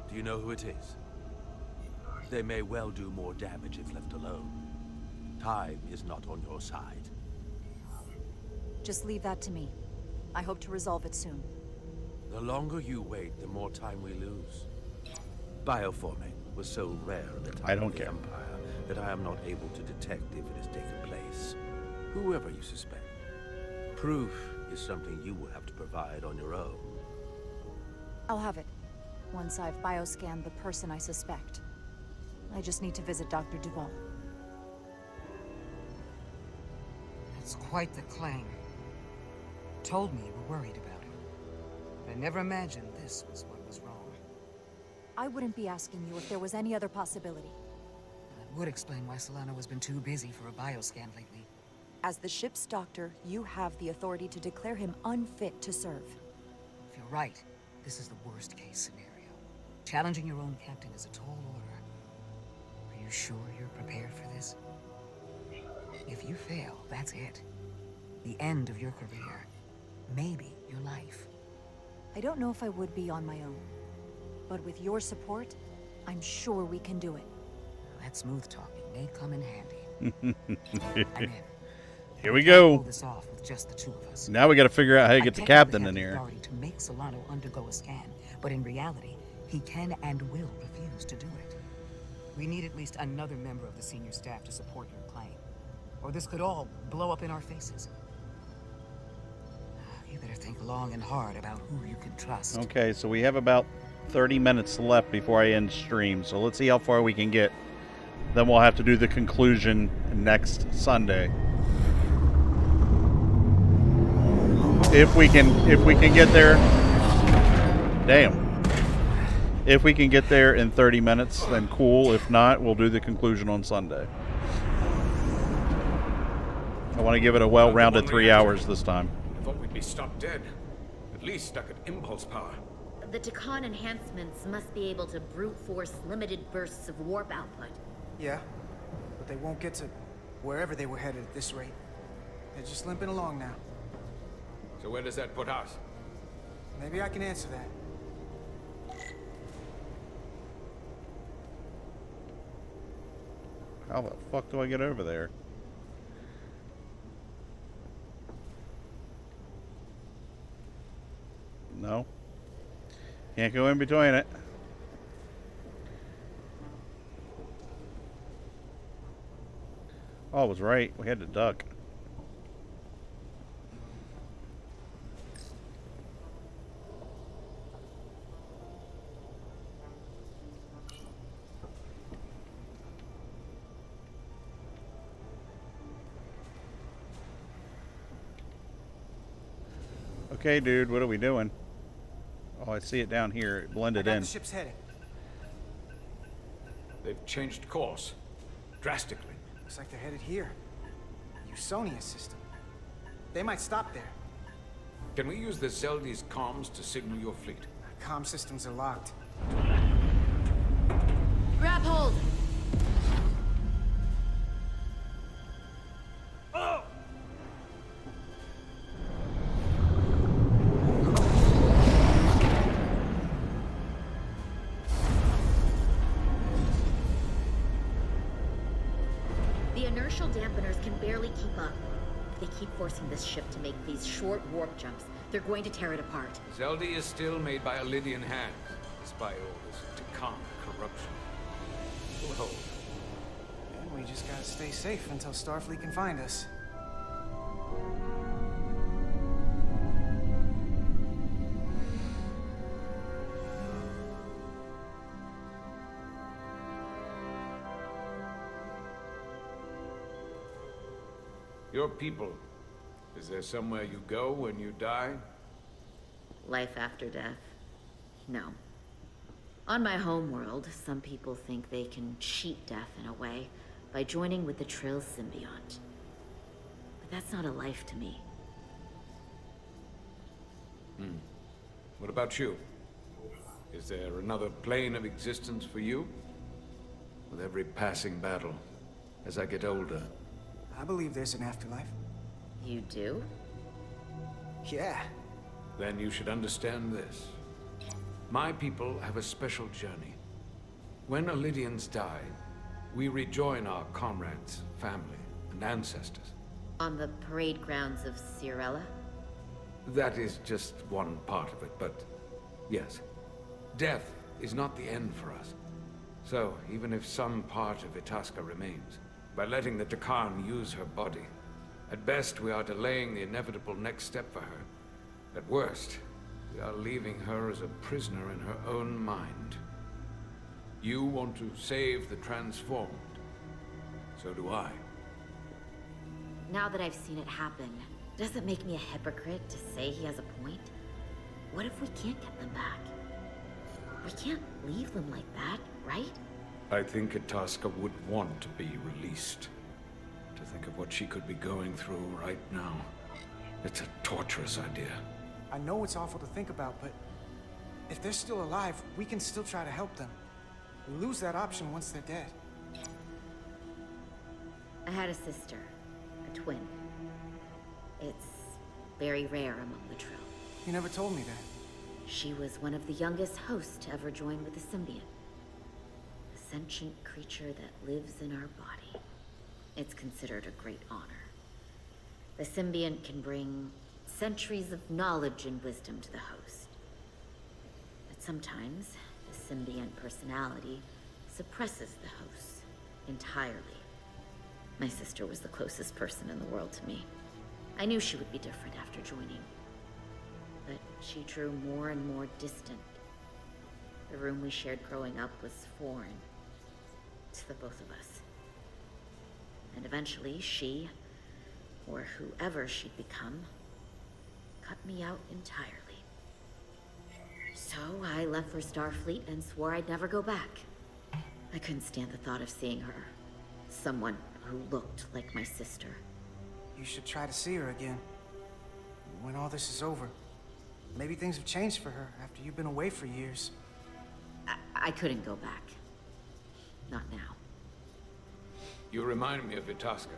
Do you know who it is? They may well do more damage if left alone. Time is not on your side. Just leave that to me. I hope to resolve it soon. The longer you wait, the more time we lose. Bioforming was so rare at the time of the Empire that I am not able to detect if it has taken place. Whoever you suspect, proof is something you will have to provide on your own. I'll have it, once I've bioscanned the person I suspect. I just need to visit Dr. Duval. That's quite the claim. Told me you were worried about him. But I never imagined this was what was wrong. I wouldn't be asking you if there was any other possibility. That would explain why Solano has been too busy for a bioscan lately. As the ship's doctor, you have the authority to declare him unfit to serve. If you're right, this is the worst case scenario. Challenging your own captain is a tall order. Are you sure you're prepared for this? If you fail, that's it. The end of your career. Maybe your life. I don't know if I would be on my own. But with your support, I'm sure we can do it. That smooth talking may come in handy. I'm in. Here we go. Pull this off with just the two of us. Now we got to figure out how to get the captain in here. Authority to make Solano undergo a scan, but in reality, he can and will refuse to do it. We need at least another member of the senior staff to support your claim, or this could all blow up in our faces. You better think long and hard about who you can trust. Okay, so we have about 30 minutes left before I end stream, so let's see how far we can get. Then we'll have to do the conclusion next Sunday. If we can get there. Damn. If we can get there in 30 minutes, then cool. If not, we'll do the conclusion on Sunday. I want to give it a well-rounded 3 hours this time. I thought we'd be stopped dead. At least stuck at impulse power. The Takan enhancements must be able to brute force limited bursts of warp output. Yeah, but they won't get to wherever they were headed at this rate. They're just limping along now. So where does that put us? Maybe I can answer that. How the fuck do I get over there? No. Can't go in between it. Oh, I was right. We had to duck. Okay, dude, what are we doing? Oh, I see it down here. It blended in. The ship's heading. They've changed course. Drastically. Looks like they're headed here. Usonia system. They might stop there. Can we use the Zeldi's comms to signal your fleet? Comm systems are locked. Grab hold! Oh! The inertial dampeners can barely keep up. If they keep forcing this ship to make these short warp jumps, they're going to tear it apart. Zeldi is still made by Lydian hands, despite all this Takan corruption. We'll hold. And we just gotta stay safe until Starfleet can find us. Your people, is there somewhere you go when you die? Life after death? No. On my home world, some people think they can cheat death in a way, by joining with the Trill symbiont. But that's not a life to me. What about you? Is there another plane of existence for you? With every passing battle, as I get older. I believe there's an afterlife. You do? Yeah. Then you should understand this. My people have a special journey. When Lydians die, we rejoin our comrades, family, and ancestors. On the parade grounds of Cirella? That is just one part of it, but yes. Death is not the end for us. So, even if some part of Itasca remains, by letting the Dakan use her body, at best we are delaying the inevitable next step for her. At worst, we are leaving her as a prisoner in her own mind. You want to save the transformed. So do I. Now that I've seen it happen, does it make me a hypocrite to say he has a point? What if we can't get them back? We can't leave them like that, right? I think Itasca would want to be released. To think of what she could be going through right now. It's a torturous idea. I know it's awful to think about, but if they're still alive, we can still try to help them. We lose that option once they're dead. I had a sister, a twin. It's very rare among the Trill. You never told me that. She was one of the youngest hosts to ever join with the symbiont. A sentient creature that lives in our body. It's considered a great honor. The symbiont can bring centuries of knowledge and wisdom to the host. But sometimes, the symbiont personality suppresses the host entirely. My sister was the closest person in the world to me. I knew she would be different after joining. But she drew more and more distant. The room we shared growing up was foreign to the both of us. And eventually she, or whoever she'd become, cut me out entirely. So I left for Starfleet and swore I'd never go back. I couldn't stand the thought of seeing her. Someone who looked like my sister. You should try to see her again. When all this is over. Maybe things have changed for her after you've been away for years. I couldn't go back. Not now. You remind me of Itasca.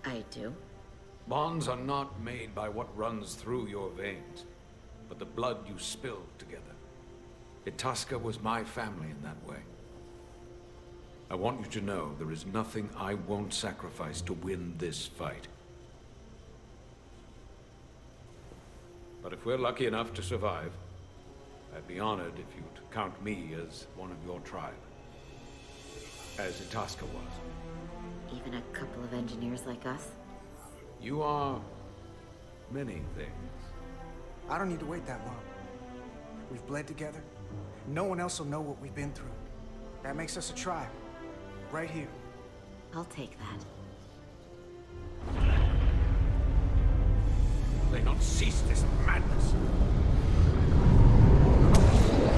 I do? Bonds are not made by what runs through your veins, but the blood you spill together. Itasca was my family in that way. I want you to know there is nothing I won't sacrifice to win this fight. But if we're lucky enough to survive, I'd be honored if you'd count me as one of your tribe. As Itasca was. Even a couple of engineers like us? You are many things. I don't need to wait that long. We've bled together. No one else will know what we've been through. That makes us a tribe. Right here. I'll take that. They not cease this madness.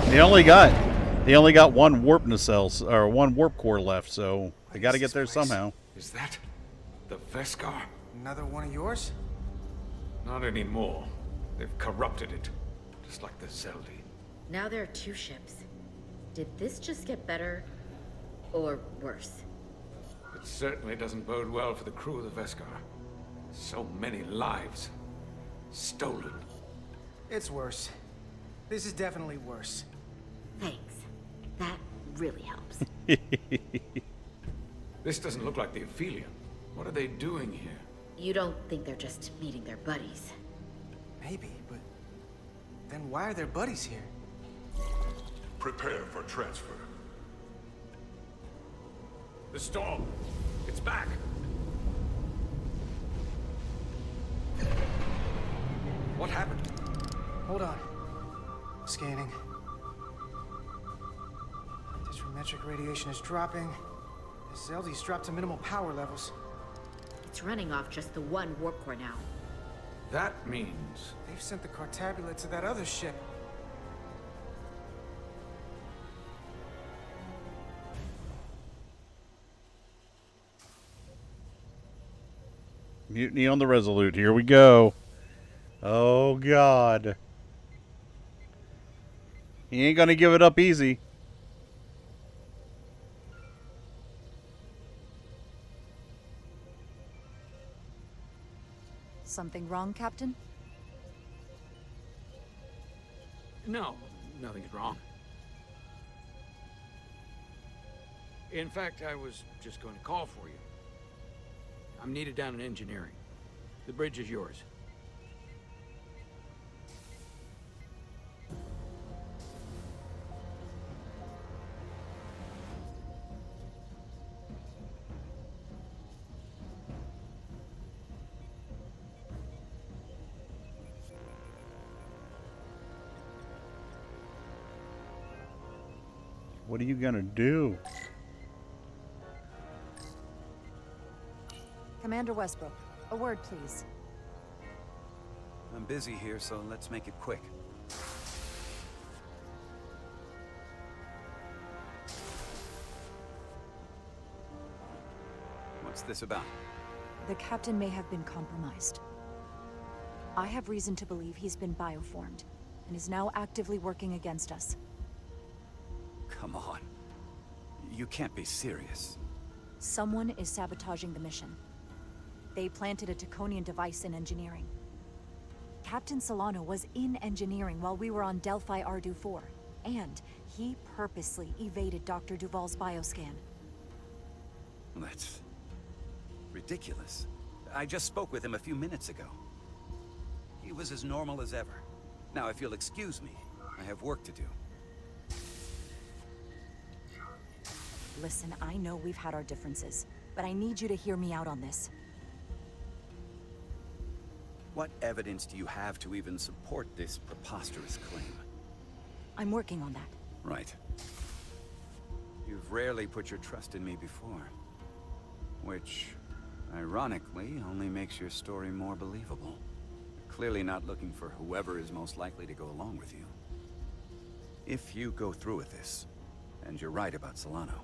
They only got one warp nacelle or one warp core left, so they got to get there somehow. Is that the Veskar? Another one of yours? Not anymore. They've corrupted it, just like the Zeldi. Now there are two ships. Did this just get better or worse? It certainly doesn't bode well for the crew of the Veskar. So many lives stolen. It's worse. This is definitely worse. Thanks. That really helps. This doesn't look like the Aphelion. What are they doing here? You don't think they're just meeting their buddies? Maybe, but then why are their buddies here? Prepare for transfer. The storm. It's back. What happened? Hold on. Scanning. Metric radiation is dropping. The Zeldi's dropped to minimal power levels. It's running off just the one warp core now. That means... They've sent the Cartabula to that other ship. Mutiny on the Resolute. Here we go. Oh, God. He ain't gonna give it up easy. Something wrong, Captain? No, nothing's wrong. In fact, I was just going to call for you. I'm needed down in engineering. The bridge is yours. What are you gonna do? Commander Westbrook, a word, please. I'm busy here, so let's make it quick. What's this about? The captain may have been compromised. I have reason to believe he's been bioformed, and is now actively working against us. Come on. You can't be serious. Someone is sabotaging the mission. They planted a Taconian device in engineering. Captain Solano was in engineering while we were on Delphi Ardu 4, and he purposely evaded Dr. Duval's bioscan. That's ridiculous. I just spoke with him a few minutes ago. He was as normal as ever. Now, if you'll excuse me, I have work to do. Listen, I know we've had our differences, but I need you to hear me out on this. What evidence do you have to even support this preposterous claim? I'm working on that. Right. You've rarely put your trust in me before. Which, ironically, only makes your story more believable. Clearly not looking for whoever is most likely to go along with you. If you go through with this, and you're right about Solano,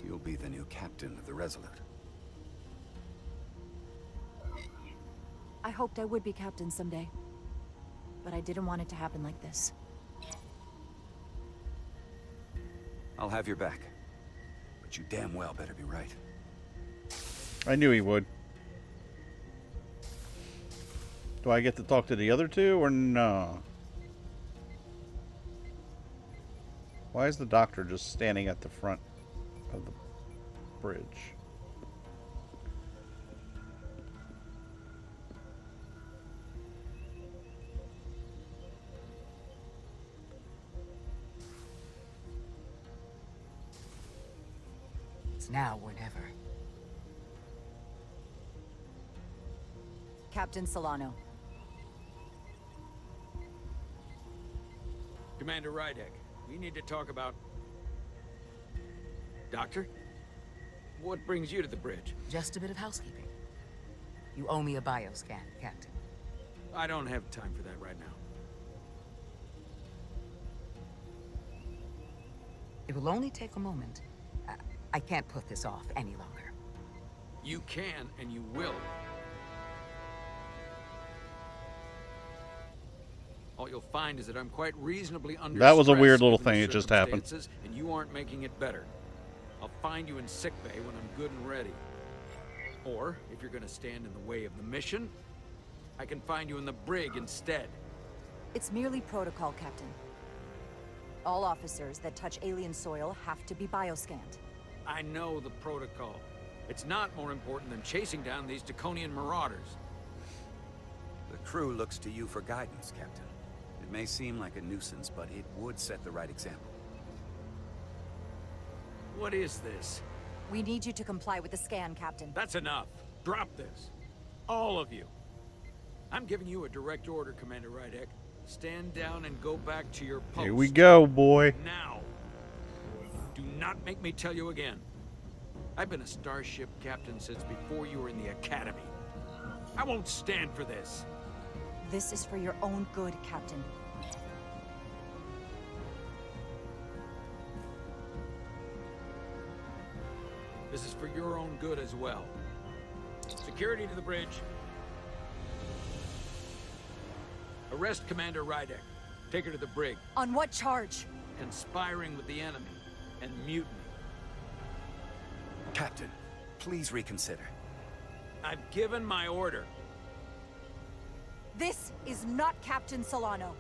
you'll be the new captain of the Resolute. I hoped I would be captain someday, but I didn't want it to happen like this. I'll have your back, but you damn well better be right. I knew he would. Do I get to talk to the other two, or no? Why is the doctor just standing at the front of the bridge? It's now or never. Captain Solano. Commander Rydek, we need to talk about... Doctor? What brings you to the bridge? Just a bit of housekeeping. You owe me a bioscan, Captain. I don't have time for that right now. It will only take a moment. I can't put this off any longer. You can, and you will. All you'll find is that I'm quite reasonably under That was a stress weird little given the thing. It just happened. circumstances, and you aren't making it better. I'll find you in sickbay when I'm good and ready. Or, if you're gonna stand in the way of the mission, I can find you in the brig instead. It's merely protocol, Captain. All officers that touch alien soil have to be bioscanned. I know the protocol. It's not more important than chasing down these Taconian marauders. The crew looks to you for guidance, Captain. It may seem like a nuisance, but it would set the right example. What is this? We need you to comply with the scan, Captain. That's enough. Drop this. All of you. I'm giving you a direct order, Commander Rydek. Stand down and go back to your post. Here we go, boy. Now. Do not make me tell you again. I've been a starship captain since before you were in the academy. I won't stand for this. This is for your own good, Captain. This is for your own good as well. Security to the bridge. Arrest Commander Rydek. Take her to the brig. On what charge? Conspiring with the enemy and mutiny. Captain, please reconsider. I've given my order. This is not Captain Solano.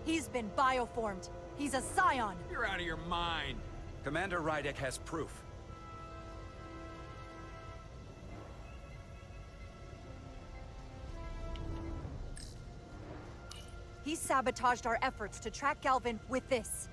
He's been bioformed. He's a scion. You're out of your mind. Commander Rydek has proof. He sabotaged our efforts to track Galvin with this.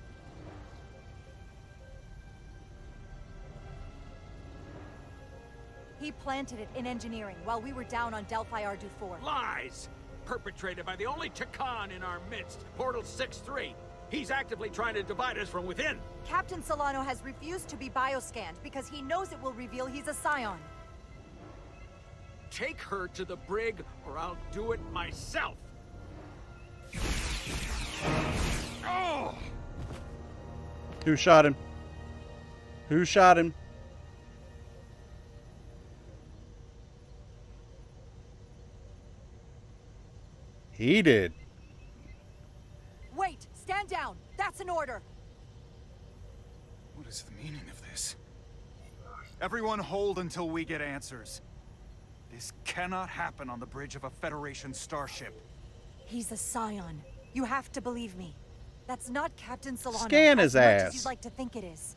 He planted it in engineering while we were down on Delphi Ardu 4. Lies! Perpetrated by the only Takan in our midst, Portal 6-3. He's actively trying to divide us from within. Captain Solano has refused to be bioscanned because he knows it will reveal he's a scion. Take her to the brig, or I'll do it myself. Oh! Who shot him? Who shot him? He did. Wait! Stand down! That's an order! What is the meaning of this? Everyone hold until we get answers. This cannot happen on the bridge of a Federation starship. He's a scion. You have to believe me. That's not Captain Solano. Scan his as much ass. as you'd like to think it is.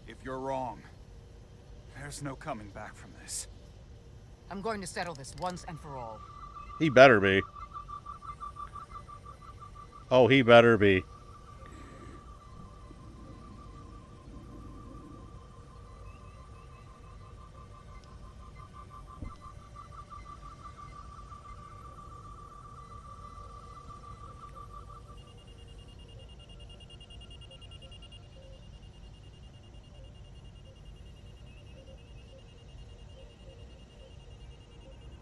If you're wrong, there's no coming back from this. I'm going to settle this once and for all. He better be. Oh, he better be.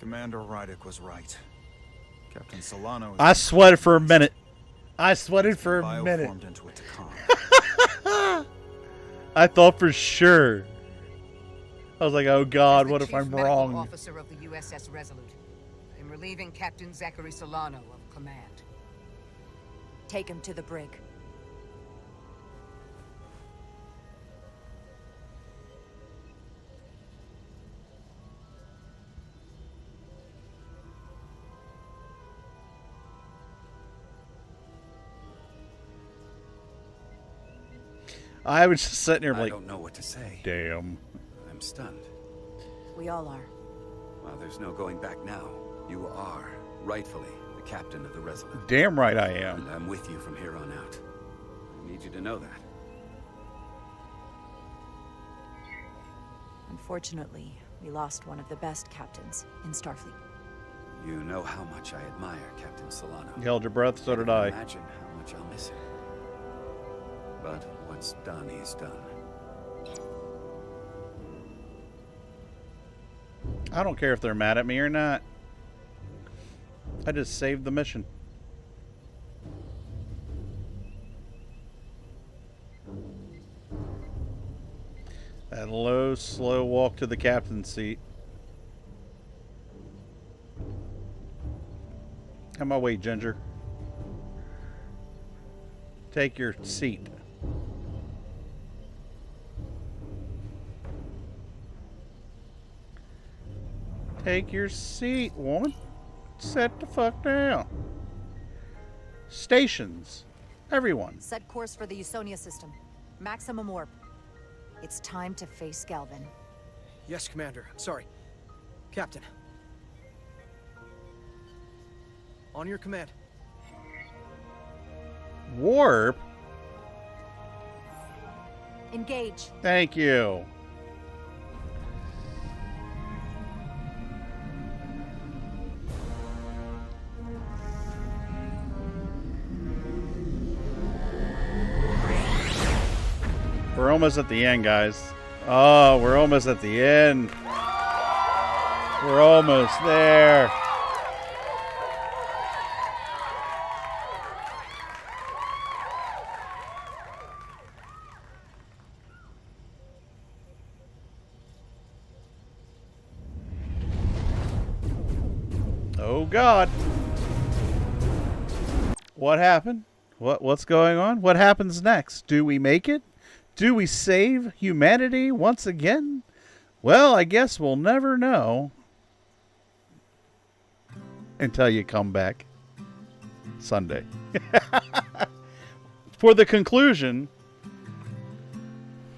Commander Rydek was right. Captain Solano is I sweated for a minute. I sweated for a minute. bioformed into a Takan. I thought for sure. I was like, oh God, what if Chief I'm Medical wrong? Officer of the USS Resolute. I'm relieving Captain Zachary Solano of command. Take him to the brig. I was just sitting there I like, don't know what to say. damn. I'm stunned. We all are. Well, there's no going back now. You are, rightfully, the captain of the Resolute. Damn right I am. And I'm with you from here on out. I need you to know that. Unfortunately, we lost one of the best captains in Starfleet. You know how much I admire Captain Solano. You held your breath, so did I. Imagine how much I'll miss him. But what's done, he's done. I don't care if they're mad at me or not. I just saved the mission. That low, slow walk to the captain's seat. Come my way, Ginger. Take your seat. Take your seat, woman. Sit the fuck down. Stations. Everyone. Set course for the Usonia system. Maximum warp. It's time to face Galvin. Yes, Commander. Sorry. Captain. On your command. Warp? Engage. Thank you. We're almost at the end, guys. Oh, we're almost at the end. We're almost there. Oh God. What happened? What's going on? What happens next? Do we make it? Do we save humanity once again? Well, I guess we'll never know until you come back Sunday. For the conclusion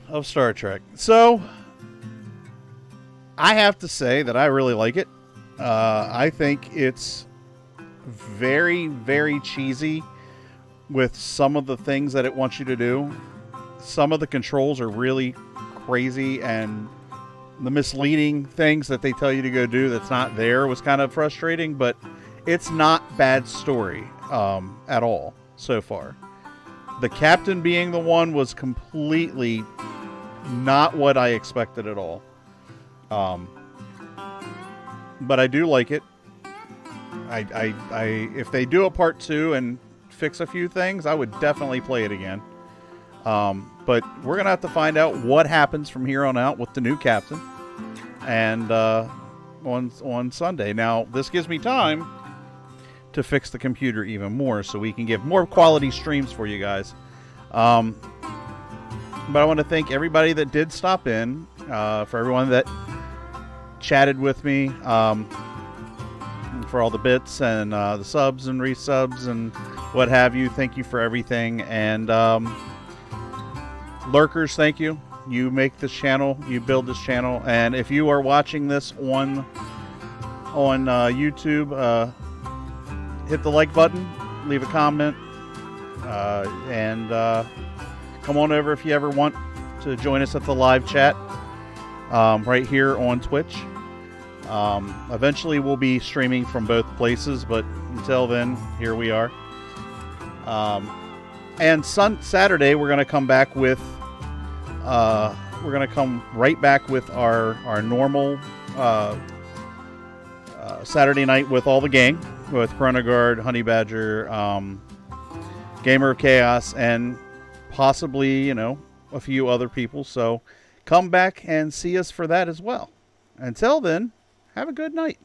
of Star Trek. So, I have to say that I really like it. I think it's very, very cheesy with some of the things that it wants you to do. Some of the controls are really crazy, and the misleading things that they tell you to go do that's not there was kind of frustrating, but it's not bad story at all so far. The captain being the one was completely not what I expected at all. But I do like it. I if they do a part 2 and fix a few things, I would definitely play it again. But we're gonna have to find out what happens from here on out with the new captain, and on Sunday. Now this gives me time to fix the computer even more, so we can give more quality streams for you guys. But I want to thank everybody that did stop in, for everyone that chatted with me, for all the bits and the subs and resubs and what have you. Thank you for everything. And lurkers, thank you. You make this channel, you build this channel. And if you are watching this on YouTube, hit the like button, leave a comment, and come on over if you ever want to join us at the live chat right here on Twitch. Eventually we'll be streaming from both places, but until then, here we are. And Saturday we're going to come back with we're going to come right back with our normal Saturday night with all the gang, with Chronogard, Honey Badger, Gamer of Chaos, and possibly, a few other people. So come back and see us for that as well. Until then, have a good night.